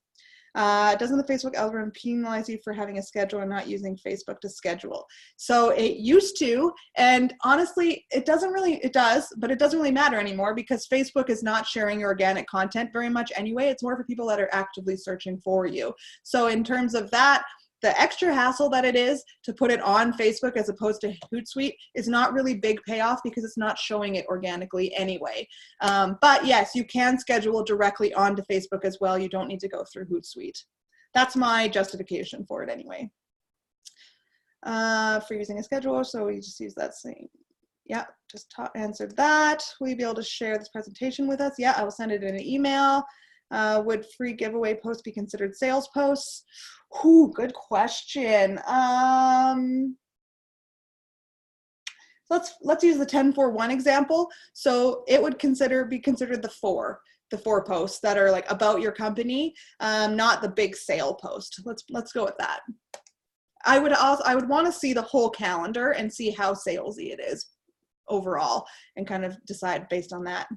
Doesn't the Facebook algorithm penalize you for having a schedule and not using Facebook to schedule? So it used to, and honestly, it does, but it doesn't really matter anymore because Facebook is not sharing your organic content very much anyway. It's more for people that are actively searching for you. So in terms of that, the extra hassle that it is to put it on Facebook as opposed to Hootsuite is not really big payoff because it's not showing it organically anyway. But yes, you can schedule directly onto Facebook as well. You don't need to go through Hootsuite. That's my justification for it anyway. For using a scheduler, so we just use that same. Yeah, just answered that. Will you be able to share this presentation with us? Yeah, I will send it in an email. Would free giveaway posts be considered sales posts? Ooh, good question. Let's use the 10-4-1 example. So it would be considered the four posts that are like about your company, not the big sale post. Let's go with that. I would want to see the whole calendar and see how salesy it is. overall, and kind of decide based on that.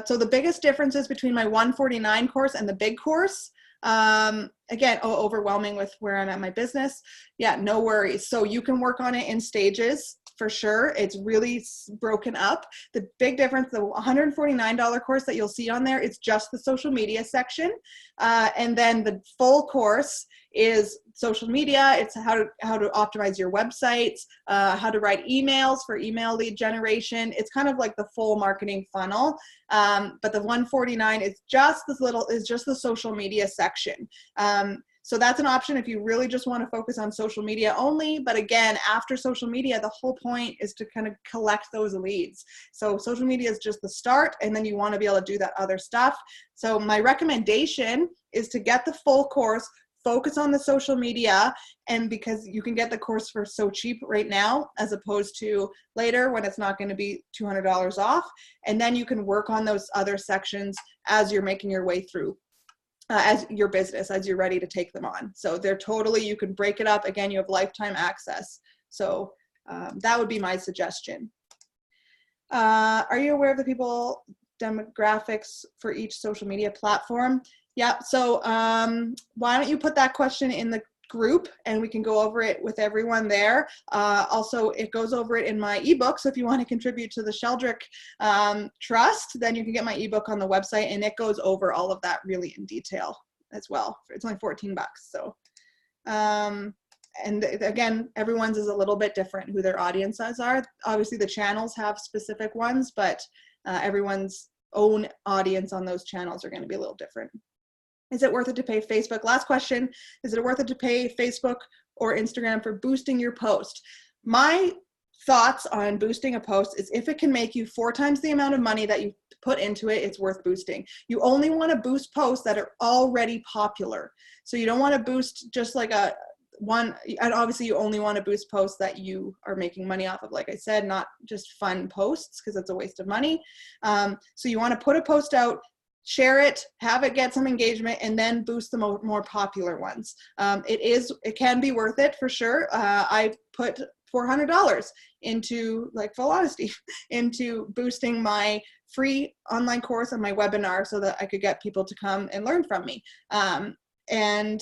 So the biggest differences between my $149 course and the big course, again, overwhelming with where I'm at my business. Yeah, no worries. So you can work on it in stages for sure. It's really broken up. The big difference, the $149 course that you'll see on there is just the social media section. And then the full course is social media. It's how to optimize your websites, how to write emails for email lead generation. It's kind of like the full marketing funnel. But the $149 is just the social media section. So that's an option if you really just want to focus on social media only. But again, after social media, the whole point is to kind of collect those leads. So social media is just the start, and then you want to be able to do that other stuff. So my recommendation is to get the full course, focus on the social media, and because you can get the course for so cheap right now, as opposed to later when it's not going to be $200 off. And then you can work on those other sections as you're making your way through as your business, as you're ready to take them on. So they're totally, you can break it up. Again, you have lifetime access. So that would be my suggestion. Are you aware of the people demographics for each social media platform? Yeah, so why don't you put that question in the group and we can go over it with everyone there. Also, it goes over it in my ebook. So if you want to contribute to the Sheldrick Trust, then you can get my ebook on the website, and it goes over all of that really in detail as well. It's only 14 bucks. So, and again, everyone's is a little bit different who their audiences are. Obviously the channels have specific ones, but everyone's own audience on those channels are going to be a little different. Is it worth it to pay Facebook? Last question. Is it worth it to pay Facebook or Instagram for boosting your post? My thoughts on boosting a post is if it can make you 4 times the amount of money that you put into it, it's worth boosting. You only want to boost posts that are already popular. So you don't want to boost just like and obviously you only want to boost posts that you are making money off of, like I said, not just fun posts, because it's a waste of money. So you want to put a post out, share it, have it get some engagement, and then boost the more popular ones. It can be worth it for sure. I put $400 into, like, full honesty, into boosting my free online course and my webinar so that I could get people to come and learn from me. And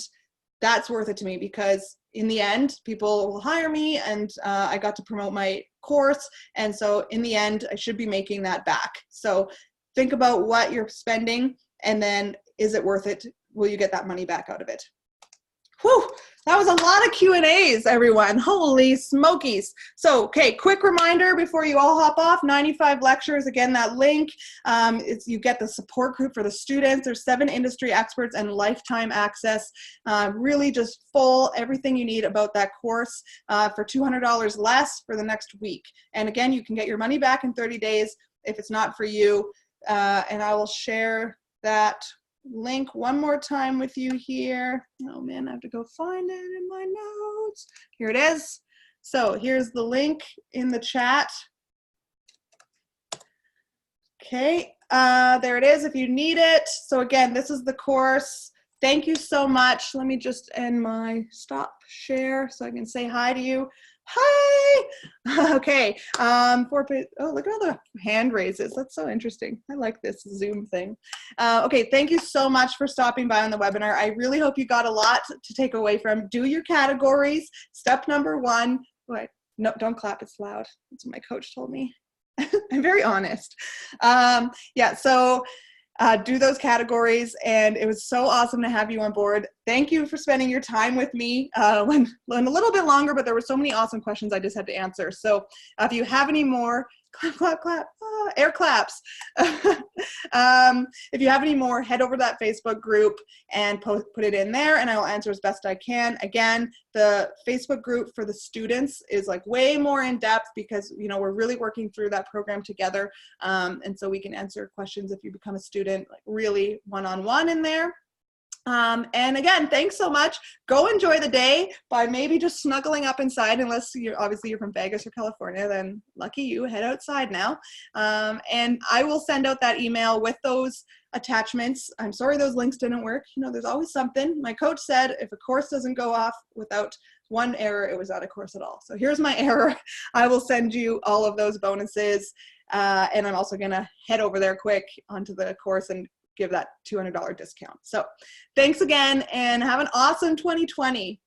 that's worth it to me, because in the end, people will hire me, and I got to promote my course. And so in the end, I should be making that back. So think about what you're spending, and then is it worth it? Will you get that money back out of it? Whew, that was a lot of Q&As, everyone. Holy smokies. So, okay, quick reminder before you all hop off, 95 lectures. Again, that link, you get the support group for the students. There's 7 industry experts and lifetime access. Really just full, everything you need about that course for $200 less for the next week. And again, you can get your money back in 30 days if it's not for you. And I will share that link one more time with you here. Oh man, I have to go find it in my notes. Here it is. So here's the link in the chat. Okay, there it is if you need it. So again, this is the course. Thank you so much. Let me just end my stop share so I can say hi to you. Hi. Okay. Oh, look at all the hand raises. That's so interesting. I like this Zoom thing. Okay. Thank you so much for stopping by on the webinar. I really hope you got a lot to take away from. Do your categories. Step number 1. Wait, no, don't clap. It's loud. That's what my coach told me. I'm very honest. Yeah. So do those categories, and it was so awesome to have you on board. Thank you for spending your time with me. Went a little bit longer, but there were so many awesome questions I just had to answer. So if you have any more, clap, clap, clap, air claps. If you have any more, head over to that Facebook group and put it in there, and I will answer as best I can. Again, the Facebook group for the students is like way more in depth, because we're really working through that program together, and so we can answer questions if you become a student, like really one-on-one in there. And again, thanks so much. Go enjoy the day by maybe just snuggling up inside, unless you're from Vegas or California, then lucky you, head outside now. And I will send out that email with those attachments. I'm sorry those links didn't work. There's always something. My coach said if a course doesn't go off without one error, it was out of course at all. So here's my error. I will send you all of those bonuses. And I'm also going to head over there quick onto the course and give that $200 discount. So thanks again and have an awesome 2020.